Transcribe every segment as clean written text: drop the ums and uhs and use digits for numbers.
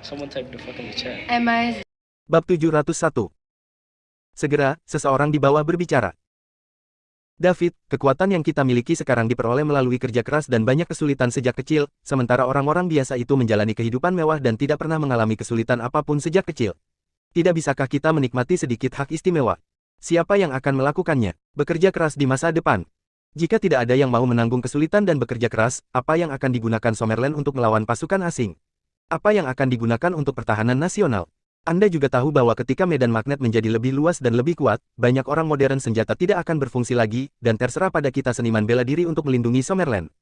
Someone type the fuck in the chat. Am I? Bab 701. Segera, seseorang di bawah berbicara. David, kekuatan yang kita miliki sekarang diperoleh melalui kerja keras dan banyak kesulitan sejak kecil, sementara orang-orang biasa itu menjalani kehidupan mewah dan tidak pernah mengalami kesulitan apapun sejak kecil. Tidak bisakah kita menikmati sedikit hak istimewa? Siapa yang akan melakukannya? Bekerja keras di masa depan. Jika tidak ada yang mau menanggung kesulitan dan bekerja keras, apa yang akan digunakan Summerland untuk melawan pasukan asing? Apa yang akan digunakan untuk pertahanan nasional? Anda juga tahu bahwa ketika medan magnet menjadi lebih luas dan lebih kuat, banyak orang modern senjata tidak akan berfungsi lagi, dan terserah pada kita seniman bela diri untuk melindungi Summerland.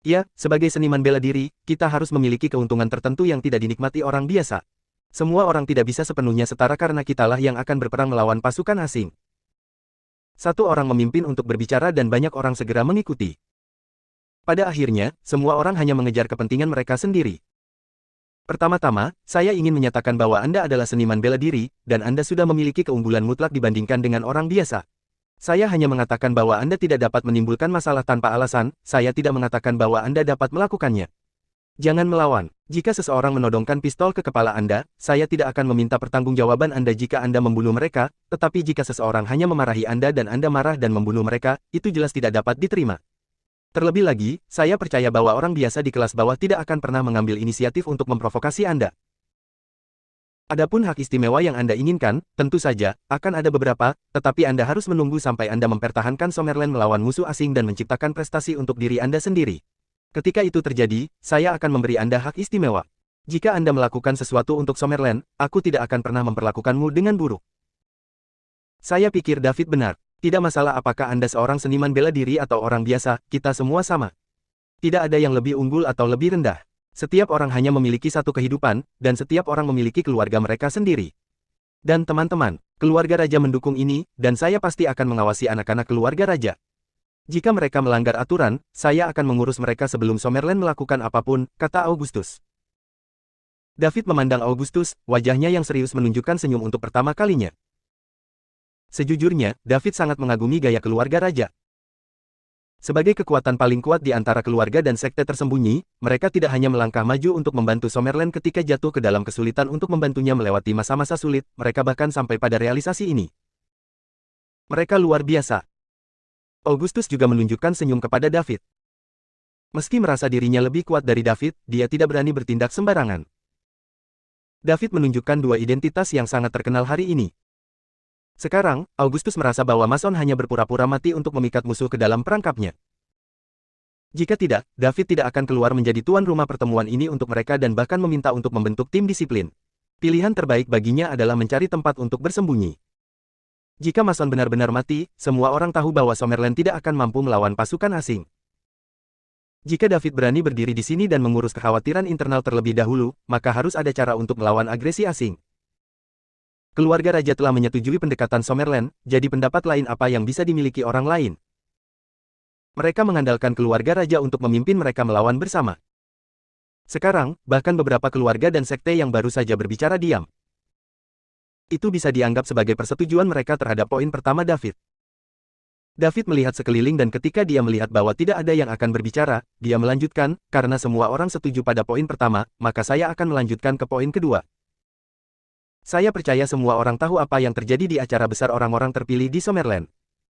Ya, sebagai seniman bela diri, kita harus memiliki keuntungan tertentu yang tidak dinikmati orang biasa. Semua orang tidak bisa sepenuhnya setara karena kitalah yang akan berperang melawan pasukan asing. Satu orang memimpin untuk berbicara dan banyak orang segera mengikuti. Pada akhirnya, semua orang hanya mengejar kepentingan mereka sendiri. Pertama-tama, saya ingin menyatakan bahwa Anda adalah seniman bela diri, dan Anda sudah memiliki keunggulan mutlak dibandingkan dengan orang biasa. Saya hanya mengatakan bahwa Anda tidak dapat menimbulkan masalah tanpa alasan, saya tidak mengatakan bahwa Anda dapat melakukannya. Jangan melawan. Jika seseorang menodongkan pistol ke kepala Anda, saya tidak akan meminta pertanggungjawaban Anda jika Anda membunuh mereka, tetapi jika seseorang hanya memarahi Anda dan Anda marah dan membunuh mereka, itu jelas tidak dapat diterima. Terlebih lagi, saya percaya bahwa orang biasa di kelas bawah tidak akan pernah mengambil inisiatif untuk memprovokasi Anda. Adapun hak istimewa yang Anda inginkan, tentu saja, akan ada beberapa, tetapi Anda harus menunggu sampai Anda mempertahankan Summerland melawan musuh asing dan menciptakan prestasi untuk diri Anda sendiri. Ketika itu terjadi, saya akan memberi Anda hak istimewa. Jika Anda melakukan sesuatu untuk Summerland, aku tidak akan pernah memperlakukanmu dengan buruk. Saya pikir David benar. Tidak masalah apakah Anda seorang seniman bela diri atau orang biasa, kita semua sama. Tidak ada yang lebih unggul atau lebih rendah. Setiap orang hanya memiliki satu kehidupan, dan setiap orang memiliki keluarga mereka sendiri. Dan teman-teman, keluarga raja mendukung ini, dan saya pasti akan mengawasi anak-anak keluarga raja. Jika mereka melanggar aturan, saya akan mengurus mereka sebelum Summerland melakukan apapun, kata Augustus. David memandang Augustus, wajahnya yang serius menunjukkan senyum untuk pertama kalinya. Sejujurnya, David sangat mengagumi gaya keluarga raja. Sebagai kekuatan paling kuat di antara keluarga dan sekte tersembunyi, mereka tidak hanya melangkah maju untuk membantu Summerland ketika jatuh ke dalam kesulitan untuk membantunya melewati masa-masa sulit, mereka bahkan sampai pada realisasi ini. Mereka luar biasa. Augustus juga menunjukkan senyum kepada David. Meski merasa dirinya lebih kuat dari David, dia tidak berani bertindak sembarangan. David menunjukkan dua identitas yang sangat terkenal hari ini. Sekarang, Augustus merasa bahwa Mason hanya berpura-pura mati untuk memikat musuh ke dalam perangkapnya. Jika tidak, David tidak akan keluar menjadi tuan rumah pertemuan ini untuk mereka dan bahkan meminta untuk membentuk tim disiplin. Pilihan terbaik baginya adalah mencari tempat untuk bersembunyi. Jika Mason benar-benar mati, semua orang tahu bahwa Summerland tidak akan mampu melawan pasukan asing. Jika David berani berdiri di sini dan mengurus kekhawatiran internal terlebih dahulu, maka harus ada cara untuk melawan agresi asing. Keluarga raja telah menyetujui pendekatan Summerland, jadi pendapat lain apa yang bisa dimiliki orang lain. Mereka mengandalkan keluarga raja untuk memimpin mereka melawan bersama. Sekarang, bahkan beberapa keluarga dan sekte yang baru saja berbicara diam. Itu bisa dianggap sebagai persetujuan mereka terhadap poin pertama David. David melihat sekeliling dan ketika dia melihat bahwa tidak ada yang akan berbicara, dia melanjutkan, karena semua orang setuju pada poin pertama, maka saya akan melanjutkan ke poin kedua. Saya percaya semua orang tahu apa yang terjadi di acara besar orang-orang terpilih di Summerland.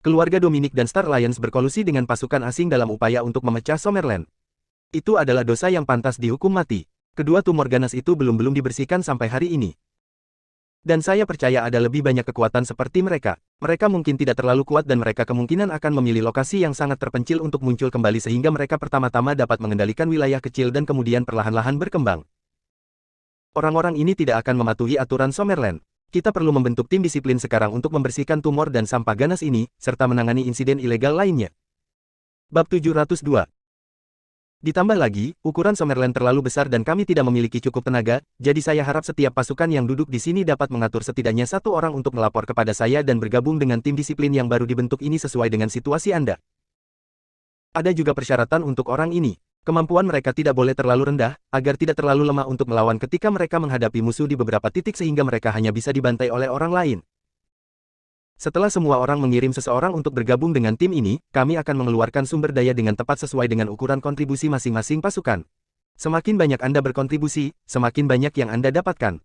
Keluarga Dominic dan Star Alliance berkolusi dengan pasukan asing dalam upaya untuk memecah Summerland. Itu adalah dosa yang pantas dihukum mati. Kedua tumor ganas itu belum dibersihkan sampai hari ini. Dan saya percaya ada lebih banyak kekuatan seperti mereka. Mereka mungkin tidak terlalu kuat dan mereka kemungkinan akan memilih lokasi yang sangat terpencil untuk muncul kembali sehingga mereka pertama-tama dapat mengendalikan wilayah kecil dan kemudian perlahan-lahan berkembang. Orang-orang ini tidak akan mematuhi aturan Summerland. Kita perlu membentuk tim disiplin sekarang untuk membersihkan tumor dan sampah ganas ini, serta menangani insiden ilegal lainnya. Bab 702. Ditambah lagi, ukuran Summerland terlalu besar dan kami tidak memiliki cukup tenaga, jadi saya harap setiap pasukan yang duduk di sini dapat mengatur setidaknya satu orang untuk melapor kepada saya dan bergabung dengan tim disiplin yang baru dibentuk ini sesuai dengan situasi Anda. Ada juga persyaratan untuk orang ini. Kemampuan mereka tidak boleh terlalu rendah, agar tidak terlalu lemah untuk melawan ketika mereka menghadapi musuh di beberapa titik sehingga mereka hanya bisa dibantai oleh orang lain. Setelah semua orang mengirim seseorang untuk bergabung dengan tim ini, kami akan mengeluarkan sumber daya dengan tepat sesuai dengan ukuran kontribusi masing-masing pasukan. Semakin banyak Anda berkontribusi, semakin banyak yang Anda dapatkan.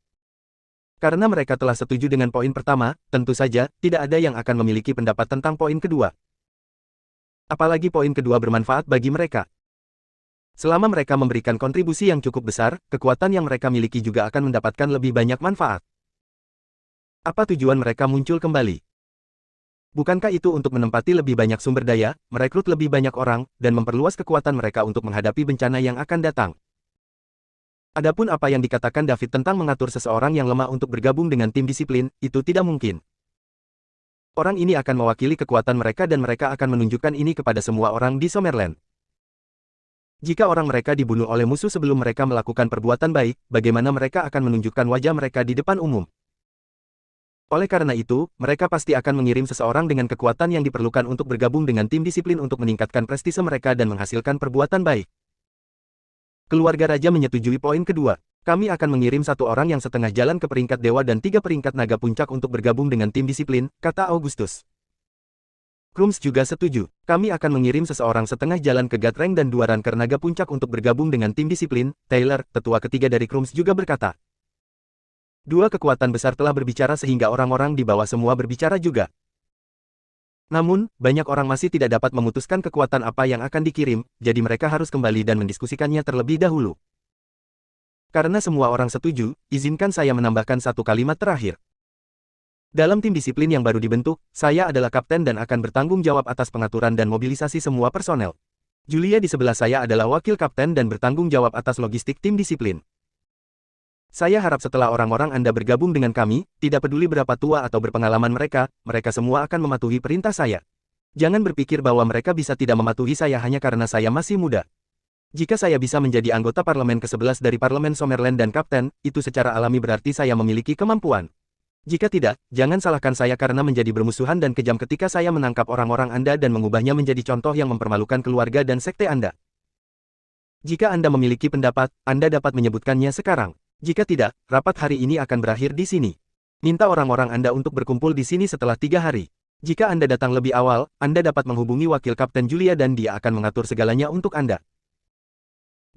Karena mereka telah setuju dengan poin pertama, tentu saja, tidak ada yang akan memiliki pendapat tentang poin kedua. Apalagi poin kedua bermanfaat bagi mereka. Selama mereka memberikan kontribusi yang cukup besar, kekuatan yang mereka miliki juga akan mendapatkan lebih banyak manfaat. Apa tujuan mereka muncul kembali? Bukankah itu untuk menempati lebih banyak sumber daya, merekrut lebih banyak orang, dan memperluas kekuatan mereka untuk menghadapi bencana yang akan datang? Adapun apa yang dikatakan David tentang mengatur seseorang yang lemah untuk bergabung dengan tim disiplin, itu tidak mungkin. Orang ini akan mewakili kekuatan mereka dan mereka akan menunjukkan ini kepada semua orang di Summerland. Jika orang mereka dibunuh oleh musuh sebelum mereka melakukan perbuatan baik, bagaimana mereka akan menunjukkan wajah mereka di depan umum? Oleh karena itu, mereka pasti akan mengirim seseorang dengan kekuatan yang diperlukan untuk bergabung dengan tim disiplin untuk meningkatkan prestise mereka dan menghasilkan perbuatan baik. Keluarga raja menyetujui poin kedua. Kami akan mengirim satu orang yang setengah jalan ke peringkat dewa dan 3 peringkat naga puncak untuk bergabung dengan tim disiplin, kata Augustus. Krums juga setuju. Kami akan mengirim seseorang setengah jalan ke Gatreng dan 2 ranker naga puncak untuk bergabung dengan tim disiplin. Taylor, tetua ketiga dari Krums juga berkata. 2 kekuatan besar telah berbicara sehingga orang-orang di bawah semua berbicara juga. Namun, banyak orang masih tidak dapat memutuskan kekuatan apa yang akan dikirim, jadi mereka harus kembali dan mendiskusikannya terlebih dahulu. Karena semua orang setuju, izinkan saya menambahkan satu kalimat terakhir. Dalam tim disiplin yang baru dibentuk, saya adalah kapten dan akan bertanggung jawab atas pengaturan dan mobilisasi semua personel. Julia di sebelah saya adalah wakil kapten dan bertanggung jawab atas logistik tim disiplin. Saya harap setelah orang-orang Anda bergabung dengan kami, tidak peduli berapa tua atau berpengalaman mereka, mereka semua akan mematuhi perintah saya. Jangan berpikir bahwa mereka bisa tidak mematuhi saya hanya karena saya masih muda. Jika saya bisa menjadi anggota parlemen ke-11 dari parlemen Summerland dan kapten, itu secara alami berarti saya memiliki kemampuan. Jika tidak, jangan salahkan saya karena menjadi bermusuhan dan kejam ketika saya menangkap orang-orang Anda dan mengubahnya menjadi contoh yang mempermalukan keluarga dan sekte Anda. Jika Anda memiliki pendapat, Anda dapat menyebutkannya sekarang. Jika tidak, rapat hari ini akan berakhir di sini. Minta orang-orang Anda untuk berkumpul di sini setelah 3 hari. Jika Anda datang lebih awal, Anda dapat menghubungi wakil Kapten Julia dan dia akan mengatur segalanya untuk Anda.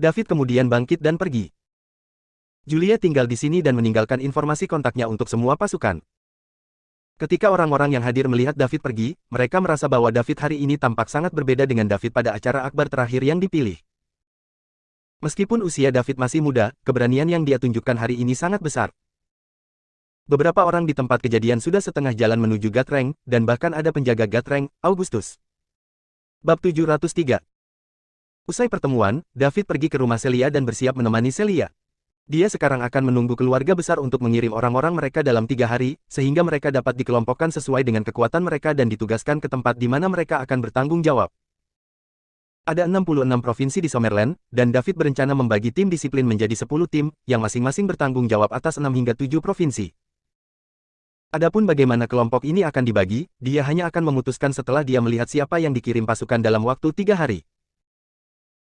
David kemudian bangkit dan pergi. Julia tinggal di sini dan meninggalkan informasi kontaknya untuk semua pasukan. Ketika orang-orang yang hadir melihat David pergi, mereka merasa bahwa David hari ini tampak sangat berbeda dengan David pada acara akbar terakhir yang dipilih. Meskipun usia David masih muda, keberanian yang dia tunjukkan hari ini sangat besar. Beberapa orang di tempat kejadian sudah setengah jalan menuju Gatreng, dan bahkan ada penjaga Gatreng, Augustus. Bab 703. Usai pertemuan, David pergi ke rumah Celia dan bersiap menemani Celia. Dia sekarang akan menunggu keluarga besar untuk mengirim orang-orang mereka dalam 3 hari, sehingga mereka dapat dikelompokkan sesuai dengan kekuatan mereka dan ditugaskan ke tempat di mana mereka akan bertanggung jawab. Ada 66 provinsi di Summerland, dan David berencana membagi tim disiplin menjadi 10 tim, yang masing-masing bertanggung jawab atas 6 hingga 7 provinsi. Adapun bagaimana kelompok ini akan dibagi, dia hanya akan memutuskan setelah dia melihat siapa yang dikirim pasukan dalam waktu 3 hari.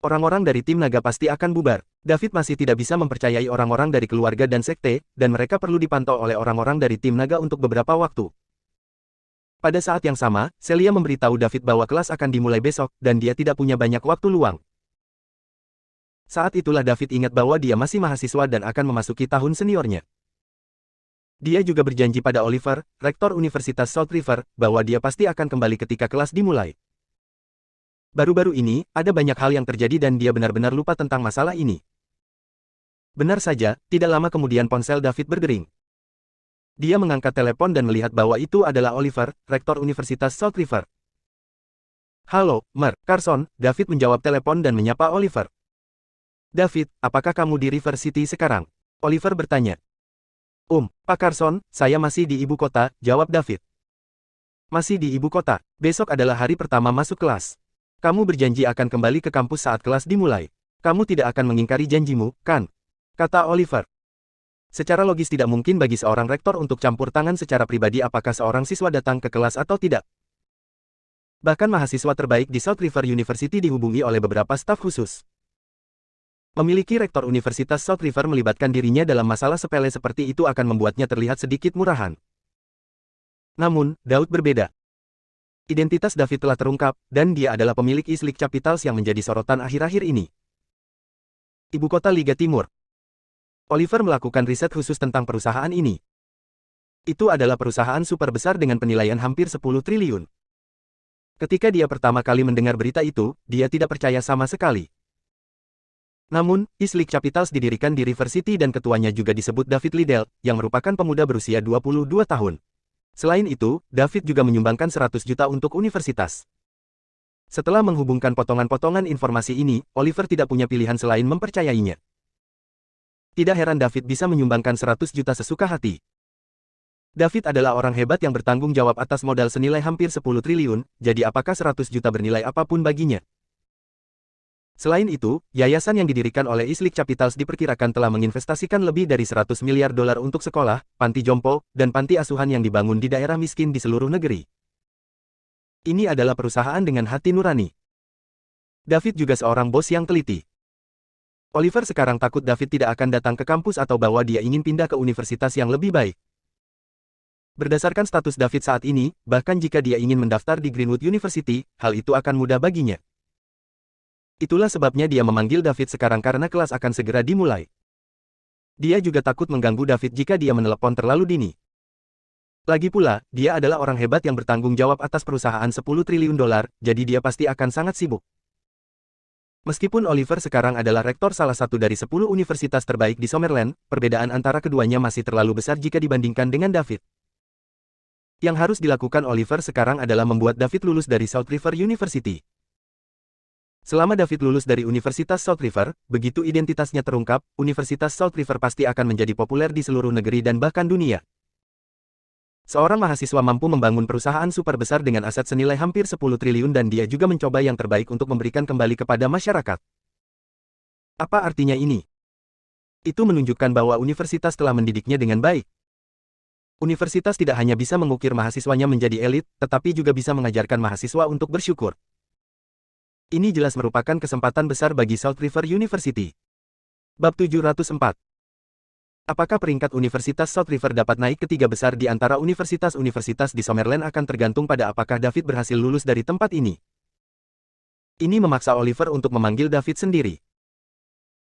Orang-orang dari tim naga pasti akan bubar. David masih tidak bisa mempercayai orang-orang dari keluarga dan sekte, dan mereka perlu dipantau oleh orang-orang dari tim naga untuk beberapa waktu. Pada saat yang sama, Celia memberitahu David bahwa kelas akan dimulai besok, dan dia tidak punya banyak waktu luang. Saat itulah David ingat bahwa dia masih mahasiswa dan akan memasuki tahun seniornya. Dia juga berjanji pada Oliver, rektor Universitas South River, bahwa dia pasti akan kembali ketika kelas dimulai. Baru-baru ini, ada banyak hal yang terjadi dan dia benar-benar lupa tentang masalah ini. Benar saja, tidak lama kemudian ponsel David berdering. Dia mengangkat telepon dan melihat bahwa itu adalah Oliver, rektor Universitas South River. Halo, Mer, Carson, David menjawab telepon dan menyapa Oliver. David, apakah kamu di River City sekarang? Oliver bertanya. Pak Carson, saya masih di ibu kota, jawab David. Masih di ibu kota, besok adalah hari pertama masuk kelas. Kamu berjanji akan kembali ke kampus saat kelas dimulai. Kamu tidak akan mengingkari janjimu, kan? Kata Oliver. Secara logis tidak mungkin bagi seorang rektor untuk campur tangan secara pribadi apakah seorang siswa datang ke kelas atau tidak. Bahkan mahasiswa terbaik di South River University dihubungi oleh beberapa staf khusus. Memiliki rektor Universitas South River melibatkan dirinya dalam masalah sepele seperti itu akan membuatnya terlihat sedikit murahan. Namun, Daud berbeda. Identitas David telah terungkap, dan dia adalah pemilik Islik Capitals yang menjadi sorotan akhir-akhir ini. Ibu kota Liga Timur. Oliver melakukan riset khusus tentang perusahaan ini. Itu adalah perusahaan super besar dengan penilaian hampir 10 triliun. Ketika dia pertama kali mendengar berita itu, dia tidak percaya sama sekali. Namun, East Lake Capitals didirikan di River City dan ketuanya juga disebut David Liddell, yang merupakan pemuda berusia 22 tahun. Selain itu, David juga menyumbangkan 100 juta untuk universitas. Setelah menghubungkan potongan-potongan informasi ini, Oliver tidak punya pilihan selain mempercayainya. Tidak heran David bisa menyumbangkan 100 juta sesuka hati. David adalah orang hebat yang bertanggung jawab atas modal senilai hampir 10 triliun, jadi apakah 100 juta bernilai apapun baginya? Selain itu, yayasan yang didirikan oleh East Lake Capitals diperkirakan telah menginvestasikan lebih dari 100 miliar dolar untuk sekolah, panti jompo, dan panti asuhan yang dibangun di daerah miskin di seluruh negeri. Ini adalah perusahaan dengan hati nurani. David juga seorang bos yang teliti. Oliver sekarang takut David tidak akan datang ke kampus atau bahwa dia ingin pindah ke universitas yang lebih baik. Berdasarkan status David saat ini, bahkan jika dia ingin mendaftar di Greenwood University, hal itu akan mudah baginya. Itulah sebabnya dia memanggil David sekarang karena kelas akan segera dimulai. Dia juga takut mengganggu David jika dia menelepon terlalu dini. Lagi pula, dia adalah orang hebat yang bertanggung jawab atas perusahaan 10 triliun dolar, jadi dia pasti akan sangat sibuk. Meskipun Oliver sekarang adalah rektor salah satu dari 10 universitas terbaik di Summerland, perbedaan antara keduanya masih terlalu besar jika dibandingkan dengan David. Yang harus dilakukan Oliver sekarang adalah membuat David lulus dari South River University. Selama David lulus dari Universitas South River, begitu identitasnya terungkap, Universitas South River pasti akan menjadi populer di seluruh negeri dan bahkan dunia. Seorang mahasiswa mampu membangun perusahaan super besar dengan aset senilai hampir 10 triliun dan dia juga mencoba yang terbaik untuk memberikan kembali kepada masyarakat. Apa artinya ini? Itu menunjukkan bahwa universitas telah mendidiknya dengan baik. Universitas tidak hanya bisa mengukir mahasiswanya menjadi elit, tetapi juga bisa mengajarkan mahasiswa untuk bersyukur. Ini jelas merupakan kesempatan besar bagi South River University. Bab 704. Apakah peringkat Universitas South River dapat naik ke 3 besar di antara universitas-universitas di Summerland akan tergantung pada apakah David berhasil lulus dari tempat ini. Ini memaksa Oliver untuk memanggil David sendiri.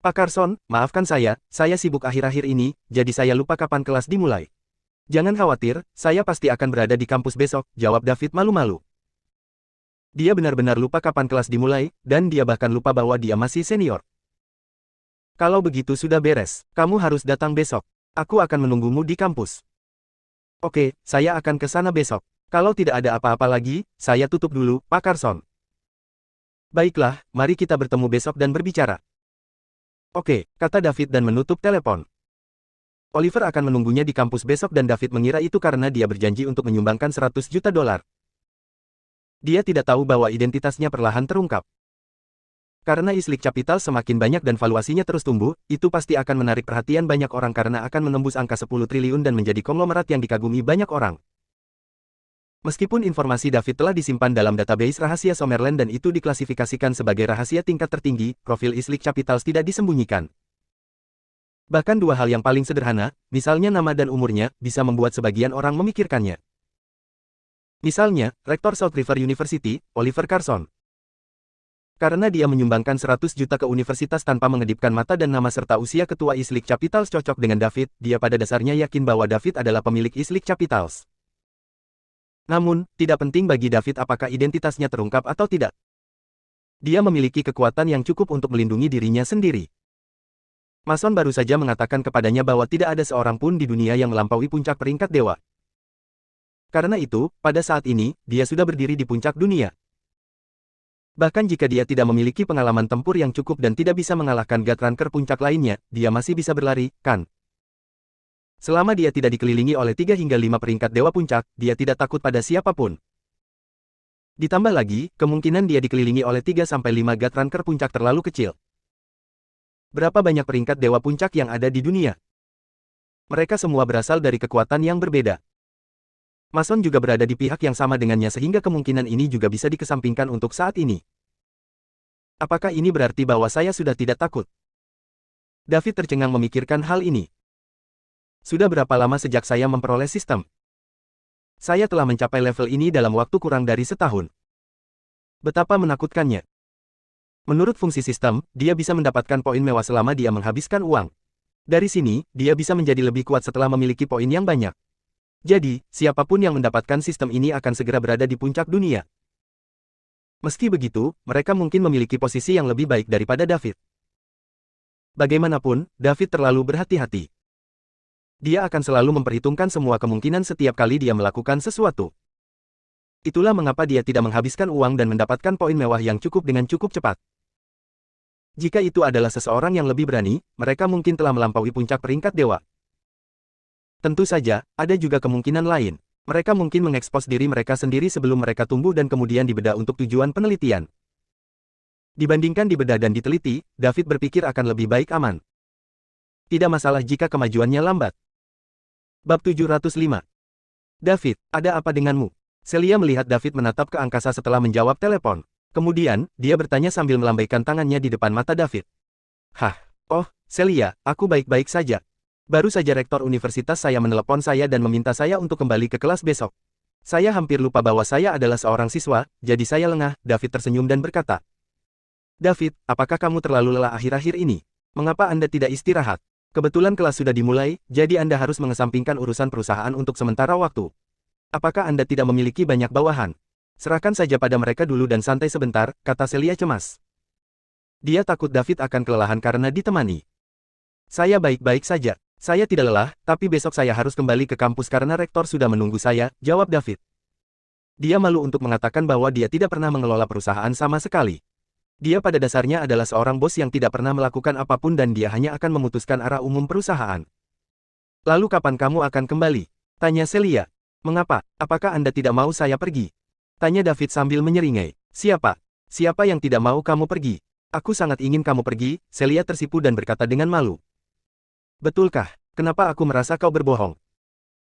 Pak Carson, maafkan saya sibuk akhir-akhir ini, jadi saya lupa kapan kelas dimulai. Jangan khawatir, saya pasti akan berada di kampus besok, jawab David malu-malu. Dia benar-benar lupa kapan kelas dimulai, dan dia bahkan lupa bahwa dia masih senior. Kalau begitu sudah beres, kamu harus datang besok. Aku akan menunggumu di kampus. Oke, saya akan ke sana besok. Kalau tidak ada apa-apa lagi, saya tutup dulu, Pak Carson. Baiklah, mari kita bertemu besok dan berbicara. Oke, kata David dan menutup telepon. Oliver akan menunggunya di kampus besok dan David mengira itu karena dia berjanji untuk menyumbangkan 100 juta dolar. Dia tidak tahu bahwa identitasnya perlahan terungkap. Karena East Lake Capital semakin banyak dan valuasinya terus tumbuh, itu pasti akan menarik perhatian banyak orang karena akan menembus angka 10 triliun dan menjadi konglomerat yang dikagumi banyak orang. Meskipun informasi David telah disimpan dalam database rahasia Summerland dan itu diklasifikasikan sebagai rahasia tingkat tertinggi, profil East Lake Capitals tidak disembunyikan. Bahkan dua hal yang paling sederhana, misalnya nama dan umurnya, bisa membuat sebagian orang memikirkannya. Misalnya, Rektor South River University, Oliver Carson. Karena dia menyumbangkan 100 juta ke universitas tanpa mengedipkan mata dan nama serta usia ketua East Lake Capitals cocok dengan David, dia pada dasarnya yakin bahwa David adalah pemilik East Lake Capitals. Namun, tidak penting bagi David apakah identitasnya terungkap atau tidak. Dia memiliki kekuatan yang cukup untuk melindungi dirinya sendiri. Mason baru saja mengatakan kepadanya bahwa tidak ada seorang pun di dunia yang melampaui puncak peringkat dewa. Karena itu, pada saat ini, dia sudah berdiri di puncak dunia. Bahkan jika dia tidak memiliki pengalaman tempur yang cukup dan tidak bisa mengalahkan Gatranker puncak lainnya, dia masih bisa berlari, kan? Selama dia tidak dikelilingi oleh 3 hingga 5 peringkat dewa puncak, dia tidak takut pada siapapun. Ditambah lagi, kemungkinan dia dikelilingi oleh 3-5 Gatranker puncak terlalu kecil. Berapa banyak peringkat dewa puncak yang ada di dunia? Mereka semua berasal dari kekuatan yang berbeda. Mason juga berada di pihak yang sama dengannya sehingga kemungkinan ini juga bisa dikesampingkan untuk saat ini. Apakah ini berarti bahwa saya sudah tidak takut? David tercengang memikirkan hal ini. Sudah berapa lama sejak saya memperoleh sistem? Saya telah mencapai level ini dalam waktu kurang dari setahun. Betapa menakutkannya. Menurut fungsi sistem, dia bisa mendapatkan poin mewah selama dia menghabiskan uang. Dari sini, dia bisa menjadi lebih kuat setelah memiliki poin yang banyak. Jadi, siapapun yang mendapatkan sistem ini akan segera berada di puncak dunia. Meski begitu, mereka mungkin memiliki posisi yang lebih baik daripada David. Bagaimanapun, David terlalu berhati-hati. Dia akan selalu memperhitungkan semua kemungkinan setiap kali dia melakukan sesuatu. Itulah mengapa dia tidak menghabiskan uang dan mendapatkan poin mewah yang cukup dengan cukup cepat. Jika itu adalah seseorang yang lebih berani, mereka mungkin telah melampaui puncak peringkat dewa. Tentu saja, ada juga kemungkinan lain. Mereka mungkin mengekspos diri mereka sendiri sebelum mereka tumbuh dan kemudian dibedah untuk tujuan penelitian. Dibandingkan dibedah dan diteliti, David berpikir akan lebih baik aman. Tidak masalah jika kemajuannya lambat. Bab 705. David, ada apa denganmu? Celia melihat David menatap ke angkasa setelah menjawab telepon. Kemudian, dia bertanya sambil melambaikan tangannya di depan mata David. Hah, oh, Celia, aku baik-baik saja. Baru saja rektor universitas saya menelepon saya dan meminta saya untuk kembali ke kelas besok. Saya hampir lupa bahwa saya adalah seorang siswa, jadi saya lengah. David tersenyum dan berkata. David, apakah kamu terlalu lelah akhir-akhir ini? Mengapa Anda tidak istirahat? Kebetulan kelas sudah dimulai, jadi Anda harus mengesampingkan urusan perusahaan untuk sementara waktu. Apakah Anda tidak memiliki banyak bawahan? Serahkan saja pada mereka dulu dan santai sebentar, kata Celia cemas. Dia takut David akan kelelahan karena ditemani. Saya baik-baik saja. Saya tidak lelah, tapi besok saya harus kembali ke kampus karena rektor sudah menunggu saya, jawab David. Dia malu untuk mengatakan bahwa dia tidak pernah mengelola perusahaan sama sekali. Dia pada dasarnya adalah seorang bos yang tidak pernah melakukan apapun dan dia hanya akan memutuskan arah umum perusahaan. Lalu kapan kamu akan kembali? Tanya Celia. Mengapa? Apakah Anda tidak mau saya pergi? Tanya David sambil menyeringai. Siapa? Siapa yang tidak mau kamu pergi? Aku sangat ingin kamu pergi, Celia tersipu dan berkata dengan malu. Betulkah? Kenapa aku merasa kau berbohong?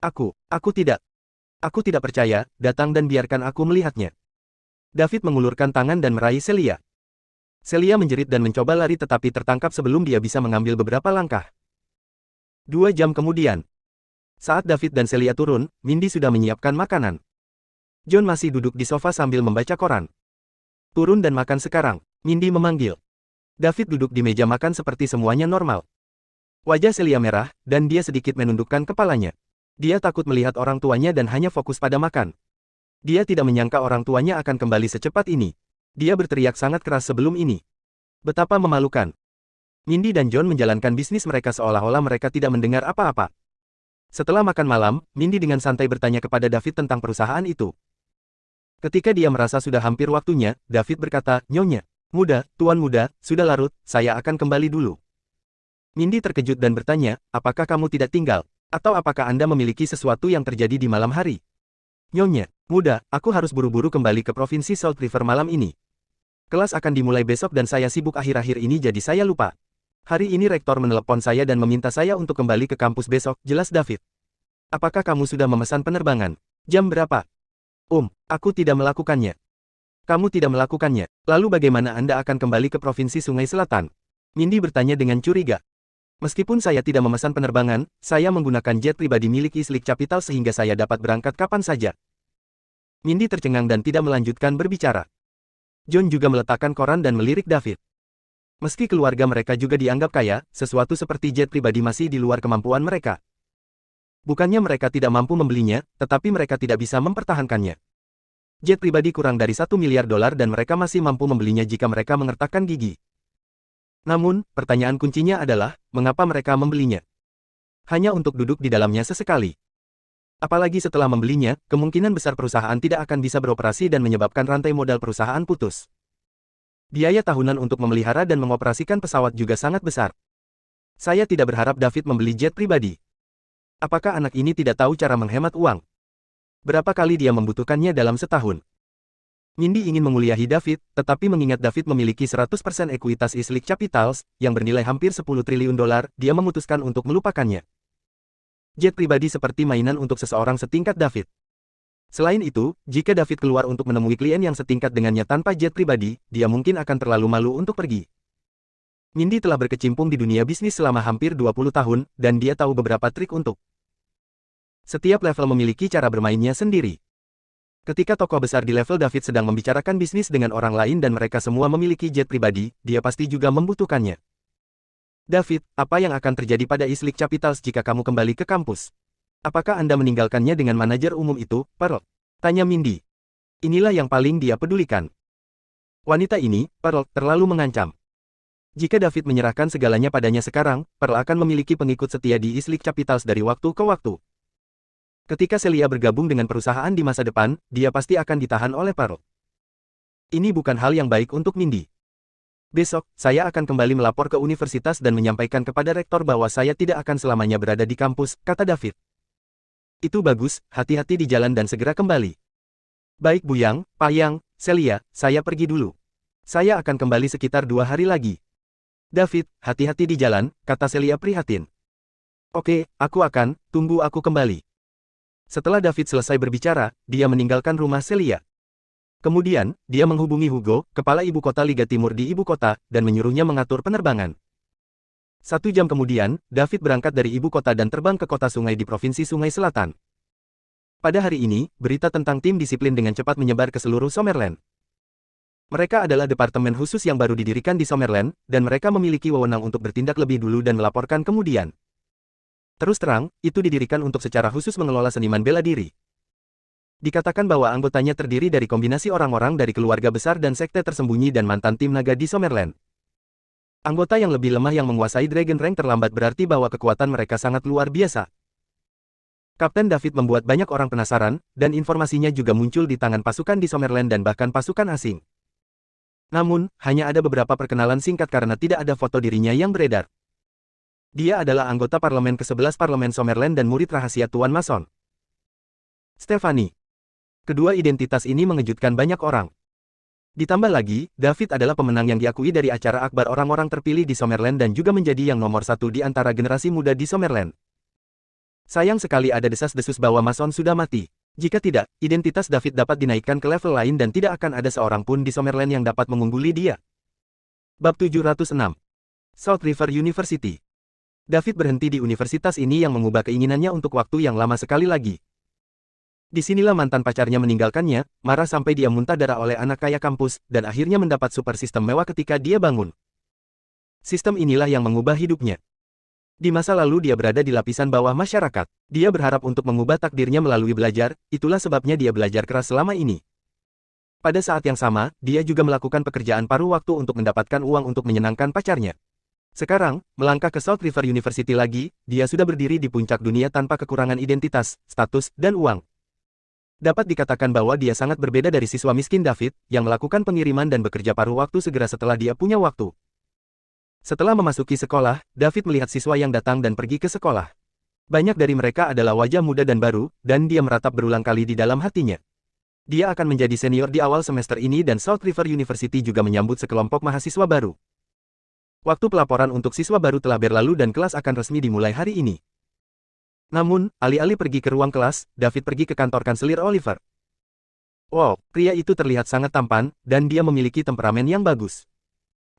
Aku tidak. Aku tidak percaya, datang dan biarkan aku melihatnya. David mengulurkan tangan dan meraih Celia. Celia menjerit dan mencoba lari tetapi tertangkap sebelum dia bisa mengambil beberapa langkah. 2 jam kemudian. Saat David dan Celia turun, Mindy sudah menyiapkan makanan. John masih duduk di sofa sambil membaca koran. Turun dan makan sekarang, Mindy memanggil. David duduk di meja makan seperti semuanya normal. Wajah Celia merah, dan dia sedikit menundukkan kepalanya. Dia takut melihat orang tuanya dan hanya fokus pada makan. Dia tidak menyangka orang tuanya akan kembali secepat ini. Dia berteriak sangat keras sebelum ini. Betapa memalukan. Mindy dan John menjalankan bisnis mereka seolah-olah mereka tidak mendengar apa-apa. Setelah makan malam, Mindy dengan santai bertanya kepada David tentang perusahaan itu. Ketika dia merasa sudah hampir waktunya, David berkata, Nyonya, Tuan muda, sudah larut, saya akan kembali dulu. Mindy terkejut dan bertanya, apakah kamu tidak tinggal? Atau apakah Anda memiliki sesuatu yang terjadi di malam hari? Nyonya, aku harus buru-buru kembali ke Provinsi Salt River malam ini. Kelas akan dimulai besok dan saya sibuk akhir-akhir ini jadi saya lupa. Hari ini rektor menelepon saya dan meminta saya untuk kembali ke kampus besok, jelas David. Apakah kamu sudah memesan penerbangan? Jam berapa? Aku tidak melakukannya. Kamu tidak melakukannya. Lalu bagaimana Anda akan kembali ke Provinsi Sungai Selatan? Mindy bertanya dengan curiga. Meskipun saya tidak memesan penerbangan, saya menggunakan jet pribadi milik Islik Capital sehingga saya dapat berangkat kapan saja. Mindy tercengang dan tidak melanjutkan berbicara. John juga meletakkan koran dan melirik David. Meski keluarga mereka juga dianggap kaya, sesuatu seperti jet pribadi masih di luar kemampuan mereka. Bukannya mereka tidak mampu membelinya, tetapi mereka tidak bisa mempertahankannya. Jet pribadi kurang dari $1 miliar dan mereka masih mampu membelinya jika mereka mengertakkan gigi. Namun, pertanyaan kuncinya adalah, mengapa mereka membelinya? Hanya untuk duduk di dalamnya sesekali. Apalagi setelah membelinya, kemungkinan besar perusahaan tidak akan bisa beroperasi dan menyebabkan rantai modal perusahaan putus. Biaya tahunan untuk memelihara dan mengoperasikan pesawat juga sangat besar. Saya tidak berharap David membeli jet pribadi. Apakah anak ini tidak tahu cara menghemat uang? Berapa kali dia membutuhkannya dalam setahun? Mindy ingin memuliahi David, tetapi mengingat David memiliki 100% ekuitas Islik Capitals, yang bernilai hampir $10 triliun, dia memutuskan untuk melupakannya. Jet pribadi seperti mainan untuk seseorang setingkat David. Selain itu, jika David keluar untuk menemui klien yang setingkat dengannya tanpa jet pribadi, dia mungkin akan terlalu malu untuk pergi. Mindy telah berkecimpung di dunia bisnis selama hampir 20 tahun, dan dia tahu beberapa trik untuk. Setiap level memiliki cara bermainnya sendiri. Ketika tokoh besar di level David sedang membicarakan bisnis dengan orang lain dan mereka semua memiliki jet pribadi, dia pasti juga membutuhkannya. David, apa yang akan terjadi pada Islik Capitals jika kamu kembali ke kampus? Apakah Anda meninggalkannya dengan manajer umum itu, Pearl? Tanya Mindy. Inilah yang paling dia pedulikan. Wanita ini, Pearl, terlalu mengancam. Jika David menyerahkan segalanya padanya sekarang, Pearl akan memiliki pengikut setia di Islik Capitals dari waktu ke waktu. Ketika Celia bergabung dengan perusahaan di masa depan, dia pasti akan ditahan oleh Pearl. Ini bukan hal yang baik untuk Mindy. Besok, saya akan kembali melapor ke universitas dan menyampaikan kepada rektor bahwa saya tidak akan selamanya berada di kampus, kata David. Itu bagus, hati-hati di jalan dan segera kembali. Baik Bu Yang, Pak Yang, Celia, saya pergi dulu. Saya akan kembali sekitar 2 hari lagi. David, hati-hati di jalan, kata Celia prihatin. Oke, aku akan, tunggu aku kembali. Setelah David selesai berbicara, dia meninggalkan rumah Celia. Kemudian, dia menghubungi Hugo, kepala ibu kota Liga Timur di ibu kota, dan menyuruhnya mengatur penerbangan. 1 jam kemudian, David berangkat dari ibu kota dan terbang ke kota sungai di provinsi Sungai Selatan. Pada hari ini, berita tentang tim disiplin dengan cepat menyebar ke seluruh Summerland. Mereka adalah departemen khusus yang baru didirikan di Summerland, dan mereka memiliki wewenang untuk bertindak lebih dulu dan melaporkan kemudian. Terus terang, itu didirikan untuk secara khusus mengelola seniman bela diri. Dikatakan bahwa anggotanya terdiri dari kombinasi orang-orang dari keluarga besar dan sekte tersembunyi dan mantan tim naga di Summerland. Anggota yang lebih lemah yang menguasai Dragon Rank terlambat berarti bahwa kekuatan mereka sangat luar biasa. Kapten David membuat banyak orang penasaran, dan informasinya juga muncul di tangan pasukan di Summerland dan bahkan pasukan asing. Namun, hanya ada beberapa perkenalan singkat karena tidak ada foto dirinya yang beredar. Dia adalah anggota parlemen ke-11 Parlemen Summerland dan murid rahasia Tuan Mason. Stephanie. Kedua identitas ini mengejutkan banyak orang. Ditambah lagi, David adalah pemenang yang diakui dari acara akbar orang-orang terpilih di Summerland dan juga menjadi yang nomor 1 di antara generasi muda di Summerland. Sayang sekali ada desas-desus bahwa Mason sudah mati. Jika tidak, identitas David dapat dinaikkan ke level lain dan tidak akan ada seorang pun di Summerland yang dapat mengungguli dia. Bab 706. South River University. David berhenti di universitas ini yang mengubah keinginannya untuk waktu yang lama sekali lagi. Disinilah mantan pacarnya meninggalkannya, marah sampai dia muntah darah oleh anak kaya kampus, dan akhirnya mendapat super sistem mewah ketika dia bangun. Sistem inilah yang mengubah hidupnya. Di masa lalu dia berada di lapisan bawah masyarakat. Dia berharap untuk mengubah takdirnya melalui belajar, itulah sebabnya dia belajar keras selama ini. Pada saat yang sama, dia juga melakukan pekerjaan paruh waktu untuk mendapatkan uang untuk menyenangkan pacarnya. Sekarang, melangkah ke South River University lagi, dia sudah berdiri di puncak dunia tanpa kekurangan identitas, status, dan uang. Dapat dikatakan bahwa dia sangat berbeda dari siswa miskin David, yang melakukan pengiriman dan bekerja paruh waktu segera setelah dia punya waktu. Setelah memasuki sekolah, David melihat siswa yang datang dan pergi ke sekolah. Banyak dari mereka adalah wajah muda dan baru, dan dia meratap berulang kali di dalam hatinya. Dia akan menjadi senior di awal semester ini dan South River University juga menyambut sekelompok mahasiswa baru. Waktu pelaporan untuk siswa baru telah berlalu dan kelas akan resmi dimulai hari ini. Namun, alih-alih pergi ke ruang kelas, David pergi ke kantor kanselir Oliver. Wow, pria itu terlihat sangat tampan, dan dia memiliki temperamen yang bagus.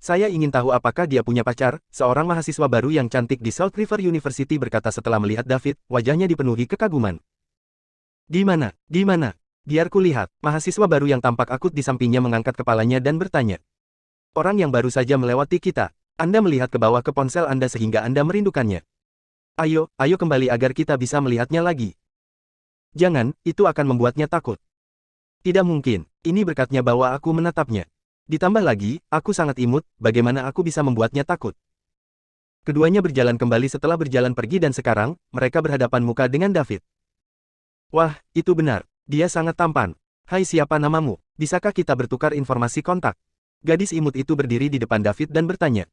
Saya ingin tahu apakah dia punya pacar, seorang mahasiswa baru yang cantik di South River University berkata setelah melihat David, wajahnya dipenuhi kekaguman. Di mana? Di mana? Biar kulihat. Mahasiswa baru yang tampak akut di sampingnya mengangkat kepalanya dan bertanya. Orang yang baru saja melewati kita. Anda melihat ke bawah ke ponsel Anda sehingga Anda merindukannya. Ayo kembali agar kita bisa melihatnya lagi. Jangan, itu akan membuatnya takut. Tidak mungkin, ini berkatnya bahwa aku menatapnya. Ditambah lagi, aku sangat imut, bagaimana aku bisa membuatnya takut? Keduanya berjalan kembali setelah berjalan pergi dan sekarang, mereka berhadapan muka dengan David. Wah, itu benar, dia sangat tampan. Hai, siapa namamu? Bisakah kita bertukar informasi kontak? Gadis imut itu berdiri di depan David dan bertanya.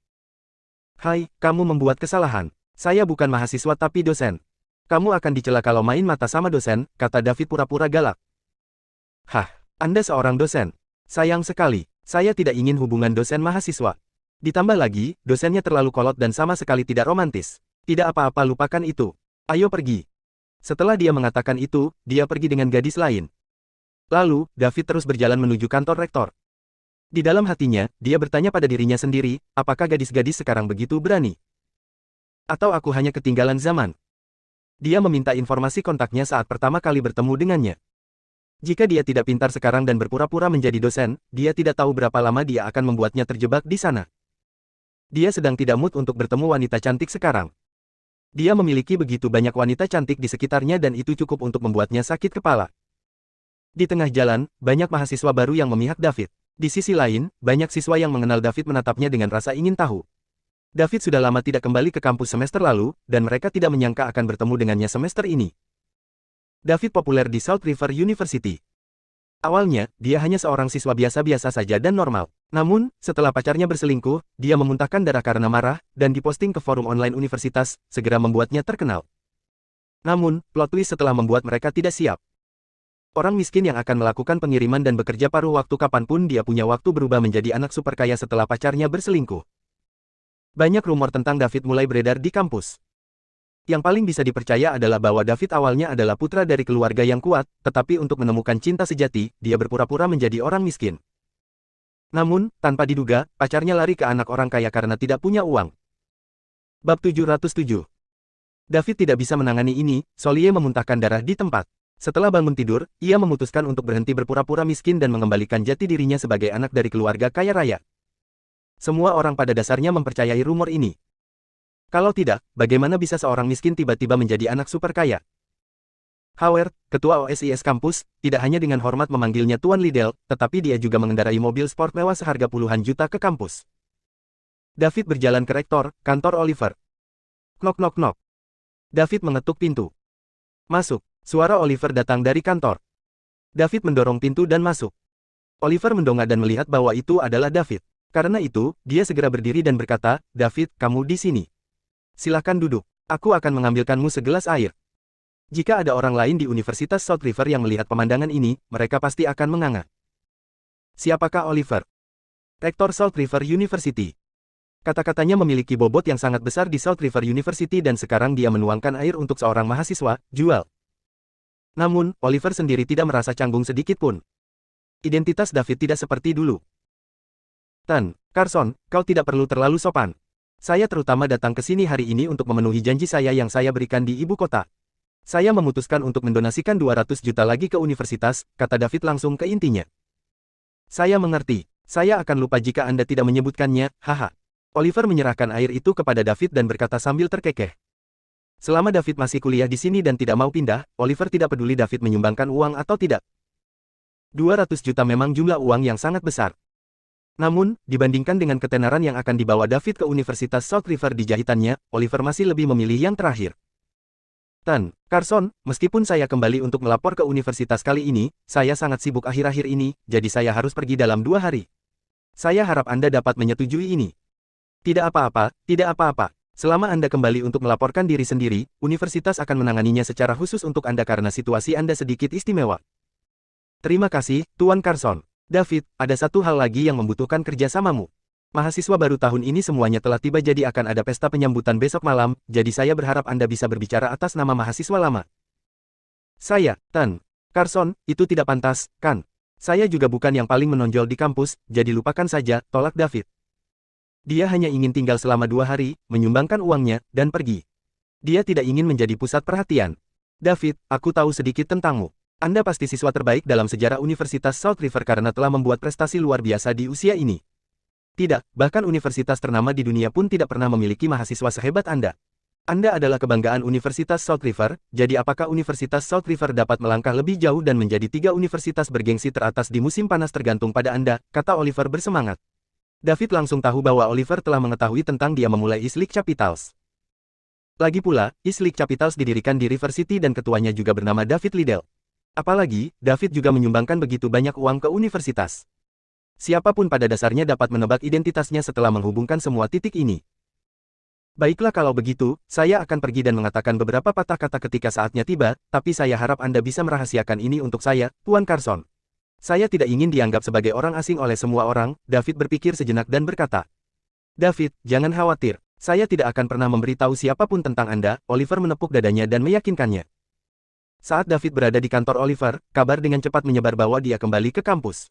Hai, kamu membuat kesalahan. Saya bukan mahasiswa tapi dosen. Kamu akan dicela kalau main mata sama dosen, kata David pura-pura galak. Hah, Anda seorang dosen. Sayang sekali, saya tidak ingin hubungan dosen mahasiswa. Ditambah lagi, dosennya terlalu kolot dan sama sekali tidak romantis. Tidak apa-apa, lupakan itu. Ayo pergi. Setelah dia mengatakan itu, dia pergi dengan gadis lain. Lalu, David terus berjalan menuju kantor rektor. Di dalam hatinya, dia bertanya pada dirinya sendiri, apakah gadis-gadis sekarang begitu berani? Atau aku hanya ketinggalan zaman? Dia meminta informasi kontaknya saat pertama kali bertemu dengannya. Jika dia tidak pintar sekarang dan berpura-pura menjadi dosen, dia tidak tahu berapa lama dia akan membuatnya terjebak di sana. Dia sedang tidak mood untuk bertemu wanita cantik sekarang. Dia memiliki begitu banyak wanita cantik di sekitarnya dan itu cukup untuk membuatnya sakit kepala. Di tengah jalan, banyak mahasiswa baru yang memihak David. Di sisi lain, banyak siswa yang mengenal David menatapnya dengan rasa ingin tahu. David sudah lama tidak kembali ke kampus semester lalu, dan mereka tidak menyangka akan bertemu dengannya semester ini. David populer di South River University. Awalnya, dia hanya seorang siswa biasa-biasa saja dan normal. Namun, setelah pacarnya berselingkuh, dia memuntahkan darah karena marah, dan diposting ke forum online universitas, segera membuatnya terkenal. Namun, plot twist setelah membuat mereka tidak siap. Orang miskin yang akan melakukan pengiriman dan bekerja paruh waktu kapanpun dia punya waktu berubah menjadi anak super kaya setelah pacarnya berselingkuh. Banyak rumor tentang David mulai beredar di kampus. Yang paling bisa dipercaya adalah bahwa David awalnya adalah putra dari keluarga yang kuat, tetapi untuk menemukan cinta sejati, dia berpura-pura menjadi orang miskin. Namun, tanpa diduga, pacarnya lari ke anak orang kaya karena tidak punya uang. Bab 707. David tidak bisa menangani ini, Solie memuntahkan darah di tempat. Setelah bangun tidur, ia memutuskan untuk berhenti berpura-pura miskin dan mengembalikan jati dirinya sebagai anak dari keluarga kaya raya. Semua orang pada dasarnya mempercayai rumor ini. Kalau tidak, bagaimana bisa seorang miskin tiba-tiba menjadi anak super kaya? Howard, ketua OSIS kampus, tidak hanya dengan hormat memanggilnya Tuan Liddell, tetapi dia juga mengendarai mobil sport mewah seharga puluhan juta ke kampus. David berjalan ke rektor, kantor Oliver. Knock knock knock. David mengetuk pintu. Masuk. Suara Oliver datang dari kantor. David mendorong pintu dan masuk. Oliver mendongak dan melihat bahwa itu adalah David. Karena itu, dia segera berdiri dan berkata, "David, kamu di sini. Silakan duduk. Aku akan mengambilkanmu segelas air." Jika ada orang lain di Universitas South River yang melihat pemandangan ini, mereka pasti akan menganga. Siapakah Oliver? Rektor South River University. Kata-katanya memiliki bobot yang sangat besar di South River University dan sekarang dia menuangkan air untuk seorang mahasiswa, jual. Namun, Oliver sendiri tidak merasa canggung sedikit pun. Identitas David tidak seperti dulu. Tan, Carson, kau tidak perlu terlalu sopan. Saya terutama datang ke sini hari ini untuk memenuhi janji saya yang saya berikan di ibu kota. Saya memutuskan untuk mendonasikan 200 juta lagi ke universitas, kata David langsung ke intinya. Saya mengerti. Saya akan lupa jika Anda tidak menyebutkannya, haha. Oliver menyerahkan air itu kepada David dan berkata sambil terkekeh. Selama David masih kuliah di sini dan tidak mau pindah, Oliver tidak peduli David menyumbangkan uang atau tidak. 200 juta memang jumlah uang yang sangat besar. Namun, dibandingkan dengan ketenaran yang akan dibawa David ke Universitas South River di jahitannya, Oliver masih lebih memilih yang terakhir. Tan, Carson, meskipun saya kembali untuk melapor ke universitas kali ini, saya sangat sibuk akhir-akhir ini, jadi saya harus pergi dalam 2 hari. Saya harap Anda dapat menyetujui ini. Tidak apa-apa, tidak apa-apa. Selama Anda kembali untuk melaporkan diri sendiri, universitas akan menanganinya secara khusus untuk Anda karena situasi Anda sedikit istimewa. Terima kasih, Tuan Carson. David, ada satu hal lagi yang membutuhkan kerjasamamu. Mahasiswa baru tahun ini semuanya telah tiba jadi akan ada pesta penyambutan besok malam, jadi saya berharap Anda bisa berbicara atas nama mahasiswa lama. Saya, Tan Carson, itu tidak pantas, kan? Saya juga bukan yang paling menonjol di kampus, jadi lupakan saja, tolak David. Dia hanya ingin tinggal selama 2 hari, menyumbangkan uangnya, dan pergi. Dia tidak ingin menjadi pusat perhatian. David, aku tahu sedikit tentangmu. Anda pasti siswa terbaik dalam sejarah Universitas South River karena telah membuat prestasi luar biasa di usia ini. Tidak, bahkan universitas ternama di dunia pun tidak pernah memiliki mahasiswa sehebat Anda. Anda adalah kebanggaan Universitas South River, jadi apakah Universitas South River dapat melangkah lebih jauh dan menjadi 3 universitas bergengsi teratas di musim panas tergantung pada Anda, kata Oliver bersemangat. David langsung tahu bahwa Oliver telah mengetahui tentang dia memulai East League Capitals. Lagi pula, East League Capitals didirikan di River City dan ketuanya juga bernama David Liddell. Apalagi, David juga menyumbangkan begitu banyak uang ke universitas. Siapapun pada dasarnya dapat menebak identitasnya setelah menghubungkan semua titik ini. Baiklah kalau begitu, saya akan pergi dan mengatakan beberapa patah kata ketika saatnya tiba, tapi saya harap Anda bisa merahasiakan ini untuk saya, Tuan Carson. Saya tidak ingin dianggap sebagai orang asing oleh semua orang, David berpikir sejenak dan berkata. David, jangan khawatir, saya tidak akan pernah memberitahu siapapun tentang Anda, Oliver menepuk dadanya dan meyakinkannya. Saat David berada di kantor Oliver, kabar dengan cepat menyebar bahwa dia kembali ke kampus.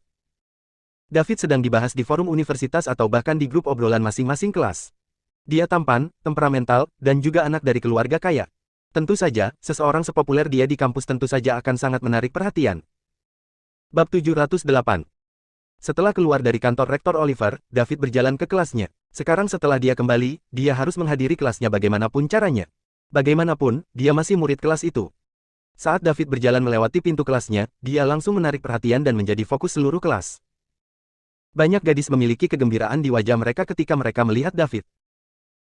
David sedang dibahas di forum universitas atau bahkan di grup obrolan masing-masing kelas. Dia tampan, temperamental, dan juga anak dari keluarga kaya. Tentu saja, seseorang sepopuler dia di kampus tentu saja akan sangat menarik perhatian. Bab 708. Setelah keluar dari kantor Rektor Oliver, David berjalan ke kelasnya. Sekarang setelah dia kembali, dia harus menghadiri kelasnya bagaimanapun caranya. Bagaimanapun, dia masih murid kelas itu. Saat David berjalan melewati pintu kelasnya, dia langsung menarik perhatian dan menjadi fokus seluruh kelas. Banyak gadis memiliki kegembiraan di wajah mereka ketika mereka melihat David.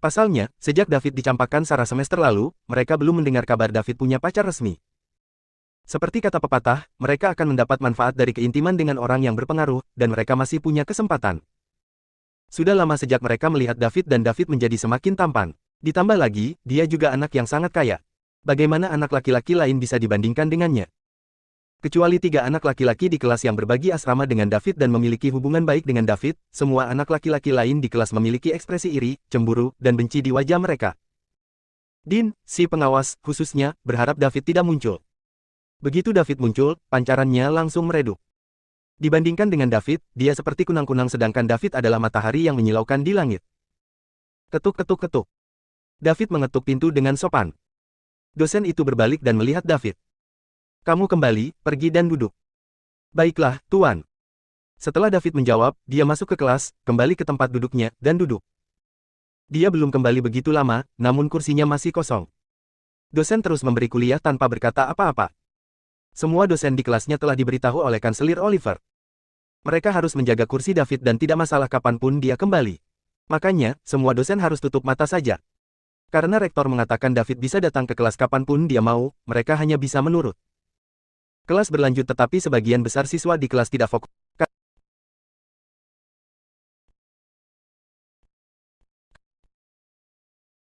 Pasalnya, sejak David dicampakkan Sarah semester lalu, mereka belum mendengar kabar David punya pacar resmi. Seperti kata pepatah, mereka akan mendapat manfaat dari keintiman dengan orang yang berpengaruh, dan mereka masih punya kesempatan. Sudah lama sejak mereka melihat David dan David menjadi semakin tampan. Ditambah lagi, dia juga anak yang sangat kaya. Bagaimana anak laki-laki lain bisa dibandingkan dengannya? Kecuali 3 anak laki-laki di kelas yang berbagi asrama dengan David dan memiliki hubungan baik dengan David, semua anak laki-laki lain di kelas memiliki ekspresi iri, cemburu, dan benci di wajah mereka. Dean, si pengawas, khususnya, berharap David tidak muncul. Begitu David muncul, pancarannya langsung meredup. Dibandingkan dengan David, dia seperti kunang-kunang sedangkan David adalah matahari yang menyilaukan di langit. Ketuk ketuk ketuk. David mengetuk pintu dengan sopan. Dosen itu berbalik dan melihat David. Kamu kembali, pergi dan duduk. Baiklah, Tuan. Setelah David menjawab, dia masuk ke kelas, kembali ke tempat duduknya, dan duduk. Dia belum kembali begitu lama, namun kursinya masih kosong. Dosen terus memberi kuliah tanpa berkata apa-apa. Semua dosen di kelasnya telah diberitahu oleh Kanselir Oliver. Mereka harus menjaga kursi David dan tidak masalah kapanpun dia kembali. Makanya, semua dosen harus tutup mata saja. Karena rektor mengatakan David bisa datang ke kelas kapanpun dia mau, mereka hanya bisa menurut. Kelas berlanjut tetapi sebagian besar siswa di kelas tidak fokus.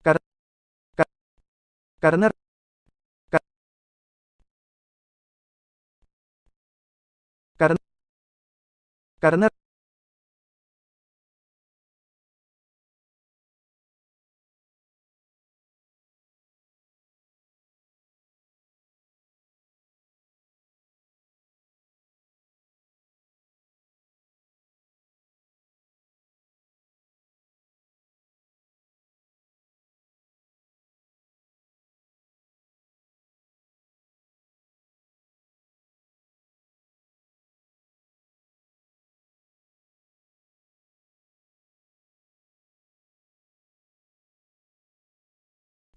Karena karena karena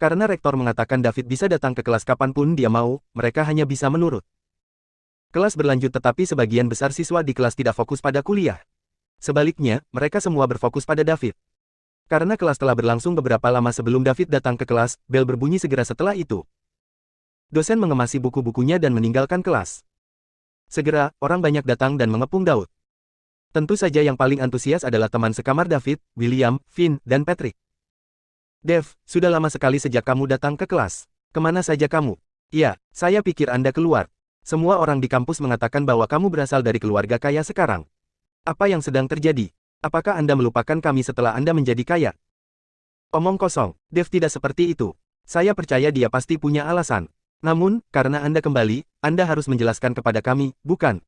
karena rektor mengatakan David bisa datang ke kelas kapanpun dia mau, mereka hanya bisa menurut. Kelas berlanjut tetapi sebagian besar siswa di kelas tidak fokus pada kuliah. Sebaliknya, mereka semua berfokus pada David. Karena kelas telah berlangsung beberapa lama sebelum David datang ke kelas, bel berbunyi segera setelah itu. Dosen mengemasi buku-bukunya dan meninggalkan kelas. Segera, orang banyak datang dan mengepung Daud. Tentu saja yang paling antusias adalah teman sekamar David, William, Finn, dan Patrick. Dev, sudah lama sekali sejak kamu datang ke kelas. Kemana saja kamu? Ya, saya pikir Anda keluar. Semua orang di kampus mengatakan bahwa kamu berasal dari keluarga kaya sekarang. Apa yang sedang terjadi? Apakah Anda melupakan kami setelah Anda menjadi kaya? Omong kosong, Dev tidak seperti itu. Saya percaya dia pasti punya alasan. Namun, karena Anda kembali, Anda harus menjelaskan kepada kami, bukan?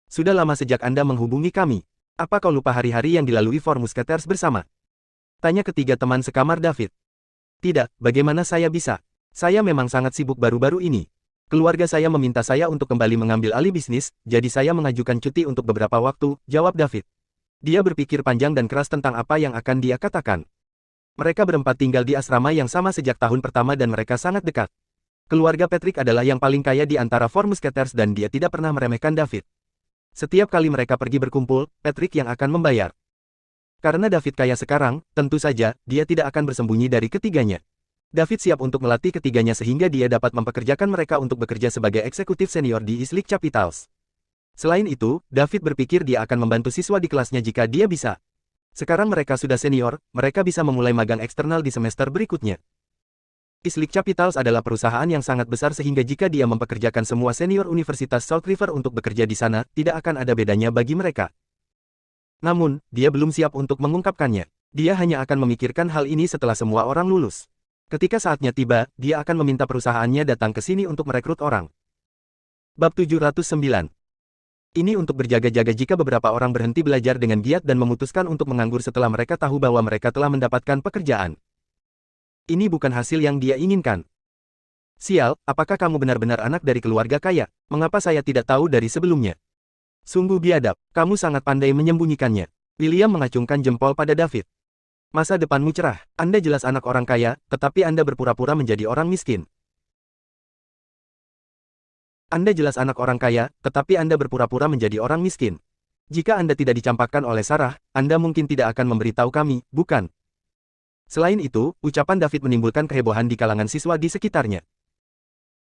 Sudah lama sejak Anda menghubungi kami. Apa kau lupa hari-hari yang dilalui Four Musketeers bersama? Tanya ketiga teman sekamar David. Tidak, bagaimana saya bisa? Saya memang sangat sibuk baru-baru ini. Keluarga saya meminta saya untuk kembali mengambil alih bisnis, jadi saya mengajukan cuti untuk beberapa waktu, jawab David. Dia berpikir panjang dan keras tentang apa yang akan dia katakan. Mereka berempat tinggal di asrama yang sama sejak tahun pertama dan mereka sangat dekat. Keluarga Patrick adalah yang paling kaya di antara Four Musketeers dan dia tidak pernah meremehkan David. Setiap kali mereka pergi berkumpul, Patrick yang akan membayar. Karena David kaya sekarang, tentu saja, dia tidak akan bersembunyi dari ketiganya. David siap untuk melatih ketiganya sehingga dia dapat mempekerjakan mereka untuk bekerja sebagai eksekutif senior di Eastleigh Capitals. Selain itu, David berpikir dia akan membantu siswa di kelasnya jika dia bisa. Sekarang mereka sudah senior, mereka bisa memulai magang eksternal di semester berikutnya. Eastleigh Capitals adalah perusahaan yang sangat besar sehingga jika dia mempekerjakan semua senior Universitas South River untuk bekerja di sana, tidak akan ada bedanya bagi mereka. Namun, dia belum siap untuk mengungkapkannya. Dia hanya akan memikirkan hal ini setelah semua orang lulus. Ketika saatnya tiba, dia akan meminta perusahaannya datang ke sini untuk merekrut orang. Bab 709. Ini untuk berjaga-jaga jika beberapa orang berhenti belajar dengan giat dan memutuskan untuk menganggur setelah mereka tahu bahwa mereka telah mendapatkan pekerjaan. Ini bukan hasil yang dia inginkan. Sial, apakah kamu benar-benar anak dari keluarga kaya? Mengapa saya tidak tahu dari sebelumnya? Sungguh biadab, kamu sangat pandai menyembunyikannya. William mengacungkan jempol pada David. Masa depanmu cerah, Anda jelas anak orang kaya, tetapi Anda berpura-pura menjadi orang miskin. Anda jelas anak orang kaya, tetapi Anda berpura-pura menjadi orang miskin. Jika Anda tidak dicampakkan oleh Sarah, Anda mungkin tidak akan memberitahu kami, bukan? Selain itu, ucapan David menimbulkan kehebohan di kalangan siswa di sekitarnya.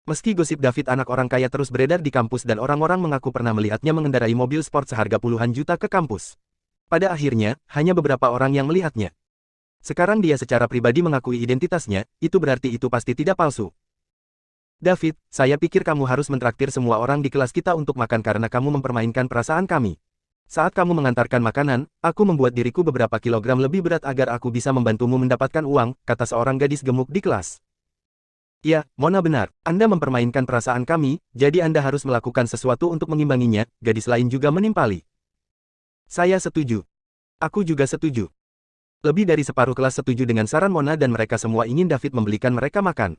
Meski gosip David anak orang kaya terus beredar di kampus dan orang-orang mengaku pernah melihatnya mengendarai mobil sport seharga puluhan juta ke kampus. Pada akhirnya, hanya beberapa orang yang melihatnya. Sekarang dia secara pribadi mengakui identitasnya, itu berarti itu pasti tidak palsu. David, saya pikir kamu harus mentraktir semua orang di kelas kita untuk makan karena kamu mempermainkan perasaan kami. Saat kamu mengantarkan makanan, aku membuat diriku beberapa kilogram lebih berat agar aku bisa membantumu mendapatkan uang, kata seorang gadis gemuk di kelas. Ya, Mona benar. Anda mempermainkan perasaan kami, jadi Anda harus melakukan sesuatu untuk mengimbanginya, gadis lain juga menimpali. Saya setuju. Aku juga setuju. Lebih dari separuh kelas setuju dengan saran Mona dan mereka semua ingin David membelikan mereka makan.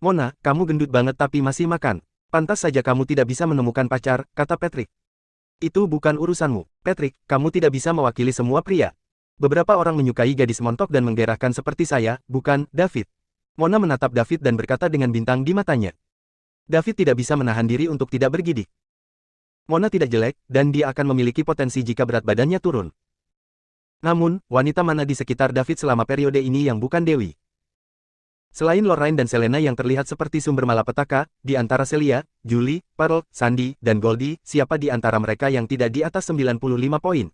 Mona, kamu gendut banget tapi masih makan. Pantas saja kamu tidak bisa menemukan pacar, kata Patrick. Itu bukan urusanmu. Patrick, kamu tidak bisa mewakili semua pria. Beberapa orang menyukai gadis montok dan menggerahkan seperti saya, bukan, David. Mona menatap David dan berkata dengan bintang di matanya. David tidak bisa menahan diri untuk tidak bergidik. Mona tidak jelek, dan dia akan memiliki potensi jika berat badannya turun. Namun, wanita mana di sekitar David selama periode ini yang bukan Dewi? Selain Lorraine dan Selena yang terlihat seperti sumber malapetaka, di antara Celia, Julie, Pearl, Sandy, dan Goldie, siapa di antara mereka yang tidak di atas 95 poin?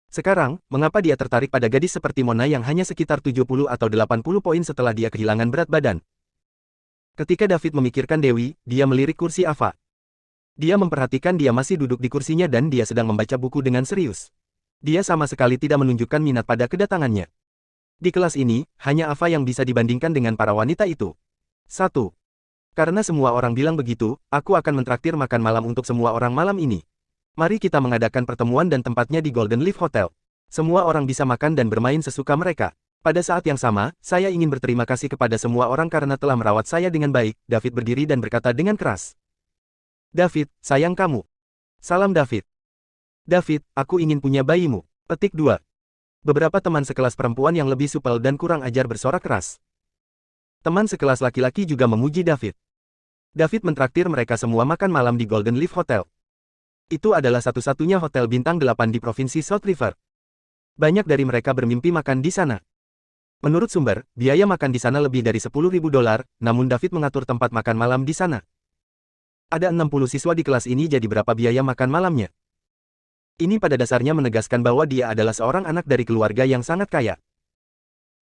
Sekarang, mengapa dia tertarik pada gadis seperti Mona yang hanya sekitar 70 atau 80 poin setelah dia kehilangan berat badan? Ketika David memikirkan Dewi, dia melirik kursi Ava. Dia memperhatikan dia masih duduk di kursinya dan dia sedang membaca buku dengan serius. Dia sama sekali tidak menunjukkan minat pada kedatangannya. Di kelas ini, hanya Ava yang bisa dibandingkan dengan para wanita itu. 1. Karena semua orang bilang begitu, aku akan mentraktir makan malam untuk semua orang malam ini. Mari kita mengadakan pertemuan dan tempatnya di Golden Leaf Hotel. Semua orang bisa makan dan bermain sesuka mereka. Pada saat yang sama, saya ingin berterima kasih kepada semua orang karena telah merawat saya dengan baik. David berdiri dan berkata dengan keras. David, sayang kamu. Salam David. David, aku ingin punya bayimu. Petik 2. Beberapa teman sekelas perempuan yang lebih supel dan kurang ajar bersorak keras. Teman sekelas laki-laki juga memuji David. David mentraktir mereka semua makan malam di Golden Leaf Hotel. Itu adalah satu-satunya hotel bintang 8 di provinsi South River. Banyak dari mereka bermimpi makan di sana. Menurut sumber, biaya makan di sana lebih dari $10.000, namun David mengatur tempat makan malam di sana. Ada 60 siswa di kelas ini, jadi berapa biaya makan malamnya? Ini pada dasarnya menegaskan bahwa dia adalah seorang anak dari keluarga yang sangat kaya.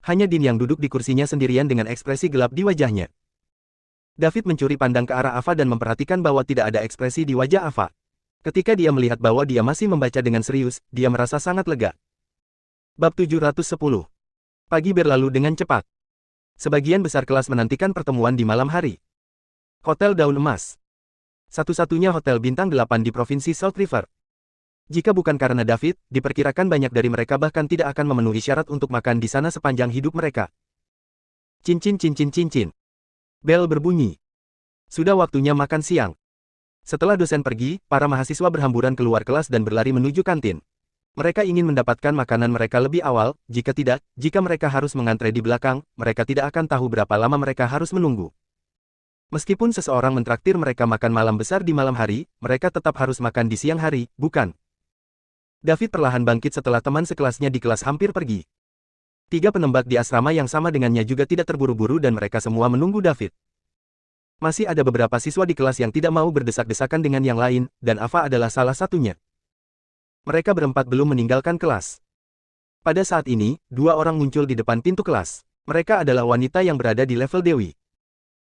Hanya Dean yang duduk di kursinya sendirian dengan ekspresi gelap di wajahnya. David mencuri pandang ke arah Ava dan memperhatikan bahwa tidak ada ekspresi di wajah Ava. Ketika dia melihat bahwa dia masih membaca dengan serius, dia merasa sangat lega. Bab 710. Pagi berlalu dengan cepat. Sebagian besar kelas menantikan pertemuan di malam hari. Hotel Daun Emas. Satu-satunya hotel bintang 8 di provinsi South River. Jika bukan karena David, diperkirakan banyak dari mereka bahkan tidak akan memenuhi syarat untuk makan di sana sepanjang hidup mereka. Cincin cincin cincin. Bel berbunyi. Sudah waktunya makan siang. Setelah dosen pergi, para mahasiswa berhamburan keluar kelas dan berlari menuju kantin. Mereka ingin mendapatkan makanan mereka lebih awal, jika tidak, jika mereka harus mengantre di belakang, mereka tidak akan tahu berapa lama mereka harus menunggu. Meskipun seseorang mentraktir mereka makan malam besar di malam hari, mereka tetap harus makan di siang hari, bukan? David perlahan bangkit setelah teman sekelasnya di kelas hampir pergi. 3 penembak di asrama yang sama dengannya juga tidak terburu-buru dan mereka semua menunggu David. Masih ada beberapa siswa di kelas yang tidak mau berdesak-desakan dengan yang lain, dan Ava adalah salah satunya. Mereka berempat belum meninggalkan kelas. Pada saat ini, 2 orang muncul di depan pintu kelas. Mereka adalah wanita yang berada di level Dewi.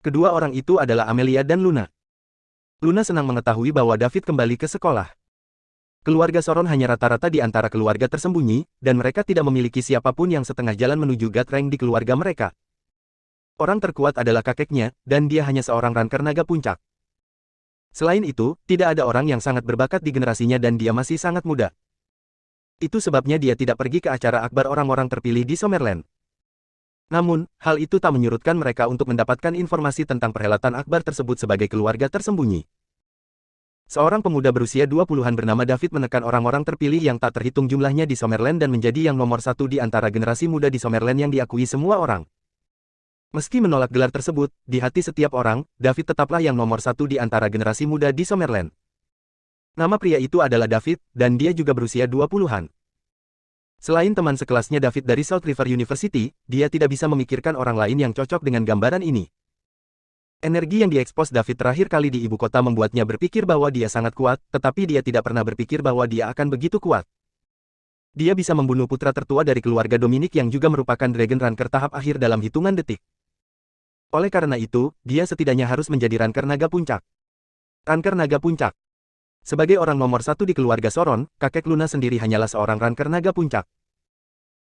Kedua orang itu adalah Amelia dan Luna. Luna senang mengetahui bahwa David kembali ke sekolah. Keluarga Soron hanya rata-rata di antara keluarga tersembunyi, dan mereka tidak memiliki siapapun yang setengah jalan menuju God Rank di keluarga mereka. Orang terkuat adalah kakeknya, dan dia hanya seorang ranker naga puncak. Selain itu, tidak ada orang yang sangat berbakat di generasinya dan dia masih sangat muda. Itu sebabnya dia tidak pergi ke acara akbar orang-orang terpilih di Summerland. Namun, hal itu tak menyurutkan mereka untuk mendapatkan informasi tentang perhelatan akbar tersebut sebagai keluarga tersembunyi. Seorang pemuda berusia 20-an bernama David menekan orang-orang terpilih yang tak terhitung jumlahnya di Summerland dan menjadi yang nomor satu di antara generasi muda di Summerland yang diakui semua orang. Meski menolak gelar tersebut, di hati setiap orang, David tetaplah yang nomor satu di antara generasi muda di Summerland. Nama pria itu adalah David, dan dia juga berusia 20-an. Selain teman sekelasnya David dari South River University, dia tidak bisa memikirkan orang lain yang cocok dengan gambaran ini. Energi yang diekspos David terakhir kali di ibu kota membuatnya berpikir bahwa dia sangat kuat, tetapi dia tidak pernah berpikir bahwa dia akan begitu kuat. Dia bisa membunuh putra tertua dari keluarga Dominic yang juga merupakan Dragon Ranker tahap akhir dalam hitungan detik. Oleh karena itu, dia setidaknya harus menjadi Ranker Naga Puncak. Ranker Naga Puncak. Sebagai orang nomor satu di keluarga Soron, kakek Luna sendiri hanyalah seorang Ranker Naga Puncak.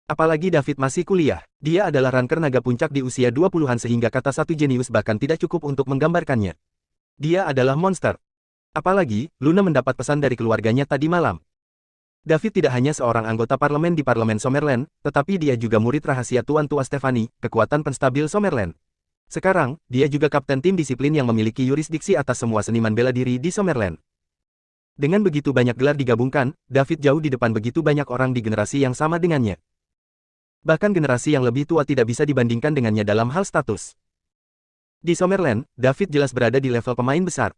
Apalagi David masih kuliah, dia adalah Ranker Naga Puncak di usia 20-an sehingga kata satu jenius bahkan tidak cukup untuk menggambarkannya. Dia adalah monster. Apalagi, Luna mendapat pesan dari keluarganya tadi malam. David tidak hanya seorang anggota parlemen di Parlemen Summerland, tetapi dia juga murid rahasia Tuan Tua Stephanie, kekuatan penstabil Summerland. Sekarang, dia juga kapten tim disiplin yang memiliki yurisdiksi atas semua seniman bela diri di Summerland. Dengan begitu banyak gelar digabungkan, David jauh di depan begitu banyak orang di generasi yang sama dengannya. Bahkan generasi yang lebih tua tidak bisa dibandingkan dengannya dalam hal status. Di Summerland, David jelas berada di level pemain besar.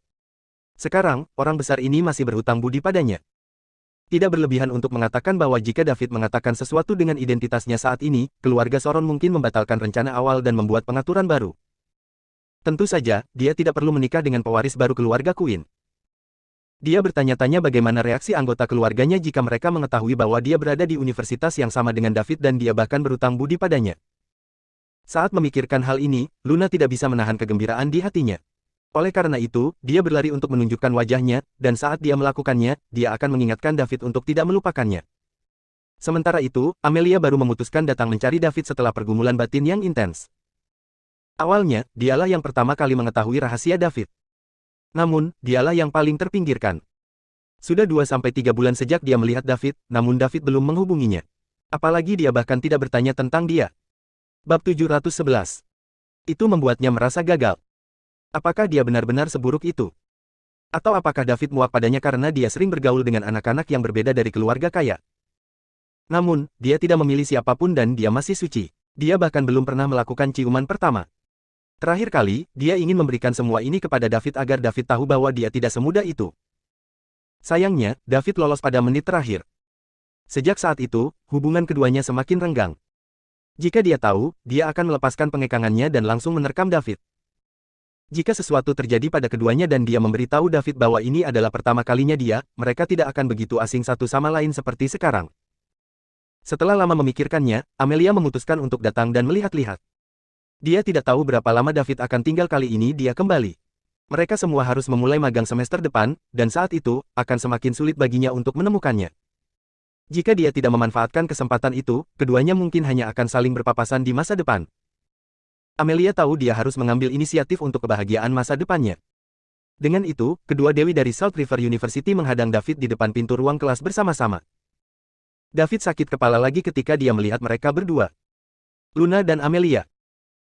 Sekarang, orang besar ini masih berhutang budi padanya. Tidak berlebihan untuk mengatakan bahwa jika David mengatakan sesuatu dengan identitasnya saat ini, keluarga Soron mungkin membatalkan rencana awal dan membuat pengaturan baru. Tentu saja, dia tidak perlu menikah dengan pewaris baru keluarga Queen. Dia bertanya-tanya bagaimana reaksi anggota keluarganya jika mereka mengetahui bahwa dia berada di universitas yang sama dengan David dan dia bahkan berutang budi padanya. Saat memikirkan hal ini, Luna tidak bisa menahan kegembiraan di hatinya. Oleh karena itu, dia berlari untuk menunjukkan wajahnya, dan saat dia melakukannya, dia akan mengingatkan David untuk tidak melupakannya. Sementara itu, Amelia baru memutuskan datang mencari David setelah pergumulan batin yang intens. Awalnya, dialah yang pertama kali mengetahui rahasia David. Namun, dialah yang paling terpinggirkan. Sudah 2-3 bulan sejak dia melihat David, namun David belum menghubunginya. Apalagi dia bahkan tidak bertanya tentang dia. Bab 711. Itu membuatnya merasa gagal. Apakah dia benar-benar seburuk itu? Atau apakah David muak padanya karena dia sering bergaul dengan anak-anak yang berbeda dari keluarga kaya? Namun, dia tidak memilih siapapun dan dia masih suci. Dia bahkan belum pernah melakukan ciuman pertama. Terakhir kali, dia ingin memberikan semua ini kepada David agar David tahu bahwa dia tidak semudah itu. Sayangnya, David lolos pada menit terakhir. Sejak saat itu, hubungan keduanya semakin renggang. Jika dia tahu, dia akan melepaskan pengekangannya dan langsung menerkam David. Jika sesuatu terjadi pada keduanya dan dia memberitahu David bahwa ini adalah pertama kalinya dia, mereka tidak akan begitu asing satu sama lain seperti sekarang. Setelah lama memikirkannya, Amelia memutuskan untuk datang dan melihat-lihat. Dia tidak tahu berapa lama David akan tinggal kali ini dia kembali. Mereka semua harus memulai magang semester depan, dan saat itu, akan semakin sulit baginya untuk menemukannya. Jika dia tidak memanfaatkan kesempatan itu, keduanya mungkin hanya akan saling berpapasan di masa depan. Amelia tahu dia harus mengambil inisiatif untuk kebahagiaan masa depannya. Dengan itu, kedua dewi dari South River University menghadang David di depan pintu ruang kelas bersama-sama. David sakit kepala lagi ketika dia melihat mereka berdua. Luna dan Amelia.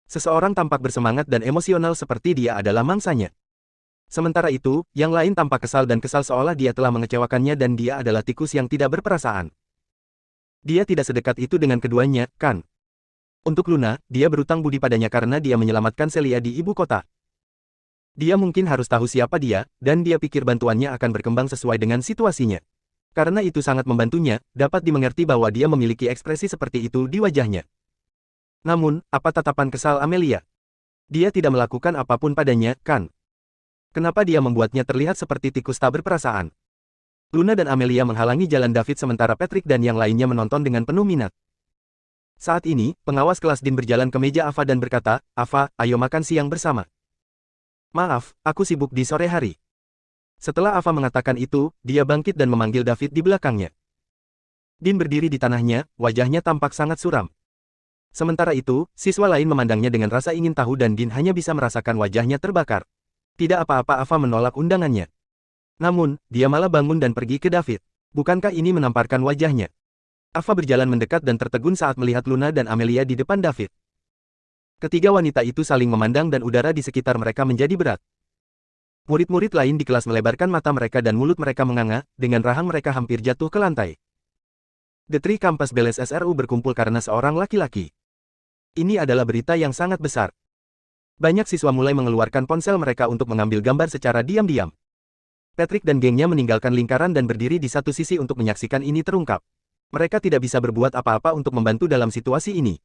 Seseorang tampak bersemangat dan emosional seperti dia adalah mangsanya. Sementara itu, yang lain tampak kesal dan kesal seolah dia telah mengecewakannya dan dia adalah tikus yang tidak berperasaan. Dia tidak sedekat itu dengan keduanya, kan? Untuk Luna, dia berutang budi padanya karena dia menyelamatkan Celia di ibu kota. Dia mungkin harus tahu siapa dia, dan dia pikir bantuannya akan berkembang sesuai dengan situasinya. Karena itu sangat membantunya, dapat dimengerti bahwa dia memiliki ekspresi seperti itu di wajahnya. Namun, apa tatapan kesal Amelia? Dia tidak melakukan apapun padanya, kan? Kenapa dia membuatnya terlihat seperti tikus tak berperasaan? Luna dan Amelia menghalangi jalan David sementara Patrick dan yang lainnya menonton dengan penuh minat. Saat ini, pengawas kelas Dean berjalan ke meja Ava dan berkata, "Ava, ayo makan siang bersama." "Maaf, aku sibuk di sore hari." Setelah Ava mengatakan itu, dia bangkit dan memanggil David di belakangnya. Dean berdiri di tanahnya, wajahnya tampak sangat suram. Sementara itu, siswa lain memandangnya dengan rasa ingin tahu dan Dean hanya bisa merasakan wajahnya terbakar. Tidak apa-apa Ava menolak undangannya. Namun, dia malah bangun dan pergi ke David. Bukankah ini menamparkan wajahnya? Ava berjalan mendekat dan tertegun saat melihat Luna dan Amelia di depan David. Ketiga wanita itu saling memandang dan udara di sekitar mereka menjadi berat. Murid-murid lain di kelas melebarkan mata mereka dan mulut mereka menganga, dengan rahang mereka hampir jatuh ke lantai. The Three Campus Bells SRU berkumpul karena seorang laki-laki. Ini adalah berita yang sangat besar. Banyak siswa mulai mengeluarkan ponsel mereka untuk mengambil gambar secara diam-diam. Patrick dan gengnya meninggalkan lingkaran dan berdiri di satu sisi untuk menyaksikan ini terungkap. Mereka tidak bisa berbuat apa-apa untuk membantu dalam situasi ini.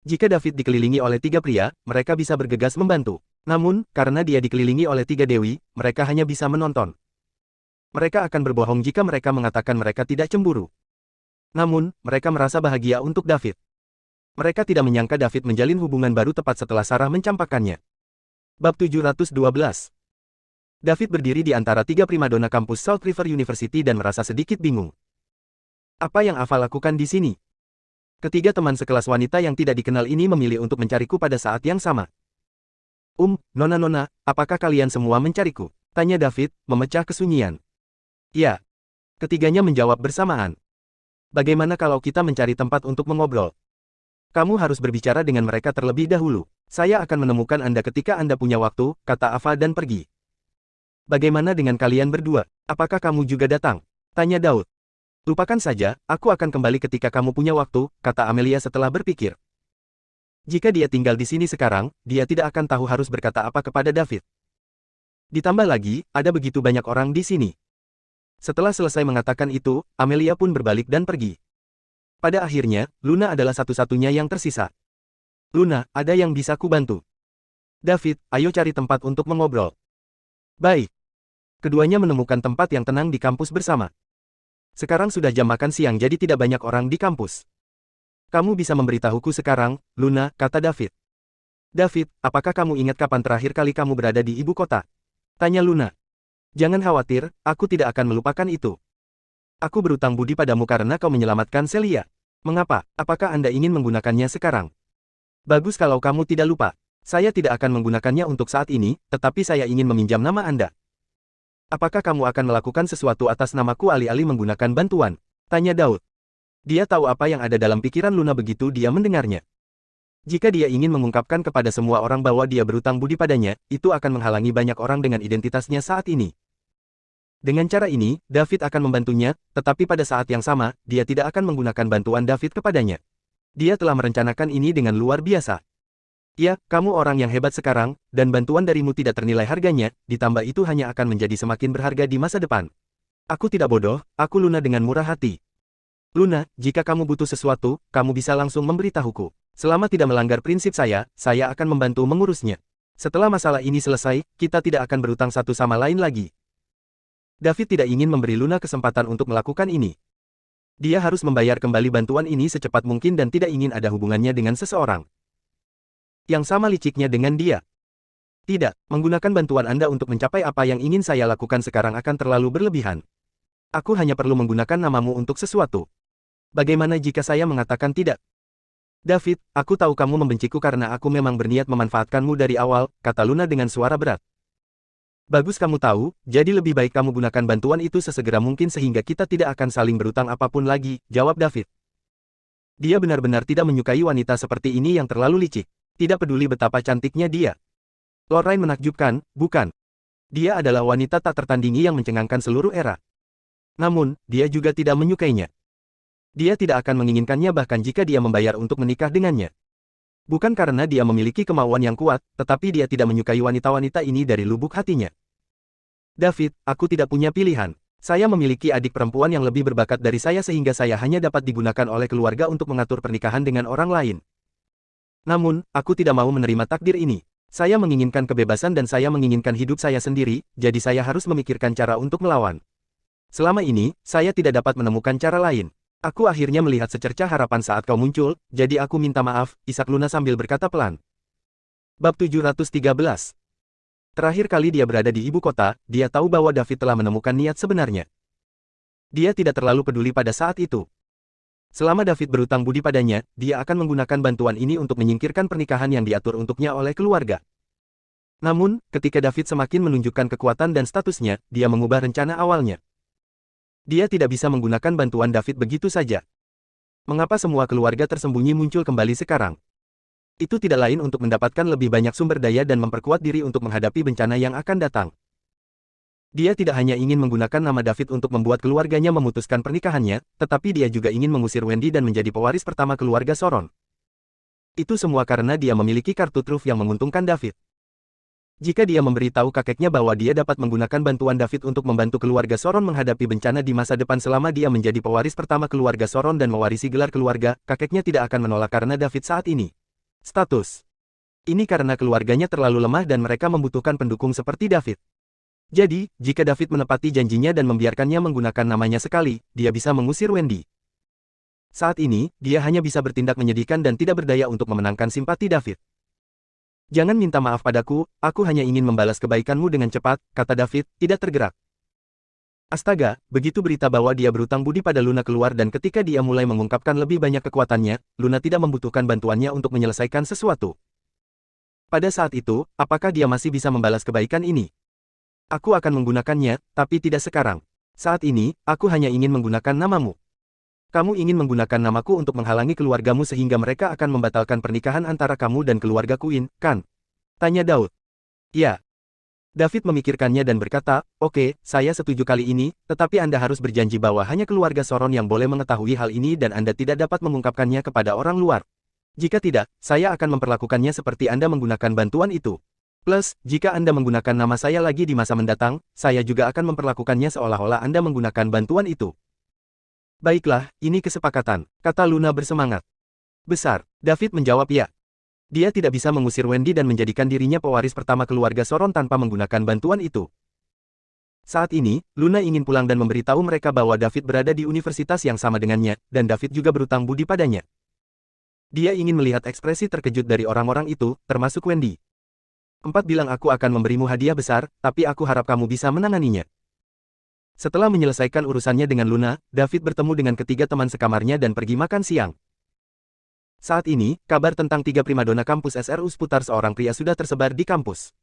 Jika David dikelilingi oleh 3 pria, mereka bisa bergegas membantu. Namun, karena dia dikelilingi oleh 3 dewi, mereka hanya bisa menonton. Mereka akan berbohong jika mereka mengatakan mereka tidak cemburu. Namun, mereka merasa bahagia untuk David. Mereka tidak menyangka David menjalin hubungan baru tepat setelah Sarah mencampakkannya. Bab 712. David berdiri di antara 3 primadona kampus Salt River University dan merasa sedikit bingung. Apa yang Ava lakukan di sini? Ketiga teman sekelas wanita yang tidak dikenal ini memilih untuk mencariku pada saat yang sama. Nona-nona, apakah kalian semua mencariku? Tanya David, memecah kesunyian. Ya. Ketiganya menjawab bersamaan. Bagaimana kalau kita mencari tempat untuk mengobrol? Kamu harus berbicara dengan mereka terlebih dahulu. Saya akan menemukan Anda ketika Anda punya waktu, kata Ava dan pergi. Bagaimana dengan kalian berdua? Apakah kamu juga datang? Tanya Daud. Lupakan saja, aku akan kembali ketika kamu punya waktu, kata Amelia setelah berpikir. Jika dia tinggal di sini sekarang, dia tidak akan tahu harus berkata apa kepada David. Ditambah lagi, ada begitu banyak orang di sini. Setelah selesai mengatakan itu, Amelia pun berbalik dan pergi. Pada akhirnya, Luna adalah satu-satunya yang tersisa. Luna, ada yang bisa kubantu? David, ayo cari tempat untuk mengobrol. Baik. Keduanya menemukan tempat yang tenang di kampus bersama. Sekarang sudah jam makan siang jadi tidak banyak orang di kampus. Kamu bisa memberitahuku sekarang, Luna, kata David. David, apakah kamu ingat kapan terakhir kali kamu berada di ibu kota? Tanya Luna. Jangan khawatir, aku tidak akan melupakan itu. Aku berutang budi padamu karena kau menyelamatkan Celia. Mengapa? Apakah Anda ingin menggunakannya sekarang? Bagus kalau kamu tidak lupa. Saya tidak akan menggunakannya untuk saat ini, tetapi saya ingin meminjam nama Anda. Apakah kamu akan melakukan sesuatu atas namaku alih-alih menggunakan bantuan? Tanya Daud. Dia tahu apa yang ada dalam pikiran Luna begitu dia mendengarnya. Jika dia ingin mengungkapkan kepada semua orang bahwa dia berutang budi padanya, itu akan menghalangi banyak orang dengan identitasnya saat ini. Dengan cara ini, David akan membantunya, tetapi pada saat yang sama, dia tidak akan menggunakan bantuan David kepadanya. Dia telah merencanakan ini dengan luar biasa. Ya, kamu orang yang hebat sekarang, dan bantuan darimu tidak ternilai harganya, ditambah itu hanya akan menjadi semakin berharga di masa depan. Aku tidak bodoh, aku Luna dengan murah hati. Luna, jika kamu butuh sesuatu, kamu bisa langsung memberitahuku. Selama tidak melanggar prinsip saya akan membantu mengurusnya. Setelah masalah ini selesai, kita tidak akan berutang satu sama lain lagi. David tidak ingin memberi Luna kesempatan untuk melakukan ini. Dia harus membayar kembali bantuan ini secepat mungkin dan tidak ingin ada hubungannya dengan seseorang yang sama liciknya dengan dia. Tidak, menggunakan bantuan Anda untuk mencapai apa yang ingin saya lakukan sekarang akan terlalu berlebihan. Aku hanya perlu menggunakan namamu untuk sesuatu. Bagaimana jika saya mengatakan tidak? David, aku tahu kamu membenciku karena aku memang berniat memanfaatkanmu dari awal, kata Luna dengan suara berat. Bagus kamu tahu, jadi lebih baik kamu gunakan bantuan itu sesegera mungkin sehingga kita tidak akan saling berutang apapun lagi, jawab David. Dia benar-benar tidak menyukai wanita seperti ini yang terlalu licik. Tidak peduli betapa cantiknya dia. Lorraine menakjubkan, bukan? Dia adalah wanita tak tertandingi yang mencengangkan seluruh era. Namun, dia juga tidak menyukainya. Dia tidak akan menginginkannya bahkan jika dia membayar untuk menikah dengannya. Bukan karena dia memiliki kemauan yang kuat, tetapi dia tidak menyukai wanita-wanita ini dari lubuk hatinya. David, aku tidak punya pilihan. Saya memiliki adik perempuan yang lebih berbakat dari saya sehingga saya hanya dapat digunakan oleh keluarga untuk mengatur pernikahan dengan orang lain. Namun, aku tidak mau menerima takdir ini. Saya menginginkan kebebasan dan saya menginginkan hidup saya sendiri, jadi saya harus memikirkan cara untuk melawan. Selama ini, saya tidak dapat menemukan cara lain. Aku akhirnya melihat secercah harapan saat kau muncul, jadi aku minta maaf, isak Luna sambil berkata pelan. Bab 713. Terakhir kali dia berada di ibu kota, dia tahu bahwa David telah menemukan niat sebenarnya. Dia tidak terlalu peduli pada saat itu. Selama David berutang budi padanya, dia akan menggunakan bantuan ini untuk menyingkirkan pernikahan yang diatur untuknya oleh keluarga. Namun, ketika David semakin menunjukkan kekuatan dan statusnya, dia mengubah rencana awalnya. Dia tidak bisa menggunakan bantuan David begitu saja. Mengapa semua keluarga tersembunyi muncul kembali sekarang? Itu tidak lain untuk mendapatkan lebih banyak sumber daya dan memperkuat diri untuk menghadapi bencana yang akan datang. Dia tidak hanya ingin menggunakan nama David untuk membuat keluarganya memutuskan pernikahannya, tetapi dia juga ingin mengusir Wendy dan menjadi pewaris pertama keluarga Soron. Itu semua karena dia memiliki kartu truf yang menguntungkan David. Jika dia memberitahu kakeknya bahwa dia dapat menggunakan bantuan David untuk membantu keluarga Soron menghadapi bencana di masa depan selama dia menjadi pewaris pertama keluarga Soron dan mewarisi gelar keluarga, kakeknya tidak akan menolak karena David saat ini. Status. Ini karena keluarganya terlalu lemah dan mereka membutuhkan pendukung seperti David. Jadi, jika David menepati janjinya dan membiarkannya menggunakan namanya sekali, dia bisa mengusir Wendy. Saat ini, dia hanya bisa bertindak menyedihkan dan tidak berdaya untuk memenangkan simpati David. Jangan minta maaf padaku, aku hanya ingin membalas kebaikanmu dengan cepat, kata David, tidak tergerak. Astaga, begitu berita bahwa dia berutang budi pada Luna keluar dan ketika dia mulai mengungkapkan lebih banyak kekuatannya, Luna tidak membutuhkan bantuannya untuk menyelesaikan sesuatu. Pada saat itu, apakah dia masih bisa membalas kebaikan ini? Aku akan menggunakannya, tapi tidak sekarang. Saat ini, aku hanya ingin menggunakan namamu. Kamu ingin menggunakan namaku untuk menghalangi keluargamu sehingga mereka akan membatalkan pernikahan antara kamu dan keluarga Queen, kan? Tanya Daud. Ya. David memikirkannya dan berkata, oke, saya setuju kali ini, tetapi Anda harus berjanji bahwa hanya keluarga Soron yang boleh mengetahui hal ini dan Anda tidak dapat mengungkapkannya kepada orang luar. Jika tidak, saya akan memperlakukannya seperti Anda menggunakan bantuan itu. Plus, jika Anda menggunakan nama saya lagi di masa mendatang, saya juga akan memperlakukannya seolah-olah Anda menggunakan bantuan itu. Baiklah, ini kesepakatan, kata Luna bersemangat. Besar, David menjawab ya. Dia tidak bisa mengusir Wendy dan menjadikan dirinya pewaris pertama keluarga Soron tanpa menggunakan bantuan itu. Saat ini, Luna ingin pulang dan memberitahu mereka bahwa David berada di universitas yang sama dengannya, dan David juga berutang budi padanya. Dia ingin melihat ekspresi terkejut dari orang-orang itu, termasuk Wendy. 4 bilang aku akan memberimu hadiah besar, tapi aku harap kamu bisa menanganinya. Setelah menyelesaikan urusannya dengan Luna, David bertemu dengan ketiga teman sekamarnya dan pergi makan siang. Saat ini, kabar tentang 3 primadona kampus SRU seputar seorang pria sudah tersebar di kampus.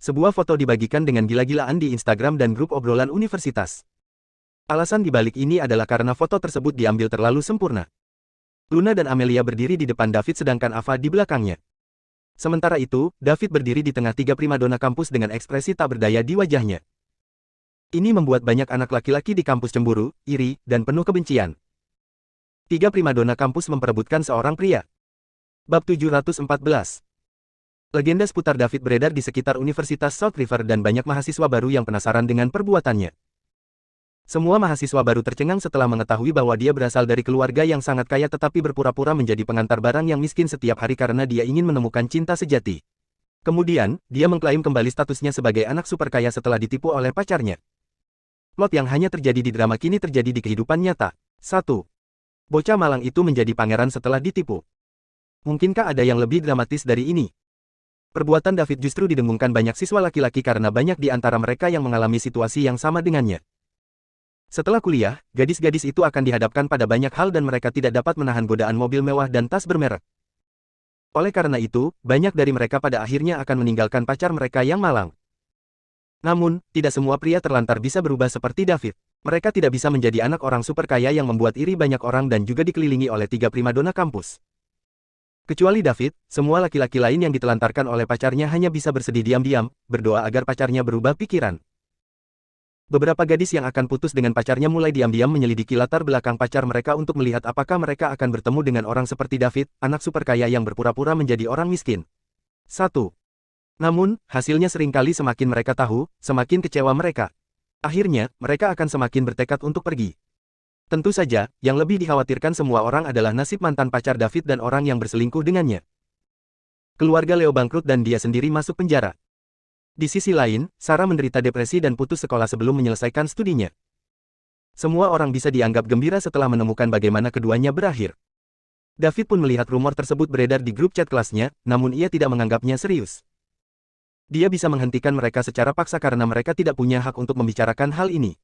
Sebuah foto dibagikan dengan gila-gilaan di Instagram dan grup obrolan universitas. Alasan dibalik ini adalah karena foto tersebut diambil terlalu sempurna. Luna dan Amelia berdiri di depan David sedangkan Ava di belakangnya. Sementara itu, David berdiri di tengah 3 primadona kampus dengan ekspresi tak berdaya di wajahnya. Ini membuat banyak anak laki-laki di kampus cemburu, iri, dan penuh kebencian. 3 primadona kampus memperebutkan seorang pria. Bab 714. Legenda seputar David beredar di sekitar Universitas South River dan banyak mahasiswa baru yang penasaran dengan perbuatannya. Semua mahasiswa baru tercengang setelah mengetahui bahwa dia berasal dari keluarga yang sangat kaya tetapi berpura-pura menjadi pengantar barang yang miskin setiap hari karena dia ingin menemukan cinta sejati. Kemudian, dia mengklaim kembali statusnya sebagai anak super kaya setelah ditipu oleh pacarnya. Plot yang hanya terjadi di drama kini terjadi di kehidupan nyata. 1. Bocah malang itu menjadi pangeran setelah ditipu. Mungkinkah ada yang lebih dramatis dari ini? Perbuatan David justru didengungkan banyak siswa laki-laki karena banyak di antara mereka yang mengalami situasi yang sama dengannya. Setelah kuliah, gadis-gadis itu akan dihadapkan pada banyak hal dan mereka tidak dapat menahan godaan mobil mewah dan tas bermerek. Oleh karena itu, banyak dari mereka pada akhirnya akan meninggalkan pacar mereka yang malang. Namun, tidak semua pria terlantar bisa berubah seperti David. Mereka tidak bisa menjadi anak orang super kaya yang membuat iri banyak orang dan juga dikelilingi oleh 3 primadona kampus. Kecuali David, semua laki-laki lain yang ditelantarkan oleh pacarnya hanya bisa bersedih diam-diam, berdoa agar pacarnya berubah pikiran. Beberapa gadis yang akan putus dengan pacarnya mulai diam-diam menyelidiki latar belakang pacar mereka untuk melihat apakah mereka akan bertemu dengan orang seperti David, anak super kaya yang berpura-pura menjadi orang miskin. 1. Namun, hasilnya seringkali semakin mereka tahu, semakin kecewa mereka. Akhirnya, mereka akan semakin bertekad untuk pergi. Tentu saja, yang lebih dikhawatirkan semua orang adalah nasib mantan pacar David dan orang yang berselingkuh dengannya. Keluarga Leo bangkrut dan dia sendiri masuk penjara. Di sisi lain, Sarah menderita depresi dan putus sekolah sebelum menyelesaikan studinya. Semua orang bisa dianggap gembira setelah menemukan bagaimana keduanya berakhir. David pun melihat rumor tersebut beredar di grup chat kelasnya, namun ia tidak menganggapnya serius. Dia bisa menghentikan mereka secara paksa karena mereka tidak punya hak untuk membicarakan hal ini.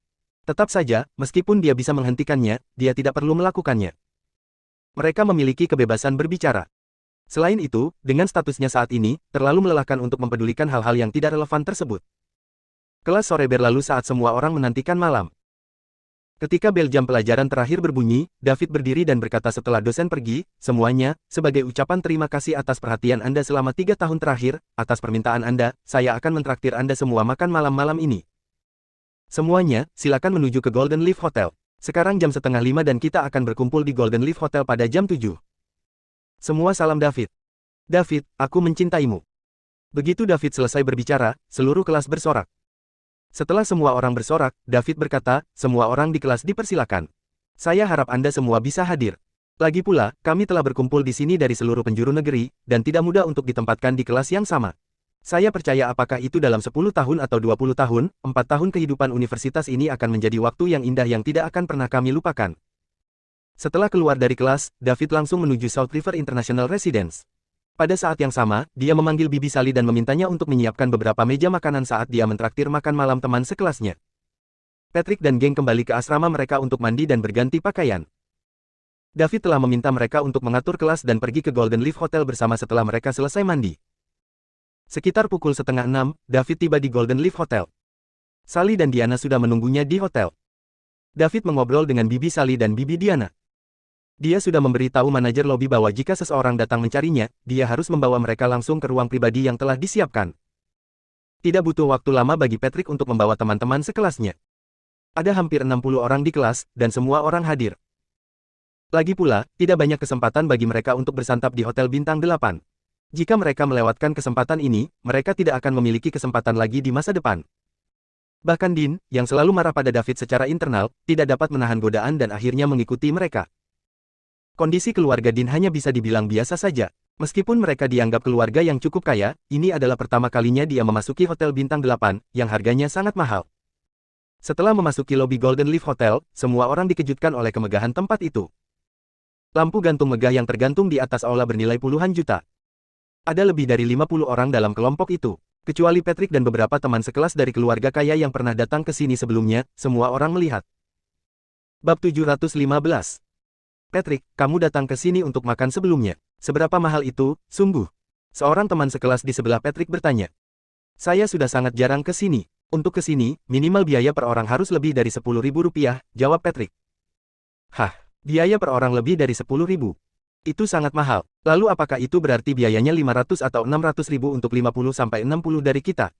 Tetap saja, meskipun dia bisa menghentikannya, dia tidak perlu melakukannya. Mereka memiliki kebebasan berbicara. Selain itu, dengan statusnya saat ini, terlalu melelahkan untuk mempedulikan hal-hal yang tidak relevan tersebut. Kelas sore berlalu saat semua orang menantikan malam. Ketika bel jam pelajaran terakhir berbunyi, David berdiri dan berkata setelah dosen pergi, semuanya, sebagai ucapan terima kasih atas perhatian Anda selama 3 tahun terakhir, atas permintaan Anda, saya akan mentraktir Anda semua makan malam-malam ini. Semuanya, silakan menuju ke Golden Leaf Hotel. Sekarang jam 4:30 dan kita akan berkumpul di Golden Leaf Hotel pada jam 7. Semua salam David. David, aku mencintaimu. Begitu David selesai berbicara, seluruh kelas bersorak. Setelah semua orang bersorak, David berkata, semua orang di kelas dipersilakan. Saya harap Anda semua bisa hadir. Lagi pula, kami telah berkumpul di sini dari seluruh penjuru negeri, dan tidak mudah untuk ditempatkan di kelas yang sama. Saya percaya apakah itu dalam 10 tahun atau 20 tahun, 4 tahun kehidupan universitas ini akan menjadi waktu yang indah yang tidak akan pernah kami lupakan. Setelah keluar dari kelas, David langsung menuju South River International Residence. Pada saat yang sama, dia memanggil Bibi Sally dan memintanya untuk menyiapkan beberapa meja makanan saat dia mentraktir makan malam teman sekelasnya. Patrick dan geng kembali ke asrama mereka untuk mandi dan berganti pakaian. David telah meminta mereka untuk mengatur kelas dan pergi ke Golden Leaf Hotel bersama setelah mereka selesai mandi. Sekitar pukul 5:30, David tiba di Golden Leaf Hotel. Sally dan Diana sudah menunggunya di hotel. David mengobrol dengan Bibi Sally dan Bibi Diana. Dia sudah memberi tahu manajer lobi bahwa jika seseorang datang mencarinya, dia harus membawa mereka langsung ke ruang pribadi yang telah disiapkan. Tidak butuh waktu lama bagi Patrick untuk membawa teman-teman sekelasnya. Ada hampir 60 orang di kelas, dan semua orang hadir. Lagi pula, tidak banyak kesempatan bagi mereka untuk bersantap di Hotel Bintang 8. Jika mereka melewatkan kesempatan ini, mereka tidak akan memiliki kesempatan lagi di masa depan. Bahkan Dean, yang selalu marah pada David secara internal, tidak dapat menahan godaan dan akhirnya mengikuti mereka. Kondisi keluarga Dean hanya bisa dibilang biasa saja. Meskipun mereka dianggap keluarga yang cukup kaya, ini adalah pertama kalinya dia memasuki Hotel Bintang 8, yang harganya sangat mahal. Setelah memasuki lobi Golden Leaf Hotel, semua orang dikejutkan oleh kemegahan tempat itu. Lampu gantung megah yang tergantung di atas aula bernilai puluhan juta. Ada lebih dari 50 orang dalam kelompok itu. Kecuali Patrick dan beberapa teman sekelas dari keluarga kaya yang pernah datang ke sini sebelumnya, semua orang melihat. Bab 715. Patrick, kamu datang ke sini untuk makan sebelumnya. Seberapa mahal itu, sungguh? Seorang teman sekelas di sebelah Patrick bertanya. Saya sudah sangat jarang ke sini. Untuk ke sini, minimal biaya per orang harus lebih dari 10.000 rupiah, jawab Patrick. Hah, biaya per orang lebih dari 10.000? Itu sangat mahal. Lalu apakah itu berarti biayanya 500 atau 600 ribu untuk 50-60 dari kita?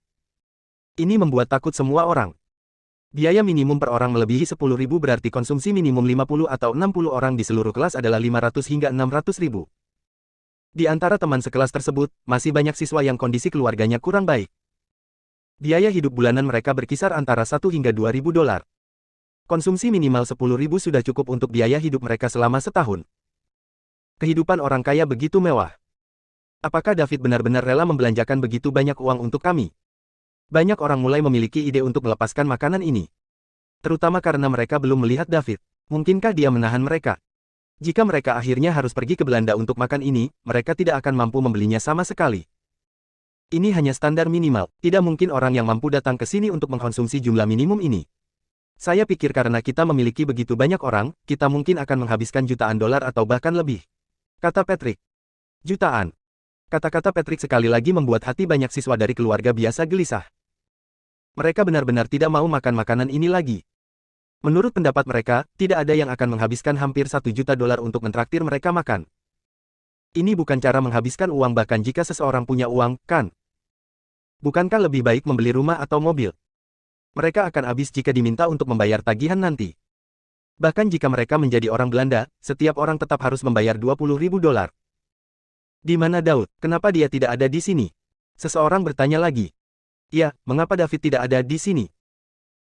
Ini membuat takut semua orang. Biaya minimum per orang melebihi 10.000 berarti konsumsi minimum 50 atau 60 orang di seluruh kelas adalah 500 hingga 600 ribu. Di antara teman sekelas tersebut, masih banyak siswa yang kondisi keluarganya kurang baik. Biaya hidup bulanan mereka berkisar antara 1 hingga 2.000 dolar. Konsumsi minimal 10.000 sudah cukup untuk biaya hidup mereka selama setahun. Kehidupan orang kaya begitu mewah. Apakah David benar-benar rela membelanjakan begitu banyak uang untuk kami? Banyak orang mulai memiliki ide untuk melepaskan makanan ini. Terutama karena mereka belum melihat David. Mungkinkah dia menahan mereka? Jika mereka akhirnya harus pergi ke Belanda untuk makan ini, mereka tidak akan mampu membelinya sama sekali. Ini hanya standar minimal. Tidak mungkin orang yang mampu datang ke sini untuk mengkonsumsi jumlah minimum ini. Saya pikir karena kita memiliki begitu banyak orang, kita mungkin akan menghabiskan jutaan dolar atau bahkan lebih. Kata Patrick. Jutaan. Kata-kata Patrick sekali lagi membuat hati banyak siswa dari keluarga biasa gelisah. Mereka benar-benar tidak mau makan makanan ini lagi. Menurut pendapat mereka, tidak ada yang akan menghabiskan hampir 1 juta dolar untuk mentraktir mereka makan. Ini bukan cara menghabiskan uang bahkan jika seseorang punya uang, kan? Bukankah lebih baik membeli rumah atau mobil? Mereka akan habis jika diminta untuk membayar tagihan nanti. Bahkan jika mereka menjadi orang Belanda, setiap orang tetap harus membayar 20.000 dolar. Di mana Daud? Kenapa dia tidak ada di sini? Seseorang bertanya lagi. Ya, mengapa David tidak ada di sini?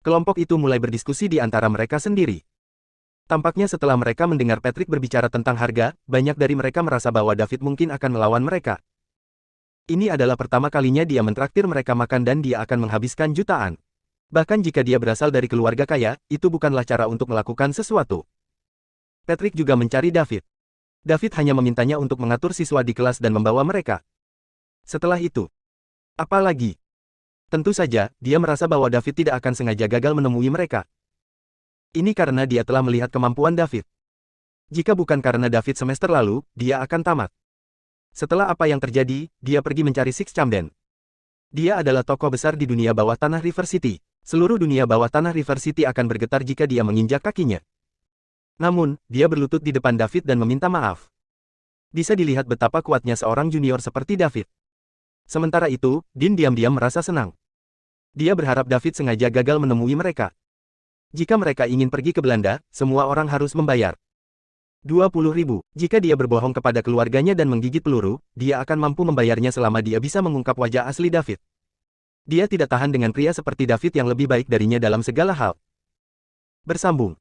Kelompok itu mulai berdiskusi di antara mereka sendiri. Tampaknya setelah mereka mendengar Patrick berbicara tentang harga, banyak dari mereka merasa bahwa David mungkin akan melawan mereka. Ini adalah pertama kalinya dia mentraktir mereka makan dan dia akan menghabiskan jutaan. Bahkan jika dia berasal dari keluarga kaya, itu bukanlah cara untuk melakukan sesuatu. Patrick juga mencari David. David hanya memintanya untuk mengatur siswa di kelas dan membawa mereka. Setelah itu, apa lagi? Tentu saja, dia merasa bahwa David tidak akan sengaja gagal menemui mereka. Ini karena dia telah melihat kemampuan David. Jika bukan karena David semester lalu, dia akan tamat. Setelah apa yang terjadi, dia pergi mencari Six Camden. Dia adalah tokoh besar di dunia bawah tanah River City. Seluruh dunia bawah tanah River City akan bergetar jika dia menginjak kakinya. Namun, dia berlutut di depan David dan meminta maaf. Bisa dilihat betapa kuatnya seorang junior seperti David. Sementara itu, Dean diam-diam merasa senang. Dia berharap David sengaja gagal menemui mereka. Jika mereka ingin pergi ke Belanda, semua orang harus membayar 20.000. Jika dia berbohong kepada keluarganya dan menggigit peluru, dia akan mampu membayarnya selama dia bisa mengungkap wajah asli David. Dia tidak tahan dengan pria seperti David yang lebih baik darinya dalam segala hal. Bersambung.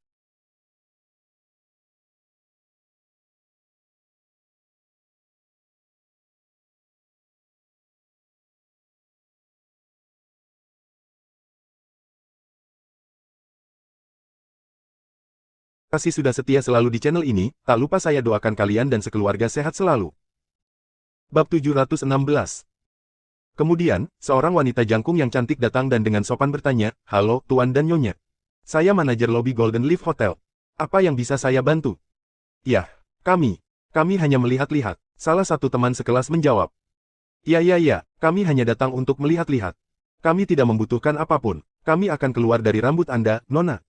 Kasih sudah setia selalu di channel ini, tak lupa saya doakan kalian dan sekeluarga sehat selalu. Bab 716. Kemudian, seorang wanita jangkung yang cantik datang dan dengan sopan bertanya, "Halo, Tuan dan Nyonya. Saya manajer lobi Golden Leaf Hotel. Apa yang bisa saya bantu?" "Yah, kami hanya melihat-lihat." Salah satu teman sekelas menjawab. Ya, kami hanya datang untuk melihat-lihat. Kami tidak membutuhkan apapun. Kami akan keluar dari rambut Anda, Nona."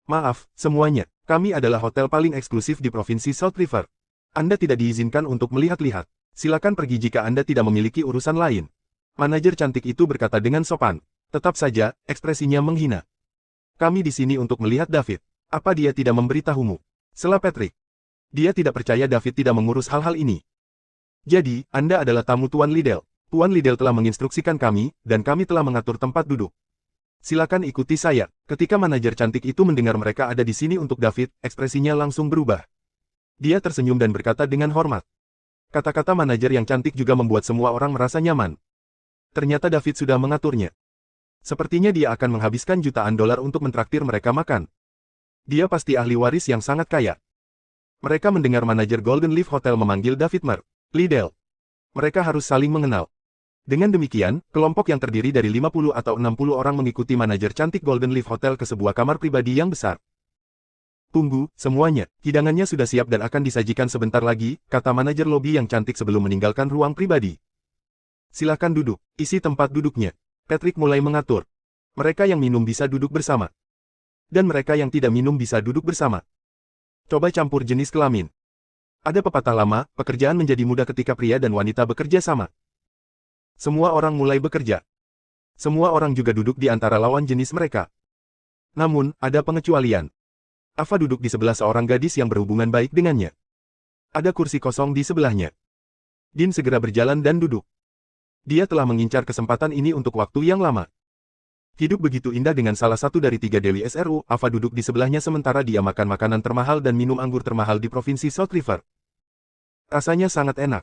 "Maaf, semuanya. Kami adalah hotel paling eksklusif di Provinsi South River. Anda tidak diizinkan untuk melihat-lihat. Silakan pergi jika Anda tidak memiliki urusan lain." Manajer cantik itu berkata dengan sopan. Tetap saja, ekspresinya menghina. "Kami di sini untuk melihat David. Apa dia tidak memberitahumu?" Sela Patrick. Dia tidak percaya David tidak mengurus hal-hal ini. "Jadi, Anda adalah tamu Tuan Liddell. Tuan Liddell telah menginstruksikan kami, dan kami telah mengatur tempat duduk. Silakan ikuti saya." Ketika manajer cantik itu mendengar mereka ada di sini untuk David, ekspresinya langsung berubah. Dia tersenyum dan berkata dengan hormat. Kata-kata manajer yang cantik juga membuat semua orang merasa nyaman. Ternyata David sudah mengaturnya. Sepertinya dia akan menghabiskan jutaan dolar untuk mentraktir mereka makan. Dia pasti ahli waris yang sangat kaya. Mereka mendengar manajer Golden Leaf Hotel memanggil David Liddell. Mereka harus saling mengenal. Dengan demikian, kelompok yang terdiri dari 50 atau 60 orang mengikuti manajer cantik Golden Leaf Hotel ke sebuah kamar pribadi yang besar. "Tunggu, semuanya, hidangannya sudah siap dan akan disajikan sebentar lagi," kata manajer lobi yang cantik sebelum meninggalkan ruang pribadi. "Silakan duduk, isi tempat duduknya." Patrick mulai mengatur. Mereka yang minum bisa duduk bersama. Dan mereka yang tidak minum bisa duduk bersama. Coba campur jenis kelamin. Ada pepatah lama, pekerjaan menjadi mudah ketika pria dan wanita bekerja sama. Semua orang mulai bekerja. Semua orang juga duduk di antara lawan jenis mereka. Namun, ada pengecualian. Ava duduk di sebelah seorang gadis yang berhubungan baik dengannya. Ada kursi kosong di sebelahnya. Dean segera berjalan dan duduk. Dia telah mengincar kesempatan ini untuk waktu yang lama. Hidup begitu indah dengan salah satu dari 3 Dewi SRU, Ava duduk di sebelahnya sementara dia makan makanan termahal dan minum anggur termahal di Provinsi South River. Rasanya sangat enak.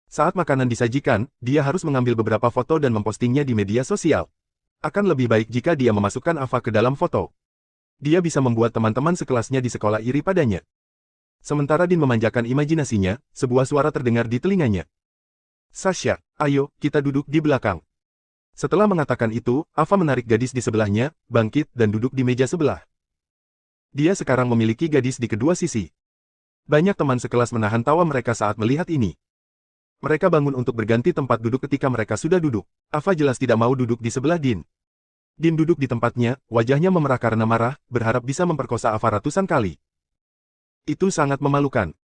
Saat makanan disajikan, dia harus mengambil beberapa foto dan mempostingnya di media sosial. Akan lebih baik jika dia memasukkan Ava ke dalam foto. Dia bisa membuat teman-teman sekelasnya di sekolah iri padanya. Sementara Dean memanjakan imajinasinya, sebuah suara terdengar di telinganya. "Sasha, ayo, kita duduk di belakang." Setelah mengatakan itu, Ava menarik gadis di sebelahnya, bangkit dan duduk di meja sebelah. Dia sekarang memiliki gadis di kedua sisi. Banyak teman sekelas menahan tawa mereka saat melihat ini. Mereka bangun untuk berganti tempat duduk ketika mereka sudah duduk. Ava jelas tidak mau duduk di sebelah Dean. Dean duduk di tempatnya, wajahnya memerah karena marah, berharap bisa memperkosa Ava ratusan kali. Itu sangat memalukan.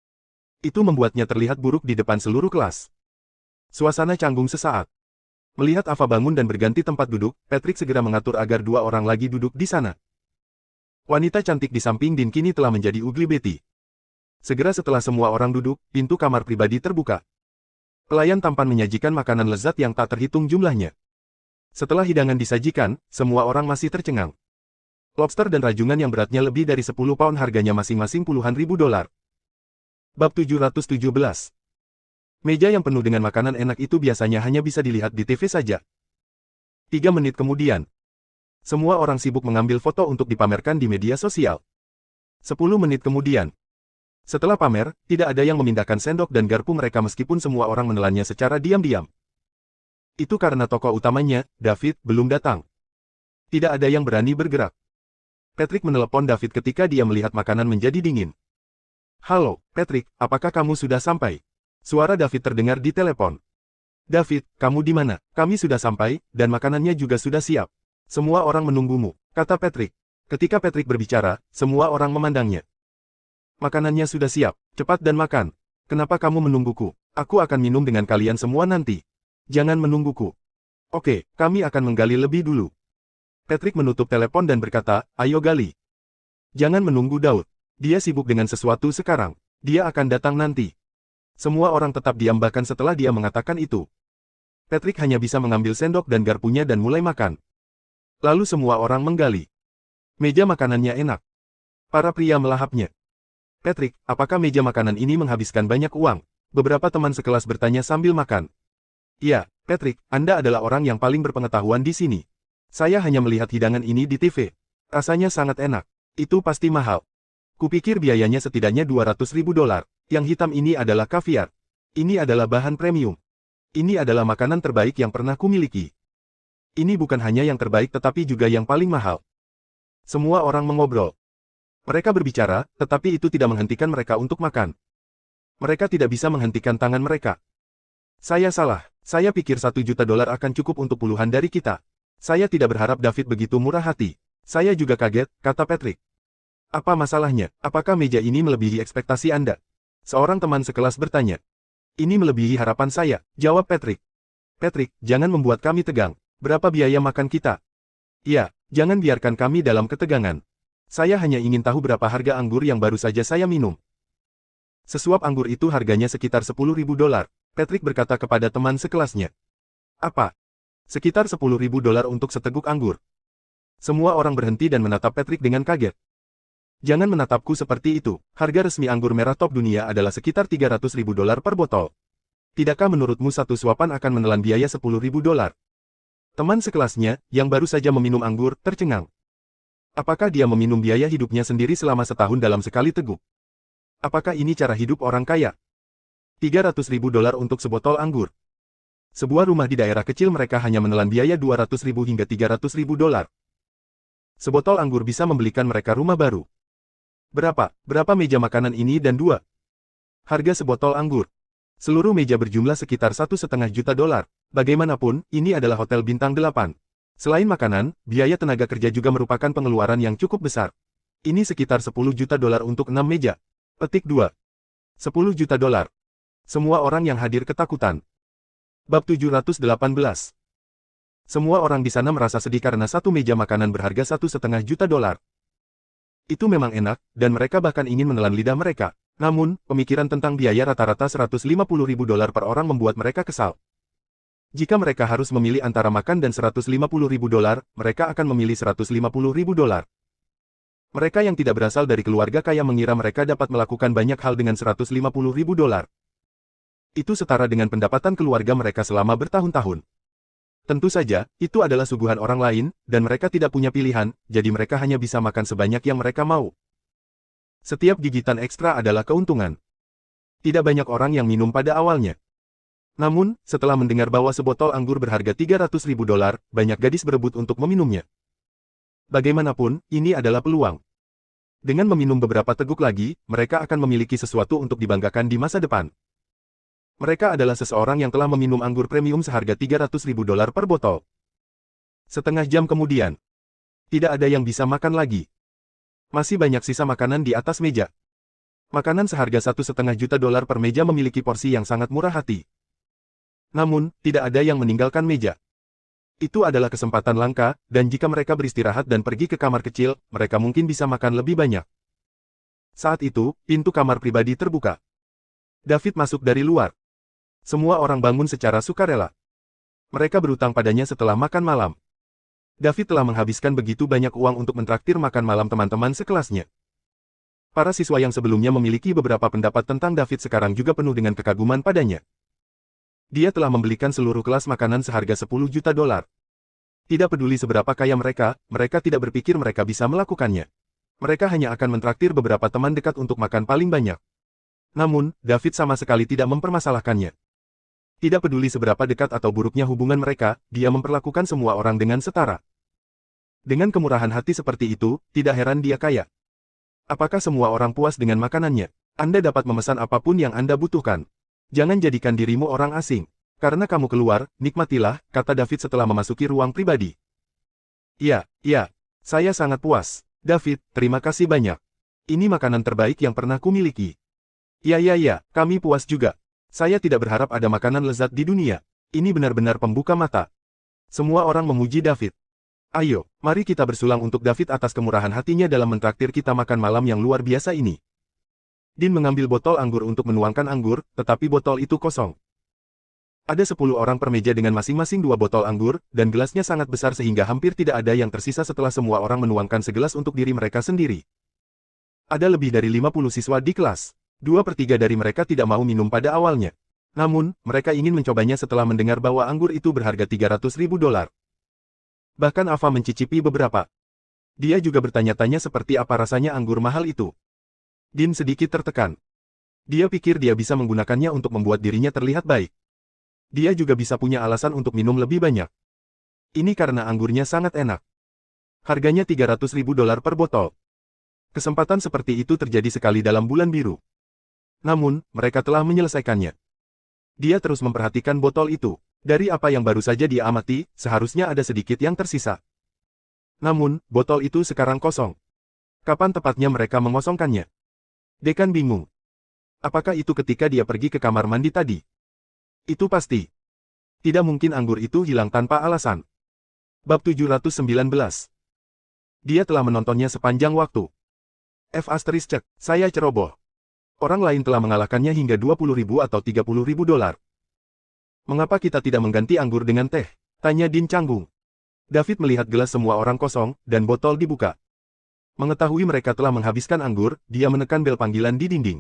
Itu membuatnya terlihat buruk di depan seluruh kelas. Suasana canggung sesaat. Melihat Ava bangun dan berganti tempat duduk, Patrick segera mengatur agar 2 orang lagi duduk di sana. Wanita cantik di samping Dean kini telah menjadi Ugly Betty. Segera setelah semua orang duduk, pintu kamar pribadi terbuka. Pelayan tampan menyajikan makanan lezat yang tak terhitung jumlahnya. Setelah hidangan disajikan, semua orang masih tercengang. Lobster dan rajungan yang beratnya lebih dari 10 pound harganya masing-masing puluhan ribu dolar. Bab 717. Meja yang penuh dengan makanan enak itu biasanya hanya bisa dilihat di TV saja. 3 menit kemudian, semua orang sibuk mengambil foto untuk dipamerkan di media sosial. 10 menit kemudian, setelah pamer, tidak ada yang memindahkan sendok dan garpu mereka meskipun semua orang menelannya secara diam-diam. Itu karena tokoh utamanya, David, belum datang. Tidak ada yang berani bergerak. Patrick menelepon David ketika dia melihat makanan menjadi dingin. "Halo, Patrick, apakah kamu sudah sampai?" Suara David terdengar di telepon. "David, kamu di mana? Kami sudah sampai, dan makanannya juga sudah siap. Semua orang menunggumu," kata Patrick. Ketika Patrick berbicara, semua orang memandangnya. "Makanannya sudah siap, cepat dan makan. Kenapa kamu menungguku? Aku akan minum dengan kalian semua nanti. Jangan menungguku." "Oke, kami akan menggali lebih dulu." Patrick menutup telepon dan berkata, "Ayo gali." Jangan menunggu Daud. Dia sibuk dengan sesuatu sekarang. Dia akan datang nanti. Semua orang tetap diam bahkan setelah dia mengatakan itu. Patrick hanya bisa mengambil sendok dan garpunya dan mulai makan. Lalu semua orang menggali. Meja makanannya enak. Para pria melahapnya. Patrick, apakah meja makanan ini menghabiskan banyak uang? Beberapa teman sekelas bertanya sambil makan. Ya, Patrick, Anda adalah orang yang paling berpengetahuan di sini. Saya hanya melihat hidangan ini di TV. Rasanya sangat enak. Itu pasti mahal. Kupikir biayanya setidaknya $200.000. Yang hitam ini adalah kaviar. Ini adalah bahan premium. Ini adalah makanan terbaik yang pernah kumiliki. Ini bukan hanya yang terbaik tetapi juga yang paling mahal. Semua orang mengobrol. Mereka berbicara, tetapi itu tidak menghentikan mereka untuk makan. Mereka tidak bisa menghentikan tangan mereka. Saya salah. Saya pikir $1 juta akan cukup untuk puluhan dari kita. Saya tidak berharap David begitu murah hati. Saya juga kaget, kata Patrick. Apa masalahnya? Apakah meja ini melebihi ekspektasi Anda? Seorang teman sekelas bertanya. Ini melebihi harapan saya, jawab Patrick. Patrick, jangan membuat kami tegang. Berapa biaya makan kita? Ya, jangan biarkan kami dalam ketegangan. Saya hanya ingin tahu berapa harga anggur yang baru saja saya minum. Sesuap anggur itu harganya sekitar $10.000, Patrick berkata kepada teman sekelasnya. Apa? Sekitar $10.000 untuk seteguk anggur. Semua orang berhenti dan menatap Patrick dengan kaget. Jangan menatapku seperti itu. Harga resmi anggur merah top dunia adalah sekitar $300.000 per botol. Tidakkah menurutmu satu suapan akan menelan biaya $10.000? Teman sekelasnya, yang baru saja meminum anggur, tercengang. Apakah dia meminum biaya hidupnya sendiri selama setahun dalam sekali teguk? Apakah ini cara hidup orang kaya? $300.000 untuk sebotol anggur. Sebuah rumah di daerah kecil mereka hanya menelan biaya $200.000 hingga $300.000. Sebotol anggur bisa membelikan mereka rumah baru. Berapa meja makanan ini dan dua? Harga sebotol anggur. Seluruh meja berjumlah sekitar $1,5 juta. Bagaimanapun, ini adalah hotel bintang 8. Selain makanan, biaya tenaga kerja juga merupakan pengeluaran yang cukup besar. Ini sekitar $10 juta untuk 6 meja. Petik 2. $10 juta. Semua orang yang hadir ketakutan. Bab 718. Semua orang di sana merasa sedih karena satu meja makanan berharga $1,5 juta. Itu memang enak, dan mereka bahkan ingin menelan lidah mereka. Namun, pemikiran tentang biaya rata-rata $150.000 per orang membuat mereka kesal. Jika mereka harus memilih antara makan dan $150.000, mereka akan memilih $150.000. Mereka yang tidak berasal dari keluarga kaya mengira mereka dapat melakukan banyak hal dengan $150.000. Itu setara dengan pendapatan keluarga mereka selama bertahun-tahun. Tentu saja, itu adalah suguhan orang lain, dan mereka tidak punya pilihan, jadi mereka hanya bisa makan sebanyak yang mereka mau. Setiap gigitan ekstra adalah keuntungan. Tidak banyak orang yang minum pada awalnya. Namun, setelah mendengar bahwa sebotol anggur berharga $300.000, banyak gadis berebut untuk meminumnya. Bagaimanapun, ini adalah peluang. Dengan meminum beberapa teguk lagi, mereka akan memiliki sesuatu untuk dibanggakan di masa depan. Mereka adalah seseorang yang telah meminum anggur premium seharga $300.000 per botol. Setengah jam kemudian, tidak ada yang bisa makan lagi. Masih banyak sisa makanan di atas meja. Makanan seharga $1,5 juta per meja memiliki porsi yang sangat murah hati. Namun, tidak ada yang meninggalkan meja. Itu adalah kesempatan langka, dan jika mereka beristirahat dan pergi ke kamar kecil, mereka mungkin bisa makan lebih banyak. Saat itu, pintu kamar pribadi terbuka. David masuk dari luar. Semua orang bangun secara sukarela. Mereka berutang padanya setelah makan malam. David telah menghabiskan begitu banyak uang untuk mentraktir makan malam teman-teman sekelasnya. Para siswa yang sebelumnya memiliki beberapa pendapat tentang David sekarang juga penuh dengan kekaguman padanya. Dia telah membelikan seluruh kelas makanan seharga $10 juta. Tidak peduli seberapa kaya mereka, mereka tidak berpikir mereka bisa melakukannya. Mereka hanya akan mentraktir beberapa teman dekat untuk makan paling banyak. Namun, David sama sekali tidak mempermasalahkannya. Tidak peduli seberapa dekat atau buruknya hubungan mereka, dia memperlakukan semua orang dengan setara. Dengan kemurahan hati seperti itu, tidak heran dia kaya. Apakah semua orang puas dengan makanannya? Anda dapat memesan apapun yang Anda butuhkan. Jangan jadikan dirimu orang asing. Karena kamu keluar, nikmatilah, kata David setelah memasuki ruang pribadi. Ya, saya sangat puas. David, terima kasih banyak. Ini makanan terbaik yang pernah kumiliki. Ya, kami puas juga. Saya tidak berharap ada makanan lezat di dunia. Ini benar-benar pembuka mata. Semua orang memuji David. Ayo, mari kita bersulang untuk David atas kemurahan hatinya dalam mentraktir kita makan malam yang luar biasa ini. Dean mengambil botol anggur untuk menuangkan anggur, tetapi botol itu kosong. Ada 10 orang per meja dengan masing-masing 2 botol anggur, dan gelasnya sangat besar sehingga hampir tidak ada yang tersisa setelah semua orang menuangkan segelas untuk diri mereka sendiri. Ada lebih dari 50 siswa di kelas. 2/3 dari mereka tidak mau minum pada awalnya. Namun, mereka ingin mencobanya setelah mendengar bahwa anggur itu berharga $300.000. Bahkan Ava mencicipi beberapa. Dia juga bertanya-tanya seperti apa rasanya anggur mahal itu. Dean sedikit tertekan. Dia pikir dia bisa menggunakannya untuk membuat dirinya terlihat baik. Dia juga bisa punya alasan untuk minum lebih banyak. Ini karena anggurnya sangat enak. Harganya $300.000 per botol. Kesempatan seperti itu terjadi sekali dalam bulan biru. Namun, mereka telah menyelesaikannya. Dia terus memperhatikan botol itu. Dari apa yang baru saja dia amati, seharusnya ada sedikit yang tersisa. Namun, botol itu sekarang kosong. Kapan tepatnya mereka mengosongkannya? Dekan bingung. Apakah itu ketika dia pergi ke kamar mandi tadi? Itu pasti. Tidak mungkin anggur itu hilang tanpa alasan. Bab 719. Dia telah menontonnya sepanjang waktu. Cek, saya ceroboh. Orang lain telah mengalahkannya hingga $20.000 atau $30.000. Mengapa kita tidak mengganti anggur dengan teh? Tanya Dean canggung. David melihat gelas semua orang kosong, dan botol dibuka. Mengetahui mereka telah menghabiskan anggur, dia menekan bel panggilan di dinding.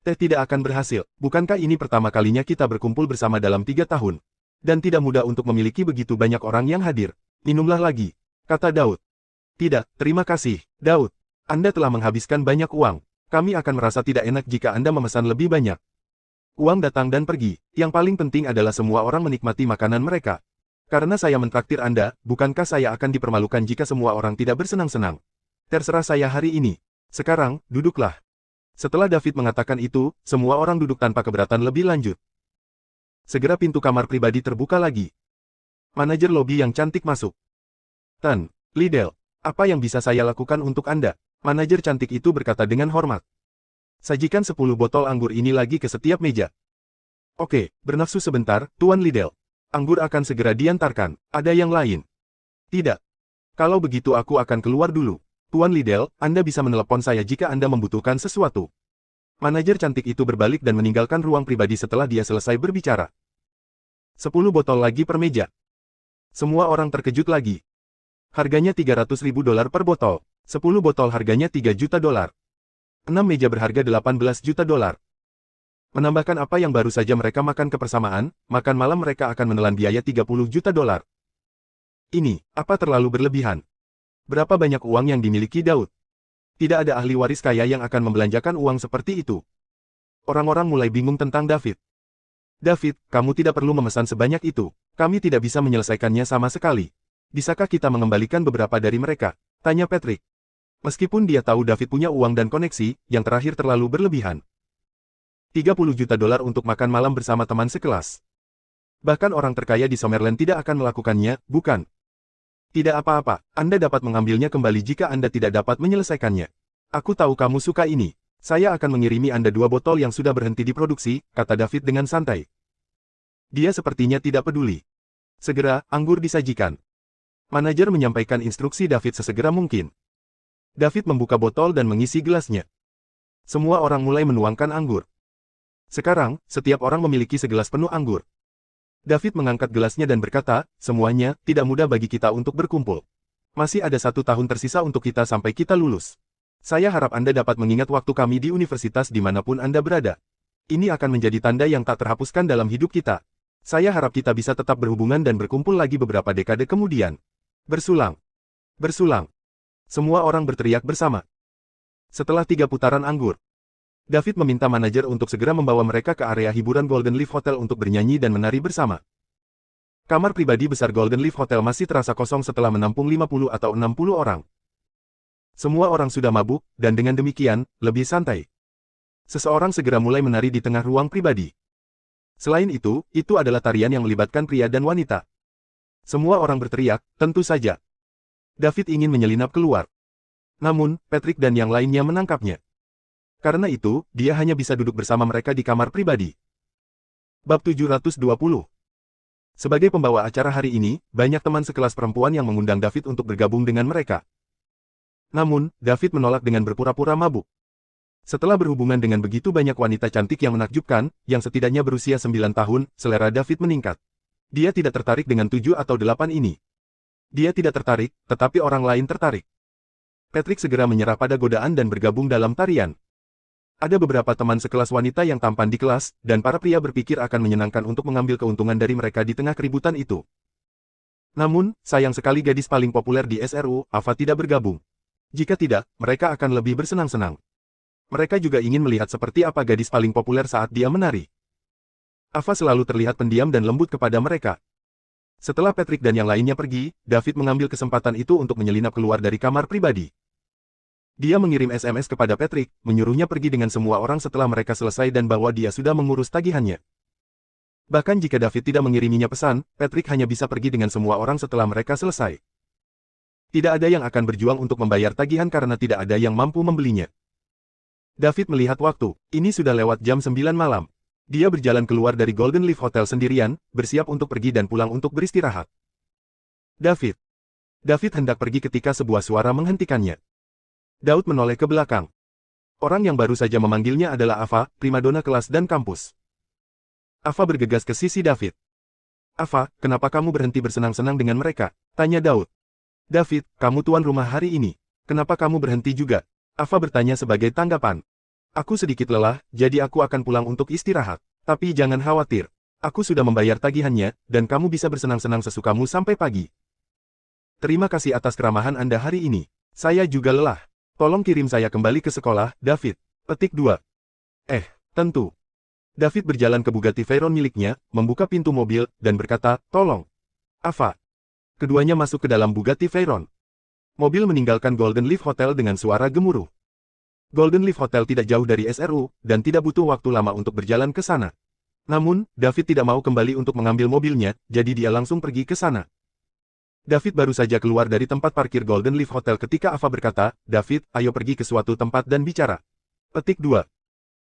Teh tidak akan berhasil, bukankah ini pertama kalinya kita berkumpul bersama dalam 3 tahun? Dan tidak mudah untuk memiliki begitu banyak orang yang hadir. Minumlah lagi, kata Daud. Tidak, terima kasih, Daud. Anda telah menghabiskan banyak uang. Kami akan merasa tidak enak jika Anda memesan lebih banyak. Uang datang dan pergi, yang paling penting adalah semua orang menikmati makanan mereka. Karena saya mentraktir Anda, bukankah saya akan dipermalukan jika semua orang tidak bersenang-senang? Terserah saya hari ini. Sekarang, duduklah. Setelah David mengatakan itu, semua orang duduk tanpa keberatan lebih lanjut. Segera pintu kamar pribadi terbuka lagi. Manajer lobi yang cantik masuk. Tan, Liddell, apa yang bisa saya lakukan untuk Anda? Manajer cantik itu berkata dengan hormat. Sajikan 10 botol anggur ini lagi ke setiap meja. Oke, bernafsu sebentar, Tuan Liddell. Anggur akan segera diantarkan. Ada yang lain? Tidak. Kalau begitu aku akan keluar dulu. Tuan Liddell, Anda bisa menelepon saya jika Anda membutuhkan sesuatu. Manajer cantik itu berbalik dan meninggalkan ruang pribadi setelah dia selesai berbicara. 10 botol lagi per meja. Semua orang terkejut lagi. Harganya $300.000 per botol. 10 botol harganya $3 juta. 6 meja berharga $18 juta. Menambahkan apa yang baru saja mereka makan kebersamaan, makan malam mereka akan menelan biaya $30 juta. Ini, apa terlalu berlebihan? Berapa banyak uang yang dimiliki Daud? Tidak ada ahli waris kaya yang akan membelanjakan uang seperti itu. Orang-orang mulai bingung tentang David. David, kamu tidak perlu memesan sebanyak itu. Kami tidak bisa menyelesaikannya sama sekali. Bisakah kita mengembalikan beberapa dari mereka? Tanya Patrick. Meskipun dia tahu David punya uang dan koneksi, yang terakhir terlalu berlebihan. $30 juta untuk makan malam bersama teman sekelas. Bahkan orang terkaya di Summerland tidak akan melakukannya, bukan? Tidak apa-apa, Anda dapat mengambilnya kembali jika Anda tidak dapat menyelesaikannya. Aku tahu kamu suka ini. Saya akan mengirimi Anda 2 botol yang sudah berhenti diproduksi, kata David dengan santai. Dia sepertinya tidak peduli. Segera, anggur disajikan. Manajer menyampaikan instruksi David sesegera mungkin. David membuka botol dan mengisi gelasnya. Semua orang mulai menuangkan anggur. Sekarang, setiap orang memiliki segelas penuh anggur. David mengangkat gelasnya dan berkata, semuanya, tidak mudah bagi kita untuk berkumpul. Masih ada 1 tahun tersisa untuk kita sampai kita lulus. Saya harap Anda dapat mengingat waktu kami di universitas dimanapun Anda berada. Ini akan menjadi tanda yang tak terhapuskan dalam hidup kita. Saya harap kita bisa tetap berhubungan dan berkumpul lagi beberapa dekade kemudian. Bersulang. Bersulang. Semua orang berteriak bersama. Setelah 3 putaran anggur, David meminta manajer untuk segera membawa mereka ke area hiburan Golden Leaf Hotel untuk bernyanyi dan menari bersama. Kamar pribadi besar Golden Leaf Hotel masih terasa kosong setelah menampung 50 atau 60 orang. Semua orang sudah mabuk, dan dengan demikian, lebih santai. Seseorang segera mulai menari di tengah ruang pribadi. Selain itu adalah tarian yang melibatkan pria dan wanita. Semua orang berteriak, tentu saja. David ingin menyelinap keluar. Namun, Patrick dan yang lainnya menangkapnya. Karena itu, dia hanya bisa duduk bersama mereka di kamar pribadi. Bab 720. Sebagai pembawa acara hari ini, banyak teman sekelas perempuan yang mengundang David untuk bergabung dengan mereka. Namun, David menolak dengan berpura-pura mabuk. Setelah berhubungan dengan begitu banyak wanita cantik yang menakjubkan, yang setidaknya berusia 9 tahun, selera David meningkat. Dia tidak tertarik dengan 7 atau 8 ini. Dia tidak tertarik, tetapi orang lain tertarik. Patrick segera menyerah pada godaan dan bergabung dalam tarian. Ada beberapa teman sekelas wanita yang tampan di kelas, dan para pria berpikir akan menyenangkan untuk mengambil keuntungan dari mereka di tengah keributan itu. Namun, sayang sekali gadis paling populer di SRU, Ava tidak bergabung. Jika tidak, mereka akan lebih bersenang-senang. Mereka juga ingin melihat seperti apa gadis paling populer saat dia menari. Ava selalu terlihat pendiam dan lembut kepada mereka. Setelah Patrick dan yang lainnya pergi, David mengambil kesempatan itu untuk menyelinap keluar dari kamar pribadi. Dia mengirim SMS kepada Patrick, menyuruhnya pergi dengan semua orang setelah mereka selesai dan bahwa dia sudah mengurus tagihannya. Bahkan jika David tidak mengiriminya pesan, Patrick hanya bisa pergi dengan semua orang setelah mereka selesai. Tidak ada yang akan berjuang untuk membayar tagihan karena tidak ada yang mampu membelinya. David melihat waktu, ini sudah lewat jam 9 malam. Dia berjalan keluar dari Golden Leaf Hotel sendirian, bersiap untuk pergi dan pulang untuk beristirahat. David hendak pergi ketika sebuah suara menghentikannya. Daud menoleh ke belakang. Orang yang baru saja memanggilnya adalah Ava, primadona kelas dan kampus. Ava bergegas ke sisi David. "Ava, kenapa kamu berhenti bersenang-senang dengan mereka?" tanya Daud. "David, kamu tuan rumah hari ini. Kenapa kamu berhenti juga?" Ava bertanya sebagai tanggapan. "Aku sedikit lelah, jadi aku akan pulang untuk istirahat. Tapi jangan khawatir. Aku sudah membayar tagihannya, dan kamu bisa bersenang-senang sesukamu sampai pagi." "Terima kasih atas keramahan Anda hari ini. Saya juga lelah. Tolong kirim saya kembali ke sekolah, David." Petik 2. Tentu. David berjalan ke Bugatti Veyron miliknya, membuka pintu mobil, dan berkata, "Tolong, Ava." Keduanya masuk ke dalam Bugatti Veyron. Mobil meninggalkan Golden Leaf Hotel dengan suara gemuruh. Golden Leaf Hotel tidak jauh dari SRU, dan tidak butuh waktu lama untuk berjalan ke sana. Namun, David tidak mau kembali untuk mengambil mobilnya, jadi dia langsung pergi ke sana. David baru saja keluar dari tempat parkir Golden Leaf Hotel ketika Ava berkata, "David, ayo pergi ke suatu tempat dan bicara." Petik 2.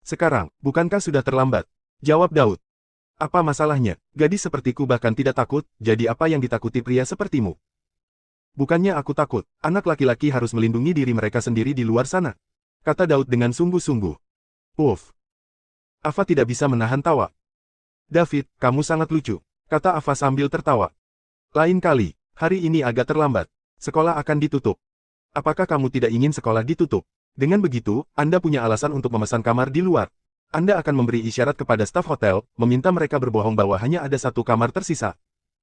"Sekarang, bukankah sudah terlambat?" jawab Daud. "Apa masalahnya? Gadis sepertiku bahkan tidak takut, jadi apa yang ditakuti pria sepertimu?" "Bukannya aku takut, anak laki-laki harus melindungi diri mereka sendiri di luar sana," kata Daud dengan sungguh-sungguh. "Uff." Ava tidak bisa menahan tawa. "David, kamu sangat lucu," kata Ava sambil tertawa. "Lain kali. Hari ini agak terlambat. Sekolah akan ditutup. Apakah kamu tidak ingin sekolah ditutup? Dengan begitu, Anda punya alasan untuk memesan kamar di luar. Anda akan memberi isyarat kepada staf hotel, meminta mereka berbohong bahwa hanya ada satu kamar tersisa.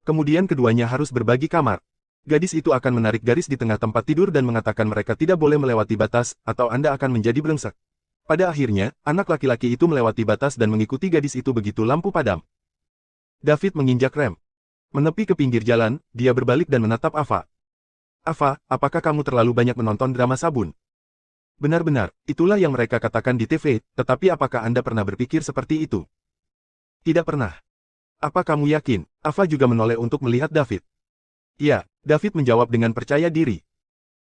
Kemudian keduanya harus berbagi kamar. Gadis itu akan menarik garis di tengah tempat tidur dan mengatakan mereka tidak boleh melewati batas, atau Anda akan menjadi brengsek. Pada akhirnya, anak laki-laki itu melewati batas dan mengikuti gadis itu begitu lampu padam." David menginjak rem. Menepi ke pinggir jalan, dia berbalik dan menatap Ava. "Ava, apakah kamu terlalu banyak menonton drama sabun?" "Benar-benar, itulah yang mereka katakan di TV, tetapi apakah Anda pernah berpikir seperti itu?" "Tidak pernah." "Apa kamu yakin?" Ava juga menoleh untuk melihat David. "Ya," David menjawab dengan percaya diri.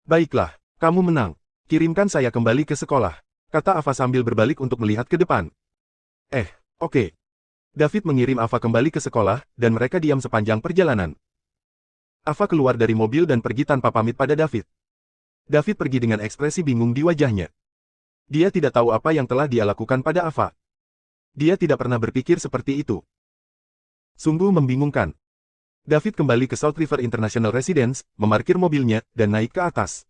"Baiklah, kamu menang. Kirimkan saya kembali ke sekolah," kata Ava sambil berbalik untuk melihat ke depan. Oke." David mengirim Ava kembali ke sekolah, dan mereka diam sepanjang perjalanan. Ava keluar dari mobil dan pergi tanpa pamit pada David. David pergi dengan ekspresi bingung di wajahnya. Dia tidak tahu apa yang telah dia lakukan pada Ava. Dia tidak pernah berpikir seperti itu. Sungguh membingungkan. David kembali ke Salt River International Residence, memarkir mobilnya, dan naik ke atas.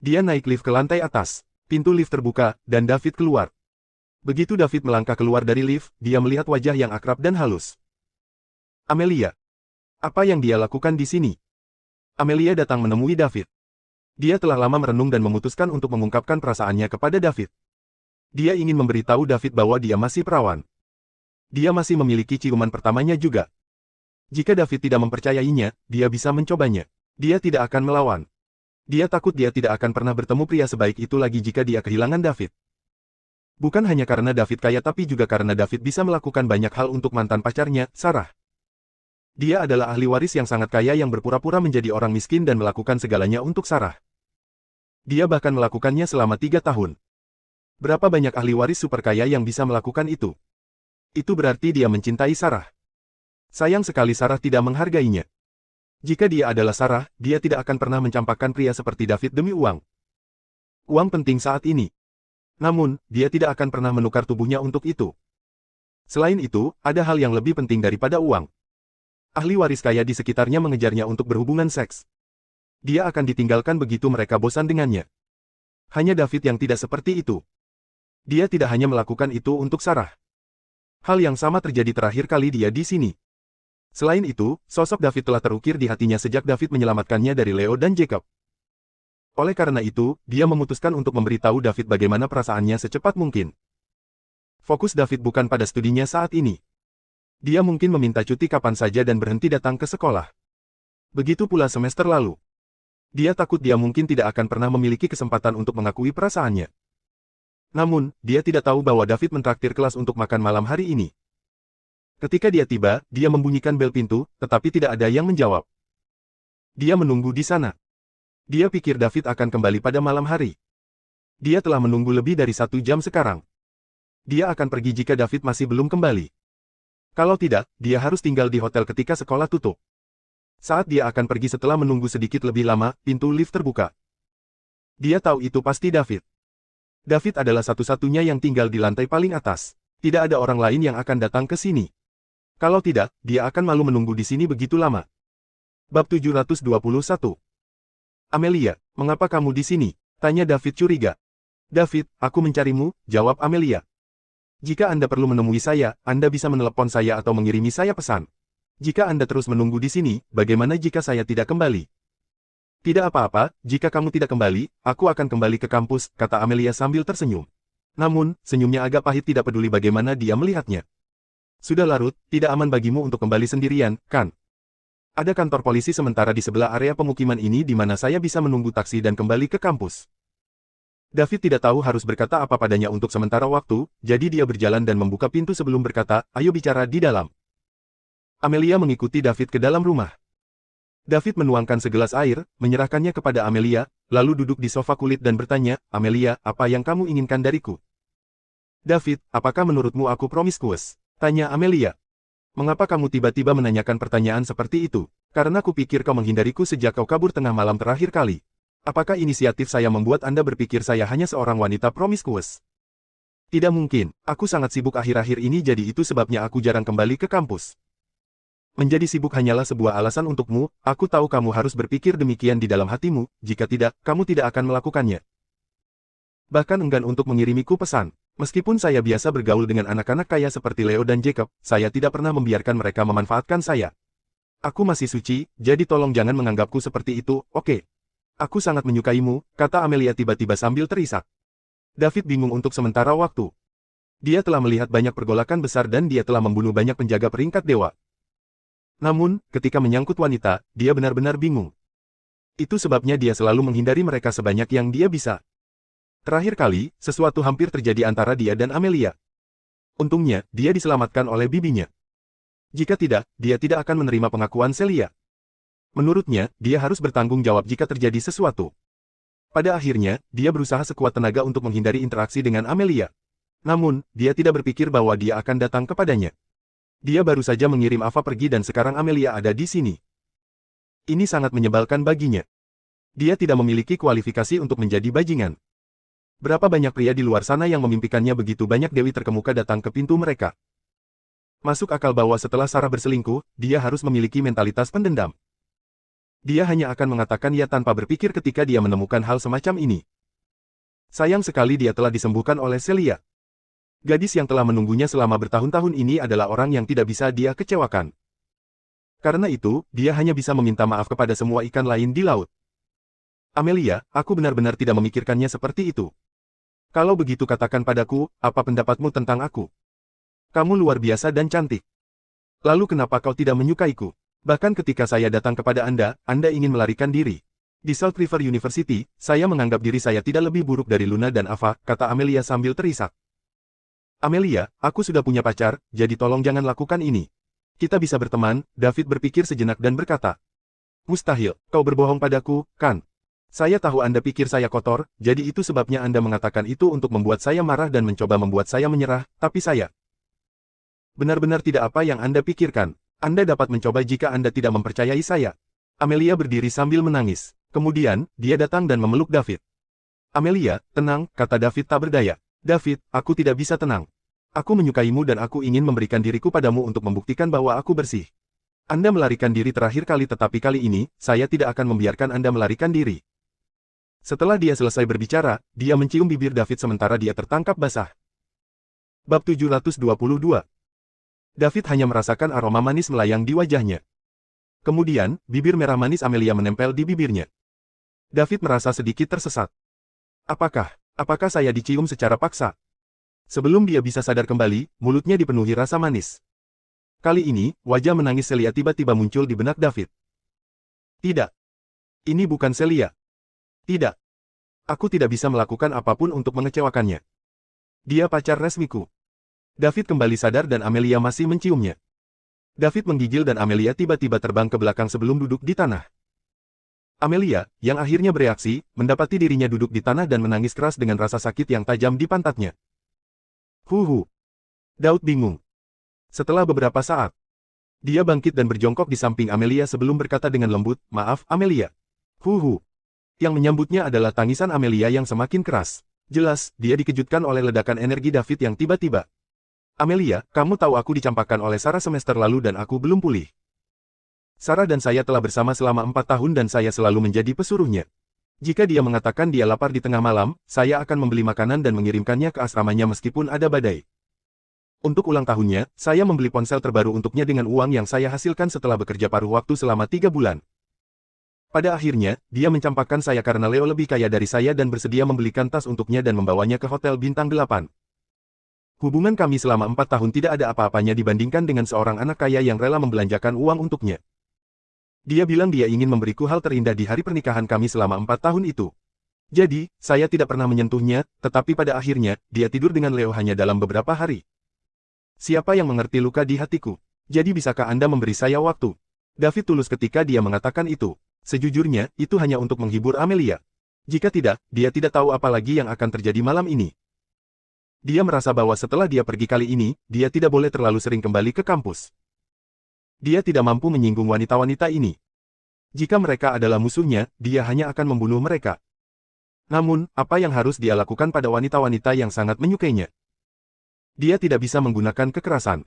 Dia naik lift ke lantai atas. Pintu lift terbuka, dan David keluar. Begitu David melangkah keluar dari lift, dia melihat wajah yang akrab dan halus. Amelia. Apa yang dia lakukan di sini? Amelia datang menemui David. Dia telah lama merenung dan memutuskan untuk mengungkapkan perasaannya kepada David. Dia ingin memberitahu David bahwa dia masih perawan. Dia masih memiliki ciuman pertamanya juga. Jika David tidak mempercayainya, dia bisa mencobanya. Dia tidak akan melawan. Dia takut dia tidak akan pernah bertemu pria sebaik itu lagi jika dia kehilangan David. Bukan hanya karena David kaya tapi juga karena David bisa melakukan banyak hal untuk mantan pacarnya, Sarah. Dia adalah ahli waris yang sangat kaya yang berpura-pura menjadi orang miskin dan melakukan segalanya untuk Sarah. Dia bahkan melakukannya selama 3 tahun. Berapa banyak ahli waris super kaya yang bisa melakukan itu? Itu berarti dia mencintai Sarah. Sayang sekali Sarah tidak menghargainya. Jika dia adalah Sarah, dia tidak akan pernah mencampakkan pria seperti David demi uang. Uang penting saat ini. Namun, dia tidak akan pernah menukar tubuhnya untuk itu. Selain itu, ada hal yang lebih penting daripada uang. Ahli waris kaya di sekitarnya mengejarnya untuk berhubungan seks. Dia akan ditinggalkan begitu mereka bosan dengannya. Hanya David yang tidak seperti itu. Dia tidak hanya melakukan itu untuk Sarah. Hal yang sama terjadi terakhir kali dia di sini. Selain itu, sosok David telah terukir di hatinya sejak David menyelamatkannya dari Leo dan Jacob. Oleh karena itu, dia memutuskan untuk memberitahu David bagaimana perasaannya secepat mungkin. Fokus David bukan pada studinya saat ini. Dia mungkin meminta cuti kapan saja dan berhenti datang ke sekolah. Begitu pula semester lalu. Dia takut dia mungkin tidak akan pernah memiliki kesempatan untuk mengakui perasaannya. Namun, dia tidak tahu bahwa David mentraktir kelas untuk makan malam hari ini. Ketika dia tiba, dia membunyikan bel pintu, tetapi tidak ada yang menjawab. Dia menunggu di sana. Dia pikir David akan kembali pada malam hari. Dia telah menunggu lebih dari 1 jam sekarang. Dia akan pergi jika David masih belum kembali. Kalau tidak, dia harus tinggal di hotel ketika sekolah tutup. Saat dia akan pergi setelah menunggu sedikit lebih lama, pintu lift terbuka. Dia tahu itu pasti David. David adalah satu-satunya yang tinggal di lantai paling atas. Tidak ada orang lain yang akan datang ke sini. Kalau tidak, dia akan malu menunggu di sini begitu lama. Bab 721. Amelia, mengapa kamu di sini? Tanya David curiga. David, aku mencarimu, jawab Amelia. Jika Anda perlu menemui saya, Anda bisa menelepon saya atau mengirimi saya pesan. Jika Anda terus menunggu di sini, bagaimana jika saya tidak kembali? Tidak apa-apa, jika kamu tidak kembali, aku akan kembali ke kampus, kata Amelia sambil tersenyum. Namun, senyumnya agak pahit tidak peduli bagaimana dia melihatnya. Sudah larut, tidak aman bagimu untuk kembali sendirian, kan? Ada kantor polisi sementara di sebelah area pemukiman ini di mana saya bisa menunggu taksi dan kembali ke kampus. David tidak tahu harus berkata apa padanya untuk sementara waktu, jadi dia berjalan dan membuka pintu sebelum berkata, ayo bicara di dalam. Amelia mengikuti David ke dalam rumah. David menuangkan segelas air, menyerahkannya kepada Amelia, lalu duduk di sofa kulit dan bertanya, Amelia, apa yang kamu inginkan dariku? David, apakah menurutmu aku promiskuous? Tanya Amelia. Mengapa kamu tiba-tiba menanyakan pertanyaan seperti itu? Karena kupikir kau menghindariku sejak kau kabur tengah malam terakhir kali. Apakah inisiatif saya membuat Anda berpikir saya hanya seorang wanita promiskuous? Tidak mungkin, aku sangat sibuk akhir-akhir ini jadi itu sebabnya aku jarang kembali ke kampus. Menjadi sibuk hanyalah sebuah alasan untukmu, aku tahu kamu harus berpikir demikian di dalam hatimu, jika tidak, kamu tidak akan melakukannya. Bahkan enggan untuk mengirimiku pesan. Meskipun saya biasa bergaul dengan anak-anak kaya seperti Leo dan Jacob, saya tidak pernah membiarkan mereka memanfaatkan saya. Aku masih suci, jadi tolong jangan menganggapku seperti itu, oke? Aku sangat menyukaimu, kata Amelia tiba-tiba sambil terisak. David bingung untuk sementara waktu. Dia telah melihat banyak pergolakan besar dan dia telah membunuh banyak penjaga peringkat dewa. Namun, ketika menyangkut wanita, dia benar-benar bingung. Itu sebabnya dia selalu menghindari mereka sebanyak yang dia bisa. Terakhir kali, sesuatu hampir terjadi antara dia dan Amelia. Untungnya, dia diselamatkan oleh bibinya. Jika tidak, dia tidak akan menerima pengakuan Celia. Menurutnya, dia harus bertanggung jawab jika terjadi sesuatu. Pada akhirnya, dia berusaha sekuat tenaga untuk menghindari interaksi dengan Amelia. Namun, dia tidak berpikir bahwa dia akan datang kepadanya. Dia baru saja mengirim Ava pergi dan sekarang Amelia ada di sini. Ini sangat menyebalkan baginya. Dia tidak memiliki kualifikasi untuk menjadi bajingan. Berapa banyak pria di luar sana yang memimpikannya begitu banyak dewi terkemuka datang ke pintu mereka. Masuk akal bahwa setelah Sarah berselingkuh, dia harus memiliki mentalitas pendendam. Dia hanya akan mengatakan ya tanpa berpikir ketika dia menemukan hal semacam ini. Sayang sekali dia telah disembuhkan oleh Celia. Gadis yang telah menunggunya selama bertahun-tahun ini adalah orang yang tidak bisa dia kecewakan. Karena itu, dia hanya bisa meminta maaf kepada semua ikan lain di laut. Amelia, aku benar-benar tidak memikirkannya seperti itu. Kalau begitu katakan padaku, apa pendapatmu tentang aku? Kamu luar biasa dan cantik. Lalu kenapa kau tidak menyukaiku? Bahkan ketika saya datang kepada Anda ingin melarikan diri. Di South River University, saya menganggap diri saya tidak lebih buruk dari Luna dan Ava, kata Amelia sambil terisak. Amelia, aku sudah punya pacar, jadi tolong jangan lakukan ini. Kita bisa berteman, David berpikir sejenak dan berkata. Mustahil, kau berbohong padaku, kan? Saya tahu Anda pikir saya kotor, jadi itu sebabnya Anda mengatakan itu untuk membuat saya marah dan mencoba membuat saya menyerah, tapi saya benar-benar tidak apa yang Anda pikirkan. Anda dapat mencoba jika Anda tidak mempercayai saya. Amelia berdiri sambil menangis. Kemudian, dia datang dan memeluk David. Amelia, tenang, kata David tak berdaya. David, aku tidak bisa tenang. Aku menyukaimu dan aku ingin memberikan diriku padamu untuk membuktikan bahwa aku bersih. Anda melarikan diri terakhir kali tetapi kali ini, saya tidak akan membiarkan Anda melarikan diri. Setelah dia selesai berbicara, dia mencium bibir David sementara dia tertangkap basah. Bab 722. David hanya merasakan aroma manis melayang di wajahnya. Kemudian, bibir merah manis Amelia menempel di bibirnya. David merasa sedikit tersesat. Apakah saya dicium secara paksa? Sebelum dia bisa sadar kembali, mulutnya dipenuhi rasa manis. Kali ini, wajah menangis Celia tiba-tiba muncul di benak David. Tidak. Ini bukan Celia. Tidak. Aku tidak bisa melakukan apapun untuk mengecewakannya. Dia pacar resmiku. David kembali sadar dan Amelia masih menciumnya. David menggigil dan Amelia tiba-tiba terbang ke belakang sebelum duduk di tanah. Amelia, yang akhirnya bereaksi, mendapati dirinya duduk di tanah dan menangis keras dengan rasa sakit yang tajam di pantatnya. Daud bingung. Setelah beberapa saat, dia bangkit dan berjongkok di samping Amelia sebelum berkata dengan lembut, "Maaf, Amelia." Yang menyambutnya adalah tangisan Amelia yang semakin keras. Jelas, dia dikejutkan oleh ledakan energi David yang tiba-tiba. "Amelia, kamu tahu aku dicampakkan oleh Sarah semester lalu dan aku belum pulih. Sarah dan saya telah bersama selama 4 tahun dan saya selalu menjadi pesuruhnya. Jika dia mengatakan dia lapar di tengah malam, saya akan membeli makanan dan mengirimkannya ke asramanya meskipun ada badai. Untuk ulang tahunnya, saya membeli ponsel terbaru untuknya dengan uang yang saya hasilkan setelah bekerja paruh waktu selama 3 bulan. Pada akhirnya, dia mencampakkan saya karena Leo lebih kaya dari saya dan bersedia membelikan tas untuknya dan membawanya ke hotel bintang 8. Hubungan kami selama 4 tahun tidak ada apa-apanya dibandingkan dengan seorang anak kaya yang rela membelanjakan uang untuknya. Dia bilang dia ingin memberiku hal terindah di hari pernikahan kami selama 4 tahun itu. Jadi, saya tidak pernah menyentuhnya, tetapi pada akhirnya, dia tidur dengan Leo hanya dalam beberapa hari. Siapa yang mengerti luka di hatiku? Jadi bisakah Anda memberi saya waktu?" David tulus ketika dia mengatakan itu. Sejujurnya, itu hanya untuk menghibur Amelia. Jika tidak, dia tidak tahu apa lagi yang akan terjadi malam ini. Dia merasa bahwa setelah dia pergi kali ini, dia tidak boleh terlalu sering kembali ke kampus. Dia tidak mampu menyinggung wanita-wanita ini. Jika mereka adalah musuhnya, dia hanya akan membunuh mereka. Namun, apa yang harus dia lakukan pada wanita-wanita yang sangat menyukainya? Dia tidak bisa menggunakan kekerasan.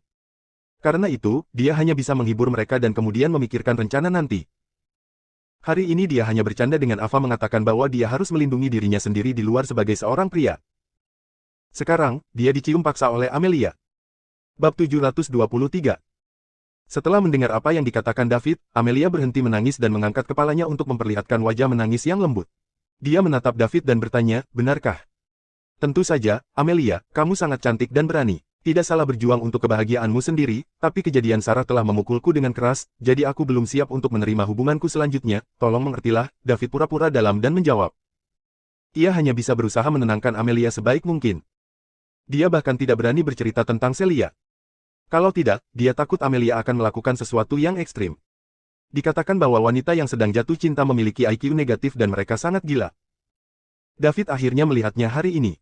Karena itu, dia hanya bisa menghibur mereka dan kemudian memikirkan rencana nanti. Hari ini dia hanya bercanda dengan Ava mengatakan bahwa dia harus melindungi dirinya sendiri di luar sebagai seorang pria. Sekarang, dia dicium paksa oleh Amelia. Bab 723. Setelah mendengar apa yang dikatakan David, Amelia berhenti menangis dan mengangkat kepalanya untuk memperlihatkan wajah menangis yang lembut. Dia menatap David dan bertanya, "Benarkah?" "Tentu saja, Amelia, kamu sangat cantik dan berani. Tidak salah berjuang untuk kebahagiaanmu sendiri, tapi kejadian Sarah telah memukulku dengan keras, jadi aku belum siap untuk menerima hubunganku selanjutnya, tolong mengertilah." David pura-pura dalam dan menjawab. Ia hanya bisa berusaha menenangkan Amelia sebaik mungkin. Dia bahkan tidak berani bercerita tentang Celia. Kalau tidak, dia takut Amelia akan melakukan sesuatu yang ekstrim. Dikatakan bahwa wanita yang sedang jatuh cinta memiliki IQ negatif dan mereka sangat gila. David akhirnya melihatnya hari ini.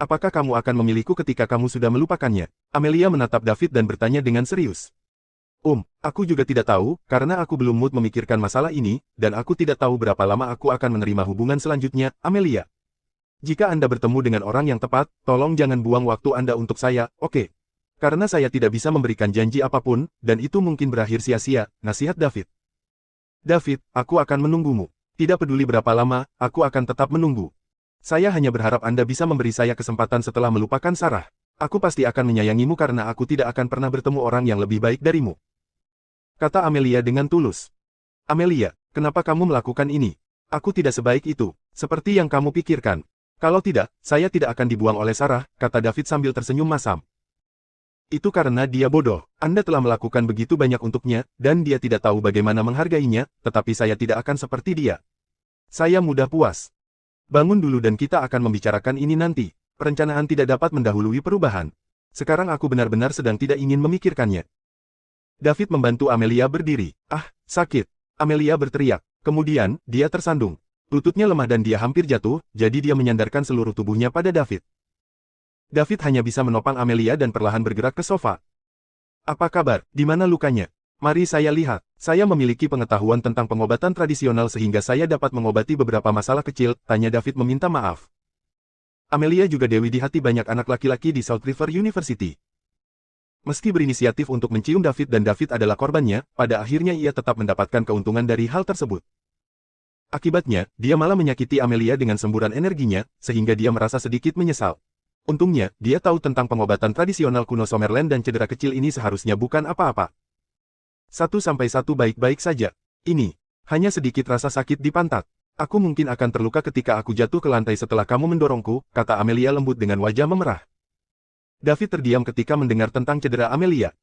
"Apakah kamu akan memilihku ketika kamu sudah melupakannya?" Amelia menatap David dan bertanya dengan serius. Aku juga tidak tahu, karena aku belum mood memikirkan masalah ini, dan aku tidak tahu berapa lama aku akan menerima hubungan selanjutnya, Amelia. Jika Anda bertemu dengan orang yang tepat, tolong jangan buang waktu Anda untuk saya, oke? Karena saya tidak bisa memberikan janji apapun, dan itu mungkin berakhir sia-sia, nasihat David. David, aku akan menunggumu. Tidak peduli berapa lama, aku akan tetap menunggu. Saya hanya berharap Anda bisa memberi saya kesempatan setelah melupakan Sarah. Aku pasti akan menyayangimu karena aku tidak akan pernah bertemu orang yang lebih baik darimu. Kata Amelia dengan tulus. Amelia, kenapa kamu melakukan ini? Aku tidak sebaik itu, seperti yang kamu pikirkan. Kalau tidak, saya tidak akan dibuang oleh Sarah, kata David sambil tersenyum masam. Itu karena dia bodoh. Anda telah melakukan begitu banyak untuknya, dan dia tidak tahu bagaimana menghargainya, tetapi saya tidak akan seperti dia. Saya mudah puas. Bangun dulu dan kita akan membicarakan ini nanti. Perencanaan tidak dapat mendahului perubahan. Sekarang aku benar-benar sedang tidak ingin memikirkannya. David membantu Amelia berdiri. Ah, sakit. Amelia berteriak. Kemudian, dia tersandung. Lututnya lemah dan dia hampir jatuh, jadi dia menyandarkan seluruh tubuhnya pada David. David hanya bisa menopang Amelia dan perlahan bergerak ke sofa. Apa kabar? Di mana lukanya? Mari saya lihat. Saya memiliki pengetahuan tentang pengobatan tradisional sehingga saya dapat mengobati beberapa masalah kecil, tanya David meminta maaf. Amelia juga dewi di hati banyak anak laki-laki di South River University. Meski berinisiatif untuk mencium David dan David adalah korbannya, pada akhirnya ia tetap mendapatkan keuntungan dari hal tersebut. Akibatnya, dia malah menyakiti Amelia dengan semburan energinya, sehingga dia merasa sedikit menyesal. Untungnya, dia tahu tentang pengobatan tradisional kuno Summerland dan cedera kecil ini seharusnya bukan apa-apa. 1-1 baik-baik saja. Ini, hanya sedikit rasa sakit di pantat. Aku mungkin akan terluka ketika aku jatuh ke lantai setelah kamu mendorongku, kata Amelia lembut dengan wajah memerah. David terdiam ketika mendengar tentang cedera Amelia.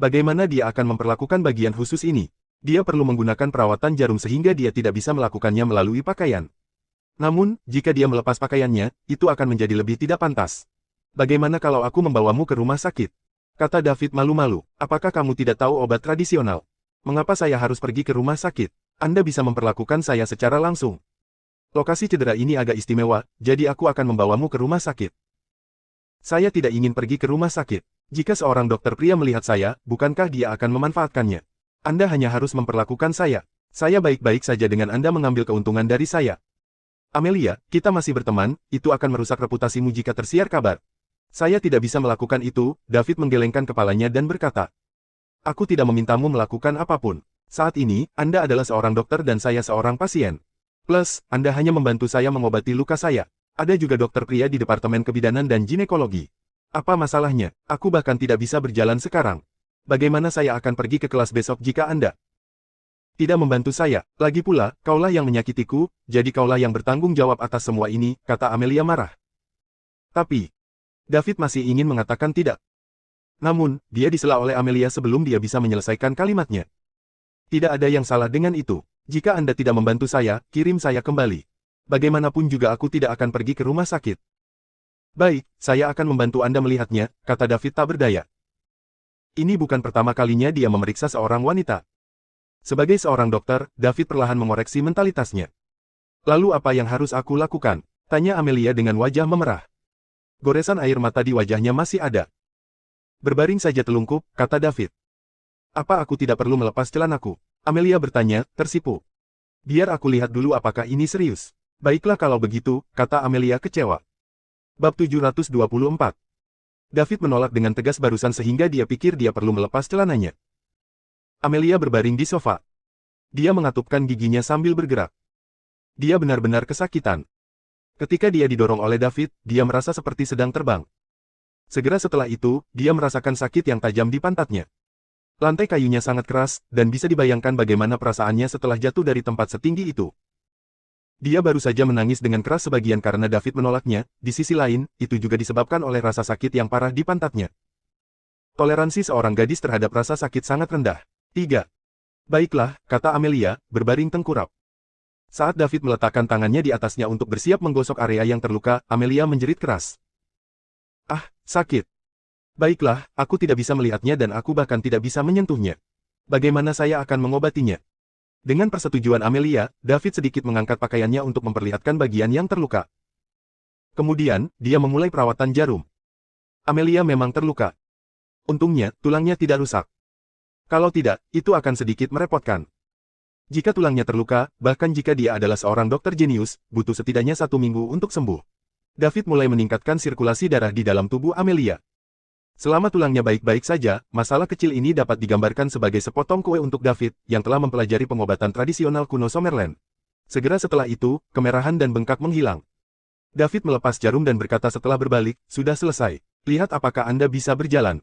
Bagaimana dia akan memperlakukan bagian khusus ini? Dia perlu menggunakan perawatan jarum sehingga dia tidak bisa melakukannya melalui pakaian. Namun, jika dia melepas pakaiannya, itu akan menjadi lebih tidak pantas. Bagaimana kalau aku membawamu ke rumah sakit? Kata David malu-malu, apakah kamu tidak tahu obat tradisional? Mengapa saya harus pergi ke rumah sakit? Anda bisa memperlakukan saya secara langsung. Lokasi cedera ini agak istimewa, jadi aku akan membawamu ke rumah sakit. Saya tidak ingin pergi ke rumah sakit. Jika seorang dokter pria melihat saya, bukankah dia akan memanfaatkannya? Anda hanya harus memperlakukan saya. Saya baik-baik saja dengan Anda mengambil keuntungan dari saya. Amelia, kita masih berteman, itu akan merusak reputasimu jika tersiar kabar. Saya tidak bisa melakukan itu, David menggelengkan kepalanya dan berkata. Aku tidak memintamu melakukan apapun. Saat ini, Anda adalah seorang dokter dan saya seorang pasien. Plus, Anda hanya membantu saya mengobati luka saya. Ada juga dokter pria di Departemen Kebidanan dan Ginekologi. Apa masalahnya? Aku bahkan tidak bisa berjalan sekarang. Bagaimana saya akan pergi ke kelas besok jika Anda tidak membantu saya? Lagi pula, kaulah yang menyakitiku, jadi kaulah yang bertanggung jawab atas semua ini, kata Amelia marah. Tapi, David masih ingin mengatakan tidak. Namun, dia disela oleh Amelia sebelum dia bisa menyelesaikan kalimatnya. Tidak ada yang salah dengan itu. Jika Anda tidak membantu saya, kirim saya kembali. Bagaimanapun juga aku tidak akan pergi ke rumah sakit. Baik, saya akan membantu Anda melihatnya, kata David tak berdaya. Ini bukan pertama kalinya dia memeriksa seorang wanita. Sebagai seorang dokter, David perlahan mengoreksi mentalitasnya. Lalu apa yang harus aku lakukan? Tanya Amelia dengan wajah memerah. Goresan air mata di wajahnya masih ada. Berbaring saja telungkup, kata David. Apa aku tidak perlu melepas celanaku? Amelia bertanya, tersipu. Biar aku lihat dulu apakah ini serius. Baiklah kalau begitu, kata Amelia kecewa. Bab 724. David menolak dengan tegas barusan sehingga dia pikir dia perlu melepas celananya. Amelia berbaring di sofa. Dia mengatupkan giginya sambil bergerak. Dia benar-benar kesakitan. Ketika dia didorong oleh David, dia merasa seperti sedang terbang. Segera setelah itu, dia merasakan sakit yang tajam di pantatnya. Lantai kayunya sangat keras, dan bisa dibayangkan bagaimana perasaannya setelah jatuh dari tempat setinggi itu. Dia baru saja menangis dengan keras sebagian karena David menolaknya, di sisi lain, itu juga disebabkan oleh rasa sakit yang parah di pantatnya. Toleransi seorang gadis terhadap rasa sakit sangat rendah. 3. Baiklah, kata Amelia, berbaring tengkurap. Saat David meletakkan tangannya di atasnya untuk bersiap menggosok area yang terluka, Amelia menjerit keras. Ah, sakit. Baiklah, aku tidak bisa melihatnya dan aku bahkan tidak bisa menyentuhnya. Bagaimana saya akan mengobatinya? Dengan persetujuan Amelia, David sedikit mengangkat pakaiannya untuk memperlihatkan bagian yang terluka. Kemudian, dia memulai perawatan jarum. Amelia memang terluka. Untungnya, tulangnya tidak rusak. Kalau tidak, itu akan sedikit merepotkan. Jika tulangnya terluka, bahkan jika dia adalah seorang dokter jenius, butuh setidaknya 1 minggu untuk sembuh. David mulai meningkatkan sirkulasi darah di dalam tubuh Amelia. Selama tulangnya baik-baik saja, masalah kecil ini dapat digambarkan sebagai sepotong kue untuk David, yang telah mempelajari pengobatan tradisional kuno Summerland. Segera setelah itu, kemerahan dan bengkak menghilang. David melepas jarum dan berkata setelah berbalik, sudah selesai. Lihat apakah Anda bisa berjalan.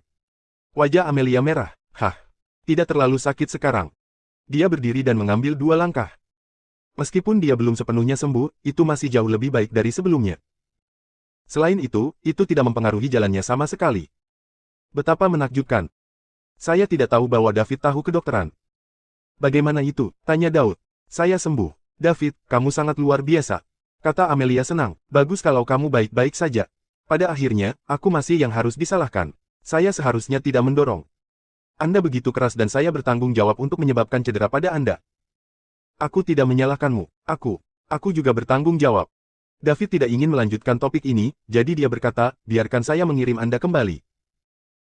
Wajah Amelia merah. Hah, tidak terlalu sakit sekarang. Dia berdiri dan mengambil 2 langkah. Meskipun dia belum sepenuhnya sembuh, itu masih jauh lebih baik dari sebelumnya. Selain itu tidak mempengaruhi jalannya sama sekali. Betapa menakjubkan. Saya tidak tahu bahwa David tahu kedokteran. Bagaimana itu? Tanya Daud. Saya sembuh. David, kamu sangat luar biasa. Kata Amelia senang. Bagus kalau kamu baik-baik saja. Pada akhirnya, aku masih yang harus disalahkan. Saya seharusnya tidak mendorong. Anda begitu keras dan saya bertanggung jawab untuk menyebabkan cedera pada Anda. Aku tidak menyalahkanmu. Aku juga bertanggung jawab. David tidak ingin melanjutkan topik ini, jadi dia berkata, biarkan saya mengirim Anda kembali.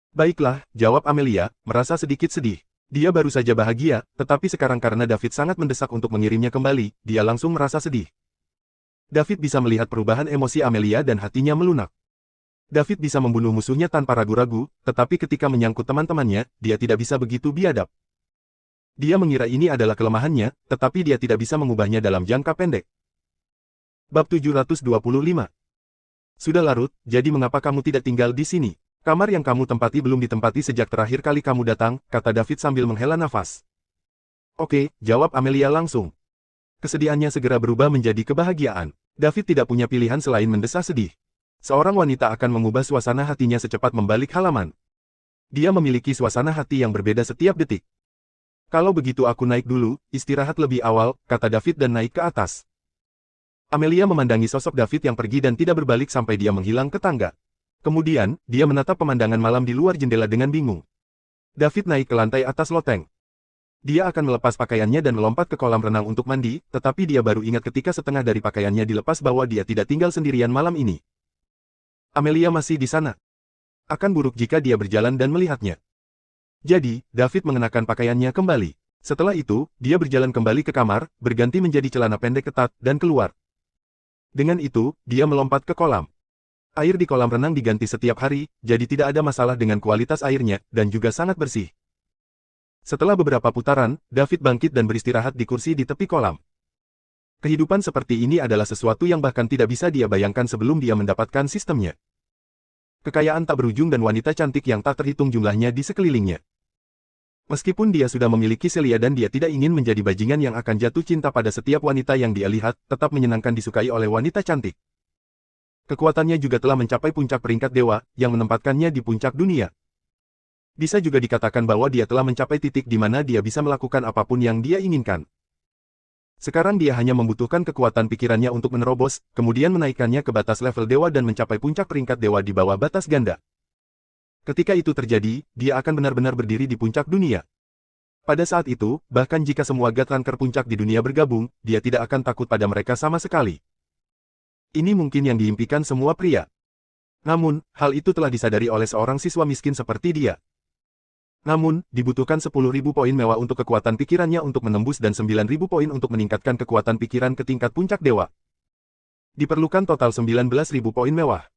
Baiklah, jawab Amelia, merasa sedikit sedih. Dia baru saja bahagia, tetapi sekarang karena David sangat mendesak untuk mengirimnya kembali, dia langsung merasa sedih. David bisa melihat perubahan emosi Amelia dan hatinya melunak. David bisa membunuh musuhnya tanpa ragu-ragu, tetapi ketika menyangkut teman-temannya, dia tidak bisa begitu biadab. Dia mengira ini adalah kelemahannya, tetapi dia tidak bisa mengubahnya dalam jangka pendek. Bab 725. Sudah larut, jadi mengapa kamu tidak tinggal di sini? Kamar yang kamu tempati belum ditempati sejak terakhir kali kamu datang, kata David sambil menghela nafas. Oke, jawab Amelia langsung. Kesedihannya segera berubah menjadi kebahagiaan. David tidak punya pilihan selain mendesah sedih. Seorang wanita akan mengubah suasana hatinya secepat membalik halaman. Dia memiliki suasana hati yang berbeda setiap detik. Kalau begitu aku naik dulu, istirahat lebih awal, kata David dan naik ke atas. Amelia memandangi sosok David yang pergi dan tidak berbalik sampai dia menghilang ke tangga. Kemudian, dia menatap pemandangan malam di luar jendela dengan bingung. David naik ke lantai atas loteng. Dia akan melepas pakaiannya dan melompat ke kolam renang untuk mandi, tetapi dia baru ingat ketika setengah dari pakaiannya dilepas bahwa dia tidak tinggal sendirian malam ini. Amelia masih di sana. Akan buruk jika dia berjalan dan melihatnya. Jadi, David mengenakan pakaiannya kembali. Setelah itu, dia berjalan kembali ke kamar, berganti menjadi celana pendek ketat, dan keluar. Dengan itu, dia melompat ke kolam. Air di kolam renang diganti setiap hari, jadi tidak ada masalah dengan kualitas airnya, dan juga sangat bersih. Setelah beberapa putaran, David bangkit dan beristirahat di kursi di tepi kolam. Kehidupan seperti ini adalah sesuatu yang bahkan tidak bisa dia bayangkan sebelum dia mendapatkan sistemnya. Kekayaan tak berujung dan wanita cantik yang tak terhitung jumlahnya di sekelilingnya. Meskipun dia sudah memiliki Celia dan dia tidak ingin menjadi bajingan yang akan jatuh cinta pada setiap wanita yang dia lihat, tetap menyenangkan disukai oleh wanita cantik. Kekuatannya juga telah mencapai puncak peringkat dewa, yang menempatkannya di puncak dunia. Bisa juga dikatakan bahwa dia telah mencapai titik di mana dia bisa melakukan apapun yang dia inginkan. Sekarang dia hanya membutuhkan kekuatan pikirannya untuk menerobos, kemudian menaikkannya ke batas level dewa dan mencapai puncak peringkat dewa di bawah batas ganda. Ketika itu terjadi, dia akan benar-benar berdiri di puncak dunia. Pada saat itu, bahkan jika semua God Ranker puncak di dunia bergabung, dia tidak akan takut pada mereka sama sekali. Ini mungkin yang diimpikan semua pria. Namun, hal itu telah disadari oleh seorang siswa miskin seperti dia. Namun, dibutuhkan 10.000 poin mewah untuk kekuatan pikirannya untuk menembus dan 9.000 poin untuk meningkatkan kekuatan pikiran ke tingkat puncak dewa. Diperlukan total 19.000 poin mewah.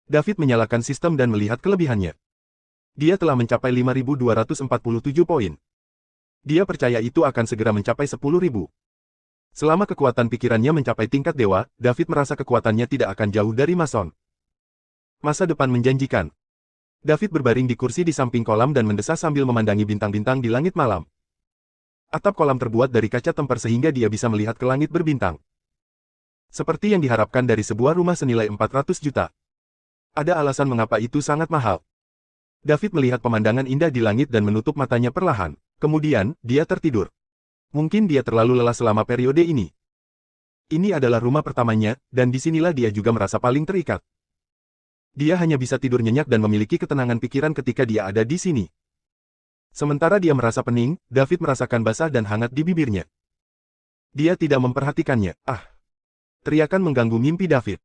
David menyalakan sistem dan melihat kelebihannya. Dia telah mencapai 5.247 poin. Dia percaya itu akan segera mencapai 10.000. Selama kekuatan pikirannya mencapai tingkat dewa, David merasa kekuatannya tidak akan jauh dari Mason. Masa depan menjanjikan. David berbaring di kursi di samping kolam dan mendesah sambil memandangi bintang-bintang di langit malam. Atap kolam terbuat dari kaca temper sehingga dia bisa melihat ke langit berbintang. Seperti yang diharapkan dari sebuah rumah senilai 400 juta. Ada alasan mengapa itu sangat mahal. David melihat pemandangan indah di langit dan menutup matanya perlahan. Kemudian, dia tertidur. Mungkin dia terlalu lelah selama periode ini. Ini adalah rumah pertamanya, dan disinilah dia juga merasa paling terikat. Dia hanya bisa tidur nyenyak dan memiliki ketenangan pikiran ketika dia ada di sini. Sementara dia merasa pening, David merasakan basah dan hangat di bibirnya. Dia tidak memperhatikannya. Teriakan mengganggu mimpi David.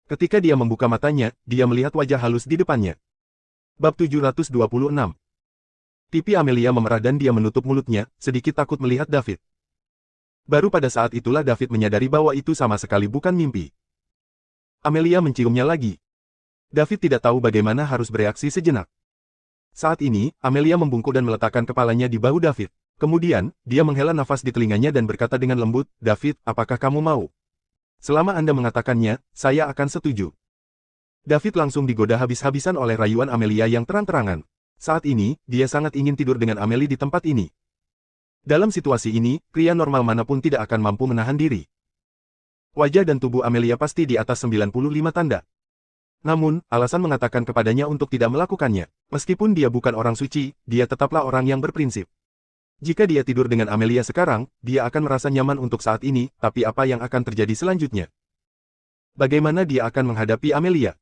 Ketika dia membuka matanya, dia melihat wajah halus di depannya. Bab 726. Pipi Amelia memerah dan dia menutup mulutnya, sedikit takut melihat David. Baru pada saat itulah David menyadari bahwa itu sama sekali bukan mimpi. Amelia menciumnya lagi. David tidak tahu bagaimana harus bereaksi sejenak. Saat ini, Amelia membungkuk dan meletakkan kepalanya di bahu David. Kemudian, dia menghela nafas di telinganya dan berkata dengan lembut, "David, apakah kamu mau? Selama Anda mengatakannya, saya akan setuju." David langsung digoda habis-habisan oleh rayuan Amelia yang terang-terangan. Saat ini, dia sangat ingin tidur dengan Amelie di tempat ini. Dalam situasi ini, pria normal manapun tidak akan mampu menahan diri. Wajah dan tubuh Amelia pasti di atas 95 tanda. Namun, alasan mengatakan kepadanya untuk tidak melakukannya. Meskipun dia bukan orang suci, dia tetaplah orang yang berprinsip. Jika dia tidur dengan Amelia sekarang, dia akan merasa nyaman untuk saat ini, tapi apa yang akan terjadi selanjutnya? Bagaimana dia akan menghadapi Amelia?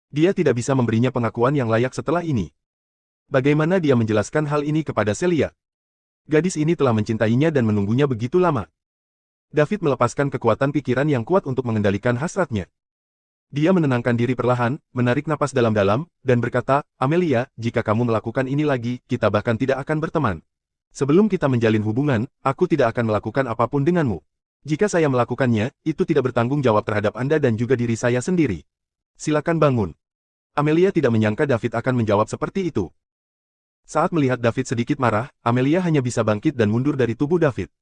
Dia tidak bisa memberinya pengakuan yang layak setelah ini. Bagaimana dia menjelaskan hal ini kepada Celia? Gadis ini telah mencintainya dan menunggunya begitu lama. David melepaskan kekuatan pikiran yang kuat untuk mengendalikan hasratnya. Dia menenangkan diri perlahan, menarik napas dalam-dalam, dan berkata, "Amelia, jika kamu melakukan ini lagi, kita bahkan tidak akan berteman." Sebelum kita menjalin hubungan, aku tidak akan melakukan apapun denganmu. Jika saya melakukannya, itu tidak bertanggung jawab terhadap Anda dan juga diri saya sendiri. Silakan bangun. Amelia tidak menyangka David akan menjawab seperti itu. Saat melihat David sedikit marah, Amelia hanya bisa bangkit dan mundur dari tubuh David.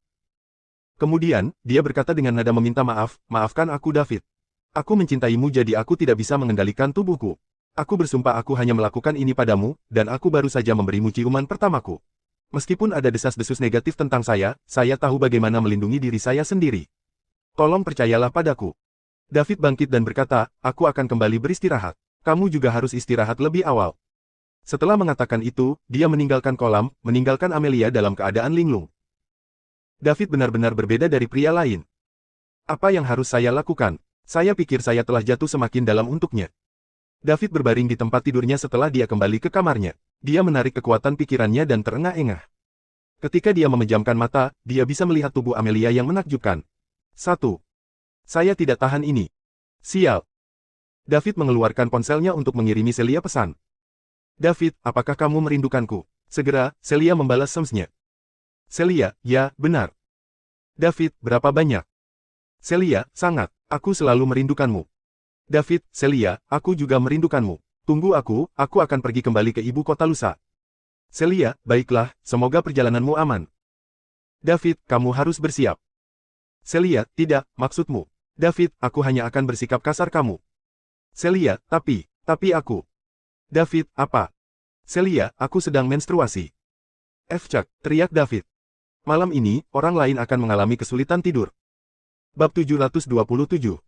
Kemudian, dia berkata dengan nada meminta maaf, "Maafkan aku David. Aku mencintaimu jadi aku tidak bisa mengendalikan tubuhku. Aku bersumpah aku hanya melakukan ini padamu, dan aku baru saja memberimu ciuman pertamaku. Meskipun ada desas-desus negatif tentang saya tahu bagaimana melindungi diri saya sendiri. Tolong percayalah padaku." David bangkit dan berkata, "Aku akan kembali beristirahat. Kamu juga harus istirahat lebih awal." Setelah mengatakan itu, dia meninggalkan kolam, meninggalkan Amelia dalam keadaan linglung. David benar-benar berbeda dari pria lain. Apa yang harus saya lakukan? Saya pikir saya telah jatuh semakin dalam untuknya. David berbaring di tempat tidurnya setelah dia kembali ke kamarnya. Dia menarik kekuatan pikirannya dan terengah-engah. Ketika dia memejamkan mata, dia bisa melihat tubuh Amelia yang menakjubkan. 1. Saya tidak tahan ini. Sial. David mengeluarkan ponselnya untuk mengirimi Celia pesan. "David, apakah kamu merindukanku?" Segera, Celia membalas SMS-nya. Celia, "Ya, benar." David, "Berapa banyak?" Celia, "Sangat. Aku selalu merindukanmu." David, "Celia, aku juga merindukanmu. Tunggu aku akan pergi kembali ke ibu kota lusa." Celia, "Baiklah, semoga perjalananmu aman." David, "Kamu harus bersiap." Celia, "Tidak, maksudmu." David, "Aku hanya akan bersikap kasar kamu." Celia, tapi aku." David, "Apa?" Celia, "Aku sedang menstruasi." "Cak," teriak David. Malam ini, orang lain akan mengalami kesulitan tidur. Bab 727.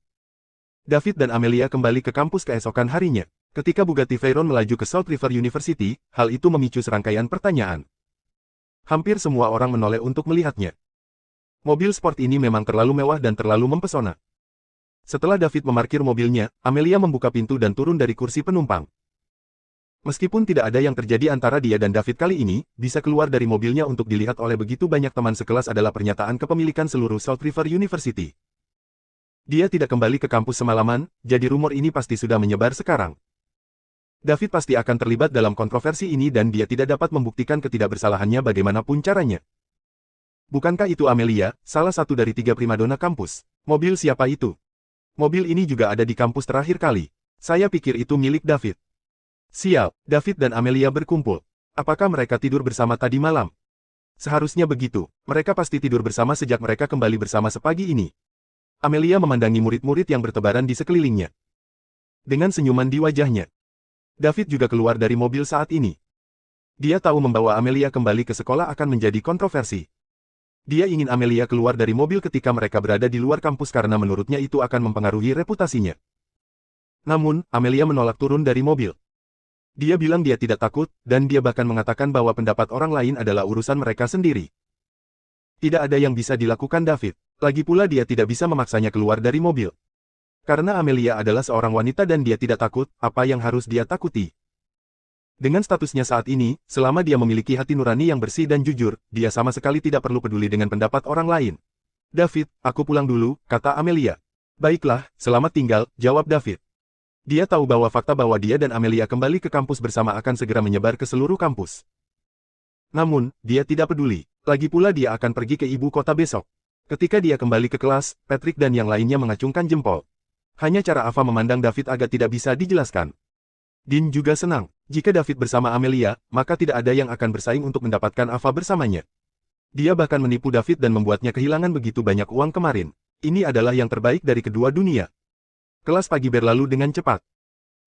David dan Amelia kembali ke kampus keesokan harinya. Ketika Bugatti Veyron melaju ke South River University, hal itu memicu serangkaian pertanyaan. Hampir semua orang menoleh untuk melihatnya. Mobil sport ini memang terlalu mewah dan terlalu mempesona. Setelah David memarkir mobilnya, Amelia membuka pintu dan turun dari kursi penumpang. Meskipun tidak ada yang terjadi antara dia dan David kali ini, bisa keluar dari mobilnya untuk dilihat oleh begitu banyak teman sekelas adalah pernyataan kepemilikan seluruh South River University. Dia tidak kembali ke kampus semalaman, jadi rumor ini pasti sudah menyebar sekarang. David pasti akan terlibat dalam kontroversi ini dan dia tidak dapat membuktikan ketidakbersalahannya bagaimanapun caranya. Bukankah itu Amelia, salah satu dari 3 primadona kampus? Mobil siapa itu? Mobil ini juga ada di kampus terakhir kali. Saya pikir itu milik David. Sial, David dan Amelia berkumpul. Apakah mereka tidur bersama tadi malam? Seharusnya begitu. Mereka pasti tidur bersama sejak mereka kembali bersama sepagi ini. Amelia memandangi murid-murid yang bertebaran di sekelilingnya. Dengan senyuman di wajahnya. David juga keluar dari mobil saat ini. Dia tahu membawa Amelia kembali ke sekolah akan menjadi kontroversi. Dia ingin Amelia keluar dari mobil ketika mereka berada di luar kampus karena menurutnya itu akan mempengaruhi reputasinya. Namun, Amelia menolak turun dari mobil. Dia bilang dia tidak takut, dan dia bahkan mengatakan bahwa pendapat orang lain adalah urusan mereka sendiri. Tidak ada yang bisa dilakukan David. Lagi pula dia tidak bisa memaksanya keluar dari mobil. Karena Amelia adalah seorang wanita dan dia tidak takut, apa yang harus dia takuti? Dengan statusnya saat ini, selama dia memiliki hati nurani yang bersih dan jujur, dia sama sekali tidak perlu peduli dengan pendapat orang lain. "David, aku pulang dulu," kata Amelia. "Baiklah, selamat tinggal," jawab David. Dia tahu bahwa fakta bahwa dia dan Amelia kembali ke kampus bersama akan segera menyebar ke seluruh kampus. Namun, dia tidak peduli. Lagi pula dia akan pergi ke ibu kota besok. Ketika dia kembali ke kelas, Patrick dan yang lainnya mengacungkan jempol. Hanya cara Ava memandang David agak tidak bisa dijelaskan. Dean juga senang. Jika David bersama Amelia, maka tidak ada yang akan bersaing untuk mendapatkan Ava bersamanya. Dia bahkan menipu David dan membuatnya kehilangan begitu banyak uang kemarin. Ini adalah yang terbaik dari kedua dunia. Kelas pagi berlalu dengan cepat.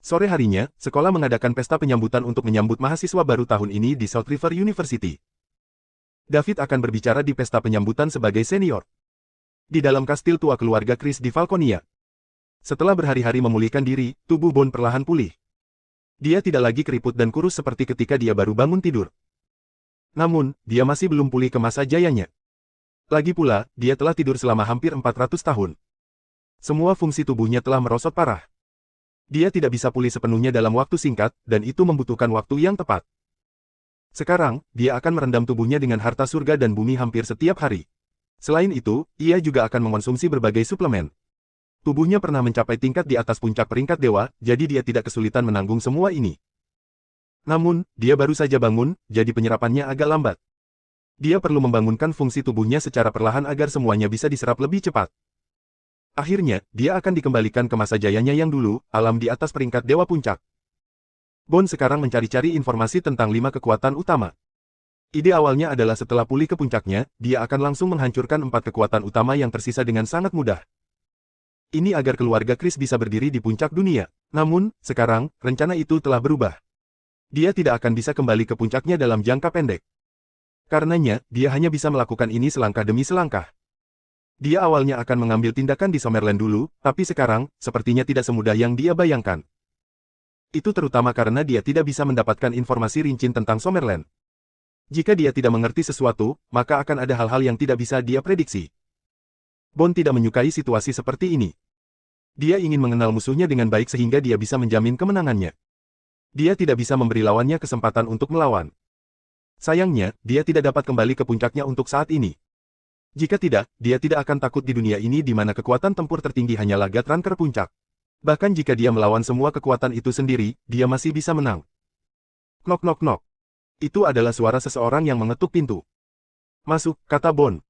Sore harinya, sekolah mengadakan pesta penyambutan untuk menyambut mahasiswa baru tahun ini di South River University. David akan berbicara di pesta penyambutan sebagai senior. Di dalam kastil tua keluarga Chris di Falconia. Setelah berhari-hari memulihkan diri, tubuh Bond perlahan pulih. Dia tidak lagi keriput dan kurus seperti ketika dia baru bangun tidur. Namun, dia masih belum pulih ke masa jayanya. Lagi pula, dia telah tidur selama hampir 400 tahun. Semua fungsi tubuhnya telah merosot parah. Dia tidak bisa pulih sepenuhnya dalam waktu singkat, dan itu membutuhkan waktu yang tepat. Sekarang, dia akan merendam tubuhnya dengan harta surga dan bumi hampir setiap hari. Selain itu, ia juga akan mengonsumsi berbagai suplemen. Tubuhnya pernah mencapai tingkat di atas puncak peringkat dewa, jadi dia tidak kesulitan menanggung semua ini. Namun, dia baru saja bangun, jadi penyerapannya agak lambat. Dia perlu membangunkan fungsi tubuhnya secara perlahan agar semuanya bisa diserap lebih cepat. Akhirnya, dia akan dikembalikan ke masa jayanya yang dulu, alam di atas peringkat Dewa Puncak. Bond sekarang mencari-cari informasi tentang 5 kekuatan utama. Ide awalnya adalah setelah pulih ke puncaknya, dia akan langsung menghancurkan 4 kekuatan utama yang tersisa dengan sangat mudah. Ini agar keluarga Chris bisa berdiri di puncak dunia. Namun, sekarang, rencana itu telah berubah. Dia tidak akan bisa kembali ke puncaknya dalam jangka pendek. Karenanya, dia hanya bisa melakukan ini selangkah demi selangkah. Dia awalnya akan mengambil tindakan di Summerland dulu, tapi sekarang, sepertinya tidak semudah yang dia bayangkan. Itu terutama karena dia tidak bisa mendapatkan informasi rinci tentang Summerland. Jika dia tidak mengerti sesuatu, maka akan ada hal-hal yang tidak bisa dia prediksi. Bond tidak menyukai situasi seperti ini. Dia ingin mengenal musuhnya dengan baik sehingga dia bisa menjamin kemenangannya. Dia tidak bisa memberi lawannya kesempatan untuk melawan. Sayangnya, dia tidak dapat kembali ke puncaknya untuk saat ini. Jika tidak, dia tidak akan takut di dunia ini di mana kekuatan tempur tertinggi hanyalah Gatranker Puncak. Bahkan jika dia melawan semua kekuatan itu sendiri, dia masih bisa menang. Knock knock knock. Itu adalah suara seseorang yang mengetuk pintu. Masuk, kata Bond.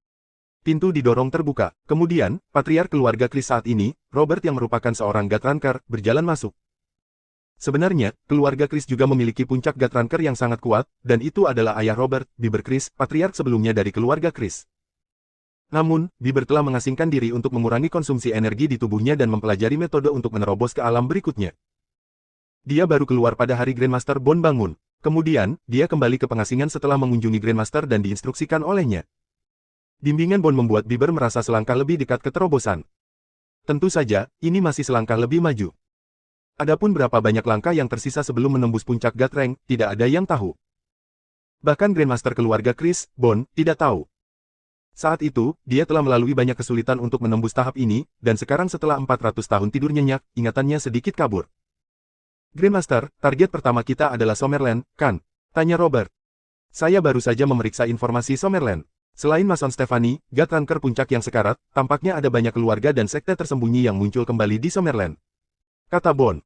Pintu didorong terbuka. Kemudian, patriark keluarga Chris saat ini, Robert yang merupakan seorang Gatranker, berjalan masuk. Sebenarnya, keluarga Chris juga memiliki puncak Gatranker yang sangat kuat, dan itu adalah ayah Robert, Bieber Chris, patriark sebelumnya dari keluarga Chris. Namun, Bieber telah mengasingkan diri untuk mengurangi konsumsi energi di tubuhnya dan mempelajari metode untuk menerobos ke alam berikutnya. Dia baru keluar pada hari Grandmaster Bond bangun. Kemudian, dia kembali ke pengasingan setelah mengunjungi Grandmaster dan diinstruksikan olehnya. Bimbingan Bond membuat Bieber merasa selangkah lebih dekat keterobosan. Tentu saja, ini masih selangkah lebih maju. Adapun berapa banyak langkah yang tersisa sebelum menembus puncak Gatrank, tidak ada yang tahu. Bahkan Grandmaster keluarga Chris, Bond, tidak tahu. Saat itu, dia telah melalui banyak kesulitan untuk menembus tahap ini, dan sekarang setelah 400 tahun tidur nyenyak, ingatannya sedikit kabur. Grandmaster, target pertama kita adalah Summerland, kan? Tanya Robert. Saya baru saja memeriksa informasi Summerland. Selain Mason Stephanie, Gatranker Puncak yang sekarat, tampaknya ada banyak keluarga dan sekte tersembunyi yang muncul kembali di Summerland. Kata Bond.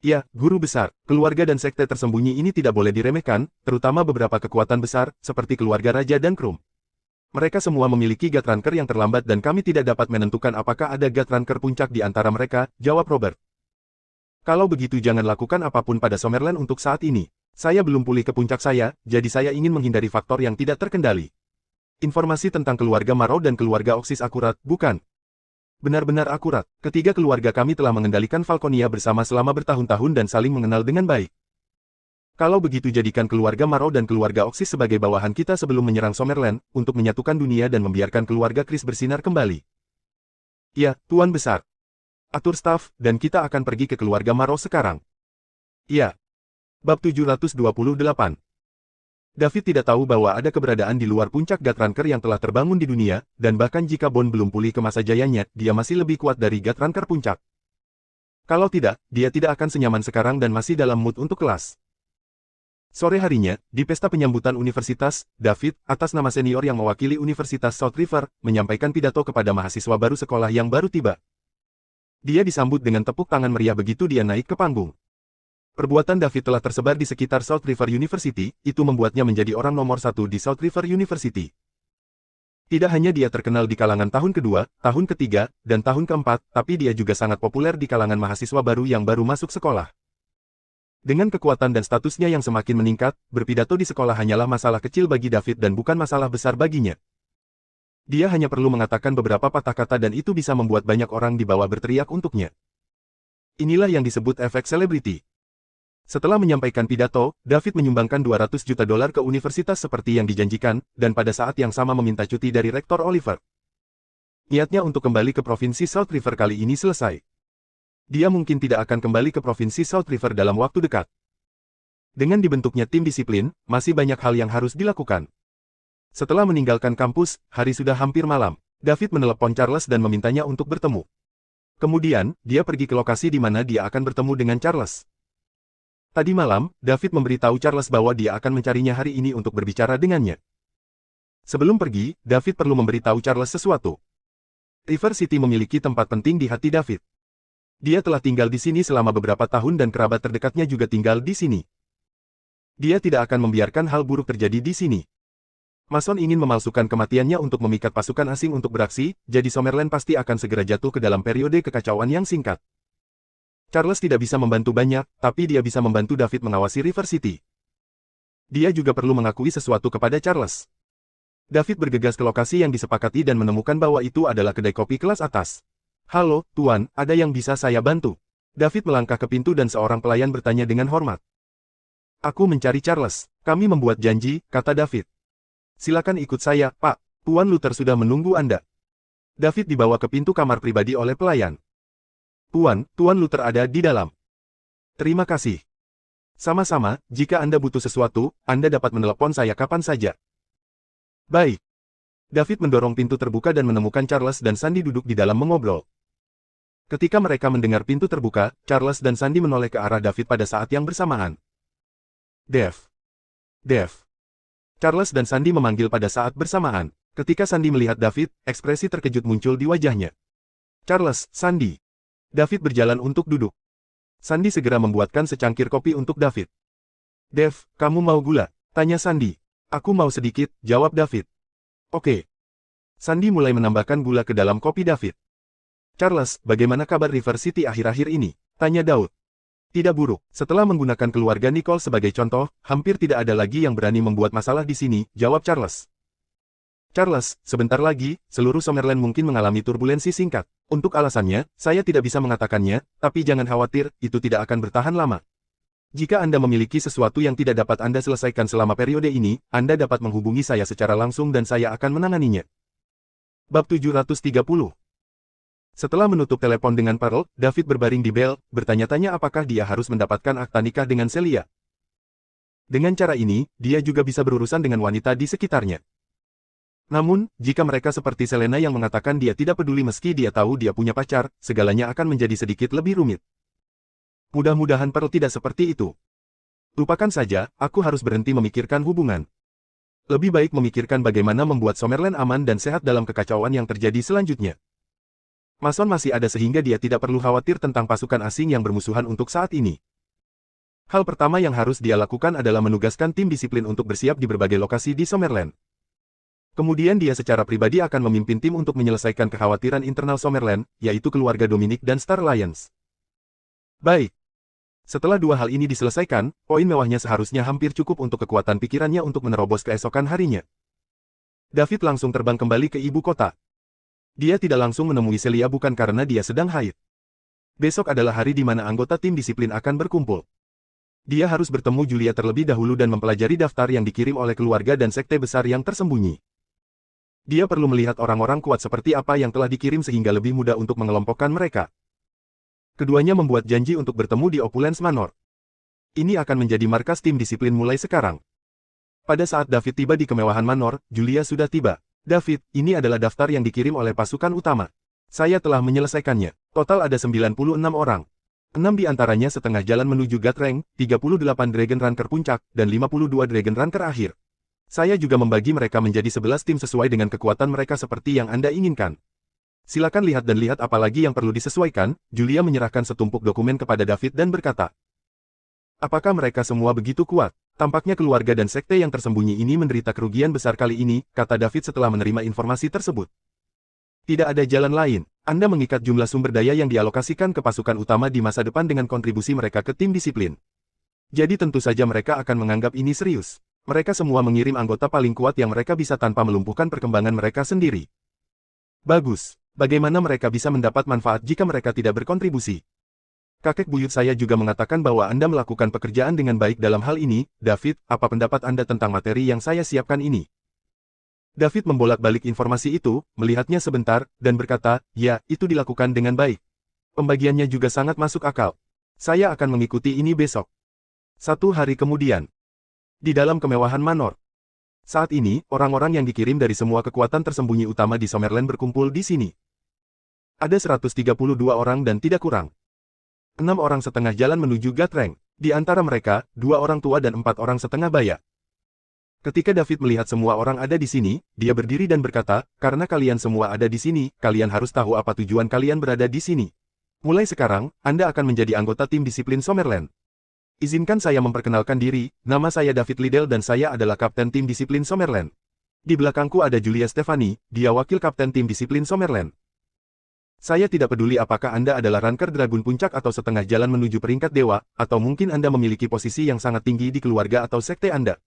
Ya, guru besar, keluarga dan sekte tersembunyi ini tidak boleh diremehkan, terutama beberapa kekuatan besar, seperti keluarga Raja dan Krum. Mereka semua memiliki Gatranker yang terlambat dan kami tidak dapat menentukan apakah ada Gatranker Puncak di antara mereka, jawab Robert. Kalau begitu jangan lakukan apapun pada Summerland untuk saat ini. Saya belum pulih ke puncak saya, jadi saya ingin menghindari faktor yang tidak terkendali. Informasi tentang keluarga Marrow dan keluarga Oxys akurat, bukan? Benar-benar akurat. Ketiga keluarga kami telah mengendalikan Falconia bersama selama bertahun-tahun dan saling mengenal dengan baik. Kalau begitu jadikan keluarga Marrow dan keluarga Oxys sebagai bawahan kita sebelum menyerang Summerland, untuk menyatukan dunia dan membiarkan keluarga Chris bersinar kembali. Ya, Tuan Besar. Atur staf, dan kita akan pergi ke keluarga Marrow sekarang. Ya. Bab 728. David tidak tahu bahwa ada keberadaan di luar puncak Gatranker yang telah terbangun di dunia, dan bahkan jika Bond belum pulih ke masa jayanya, dia masih lebih kuat dari Gatranker Puncak. Kalau tidak, dia tidak akan senyaman sekarang dan masih dalam mood untuk kelas. Sore harinya, di pesta penyambutan universitas, David, atas nama senior yang mewakili Universitas South River, menyampaikan pidato kepada mahasiswa baru sekolah yang baru tiba. Dia disambut dengan tepuk tangan meriah begitu dia naik ke panggung. Perbuatan David telah tersebar di sekitar South River University, itu membuatnya menjadi orang nomor 1 di South River University. Tidak hanya dia terkenal di kalangan tahun kedua, tahun ketiga, dan tahun keempat, tapi dia juga sangat populer di kalangan mahasiswa baru yang baru masuk sekolah. Dengan kekuatan dan statusnya yang semakin meningkat, berpidato di sekolah hanyalah masalah kecil bagi David dan bukan masalah besar baginya. Dia hanya perlu mengatakan beberapa patah kata dan itu bisa membuat banyak orang di bawah berteriak untuknya. Inilah yang disebut efek selebriti. Setelah menyampaikan pidato, David menyumbangkan $200 juta ke universitas seperti yang dijanjikan, dan pada saat yang sama meminta cuti dari Rektor Oliver. Niatnya untuk kembali ke Provinsi South River kali ini selesai. Dia mungkin tidak akan kembali ke Provinsi South River dalam waktu dekat. Dengan dibentuknya tim disiplin, masih banyak hal yang harus dilakukan. Setelah meninggalkan kampus, hari sudah hampir malam. David menelepon Charles dan memintanya untuk bertemu. Kemudian, dia pergi ke lokasi di mana dia akan bertemu dengan Charles. Tadi malam, David memberitahu Charles bahwa dia akan mencarinya hari ini untuk berbicara dengannya. Sebelum pergi, David perlu memberitahu Charles sesuatu. River City memiliki tempat penting di hati David. Dia telah tinggal di sini selama beberapa tahun dan kerabat terdekatnya juga tinggal di sini. Dia tidak akan membiarkan hal buruk terjadi di sini. Mason ingin memalsukan kematiannya untuk memikat pasukan asing untuk beraksi, jadi Summerland pasti akan segera jatuh ke dalam periode kekacauan yang singkat. Charles tidak bisa membantu banyak, tapi dia bisa membantu David mengawasi River City. Dia juga perlu mengakui sesuatu kepada Charles. David bergegas ke lokasi yang disepakati dan menemukan bahwa itu adalah kedai kopi kelas atas. "Halo, Tuan, ada yang bisa saya bantu?" David melangkah ke pintu dan seorang pelayan bertanya dengan hormat. "Aku mencari Charles. Kami membuat janji," kata David. "Silakan ikut saya, Pak. Tuan Luther sudah menunggu Anda." David dibawa ke pintu kamar pribadi oleh pelayan. Tuan Luther ada di dalam." "Terima kasih." "Sama-sama, jika Anda butuh sesuatu, Anda dapat menelepon saya kapan saja." "Baik." David mendorong pintu terbuka dan menemukan Charles dan Sandy duduk di dalam mengobrol. Ketika mereka mendengar pintu terbuka, Charles dan Sandy menoleh ke arah David pada saat yang bersamaan. "Dev. Dev." Charles dan Sandy memanggil pada saat bersamaan. Ketika Sandy melihat David, ekspresi terkejut muncul di wajahnya. "Charles, Sandy." David berjalan untuk duduk. Sandy segera membuatkan secangkir kopi untuk David. "Dev, kamu mau gula?" tanya Sandy. "Aku mau sedikit," jawab David. "Oke." Sandy mulai menambahkan gula ke dalam kopi David. "Charles, bagaimana kabar River City akhir-akhir ini?" tanya Daud. "Tidak buruk. Setelah menggunakan keluarga Nicole sebagai contoh, hampir tidak ada lagi yang berani membuat masalah di sini," jawab Charles. "Charles, sebentar lagi, seluruh Summerland mungkin mengalami turbulensi singkat. Untuk alasannya, saya tidak bisa mengatakannya, tapi jangan khawatir, itu tidak akan bertahan lama. Jika Anda memiliki sesuatu yang tidak dapat Anda selesaikan selama periode ini, Anda dapat menghubungi saya secara langsung dan saya akan menanganinya." Bab 730. Setelah menutup telepon dengan Pearl, David berbaring di bel, bertanya-tanya apakah dia harus mendapatkan akta nikah dengan Celia. Dengan cara ini, dia juga bisa berurusan dengan wanita di sekitarnya. Namun, jika mereka seperti Selena yang mengatakan dia tidak peduli meski dia tahu dia punya pacar, segalanya akan menjadi sedikit lebih rumit. Mudah-mudahan Pearl tidak seperti itu. "Lupakan saja, aku harus berhenti memikirkan hubungan. Lebih baik memikirkan bagaimana membuat Summerland aman dan sehat dalam kekacauan yang terjadi selanjutnya." Mason masih ada sehingga dia tidak perlu khawatir tentang pasukan asing yang bermusuhan untuk saat ini. Hal pertama yang harus dia lakukan adalah menugaskan tim disiplin untuk bersiap di berbagai lokasi di Summerland. Kemudian dia secara pribadi akan memimpin tim untuk menyelesaikan kekhawatiran internal Summerland, yaitu keluarga Dominic dan Star Alliance. Baik. Setelah dua hal ini diselesaikan, poin mewahnya seharusnya hampir cukup untuk kekuatan pikirannya untuk menerobos keesokan harinya. David langsung terbang kembali ke ibu kota. Dia tidak langsung menemui Celia bukan karena dia sedang haid. Besok adalah hari di mana anggota tim disiplin akan berkumpul. Dia harus bertemu Julia terlebih dahulu dan mempelajari daftar yang dikirim oleh keluarga dan sekte besar yang tersembunyi. Dia perlu melihat orang-orang kuat seperti apa yang telah dikirim sehingga lebih mudah untuk mengelompokkan mereka. Keduanya membuat janji untuk bertemu di Opulence Manor. Ini akan menjadi markas tim disiplin mulai sekarang. Pada saat David tiba di kemewahan Manor, Julia sudah tiba. "David, ini adalah daftar yang dikirim oleh pasukan utama. Saya telah menyelesaikannya. Total ada 96 orang. 6 di antaranya setengah jalan menuju Gatreng, 38 Dragon Ranker puncak, dan 52 Dragon Ranker akhir. Saya juga membagi mereka menjadi 11 tim sesuai dengan kekuatan mereka seperti yang Anda inginkan. Silakan lihat dan lihat apa lagi yang perlu disesuaikan." Julia menyerahkan setumpuk dokumen kepada David dan berkata, "Apakah mereka semua begitu kuat? Tampaknya keluarga dan sekte yang tersembunyi ini menderita kerugian besar kali ini," kata David setelah menerima informasi tersebut. "Tidak ada jalan lain. Anda mengikat jumlah sumber daya yang dialokasikan ke pasukan utama di masa depan dengan kontribusi mereka ke tim disiplin. Jadi tentu saja mereka akan menganggap ini serius. Mereka semua mengirim anggota paling kuat yang mereka bisa tanpa melumpuhkan perkembangan mereka sendiri. Bagus. Bagaimana mereka bisa mendapat manfaat jika mereka tidak berkontribusi? Kakek buyut saya juga mengatakan bahwa Anda melakukan pekerjaan dengan baik dalam hal ini. David, apa pendapat Anda tentang materi yang saya siapkan ini?" David membolak-balik informasi itu, melihatnya sebentar, dan berkata, "Ya, itu dilakukan dengan baik. Pembagiannya juga sangat masuk akal. Saya akan mengikuti ini besok." 1 hari kemudian. Di dalam kemewahan Manor. Saat ini, orang-orang yang dikirim dari semua kekuatan tersembunyi utama di Summerland berkumpul di sini. Ada 132 orang dan tidak kurang. 6 orang setengah jalan menuju Gatreng. Di antara mereka, 2 orang tua dan 4 orang setengah baya. Ketika David melihat semua orang ada di sini, dia berdiri dan berkata, "Karena kalian semua ada di sini, kalian harus tahu apa tujuan kalian berada di sini. Mulai sekarang, Anda akan menjadi anggota tim disiplin Summerland. Izinkan saya memperkenalkan diri, nama saya David Liddell dan saya adalah kapten tim disiplin Summerland. Di belakangku ada Julia Stefani, dia wakil kapten tim disiplin Summerland. Saya tidak peduli apakah Anda adalah Ranker Dragun Puncak atau setengah jalan menuju peringkat dewa, atau mungkin Anda memiliki posisi yang sangat tinggi di keluarga atau sekte Anda.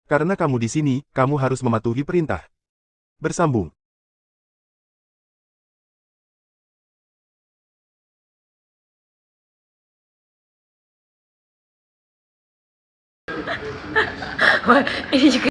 Karena kamu di sini, kamu harus mematuhi perintah. Bersambung. Wah, ini juga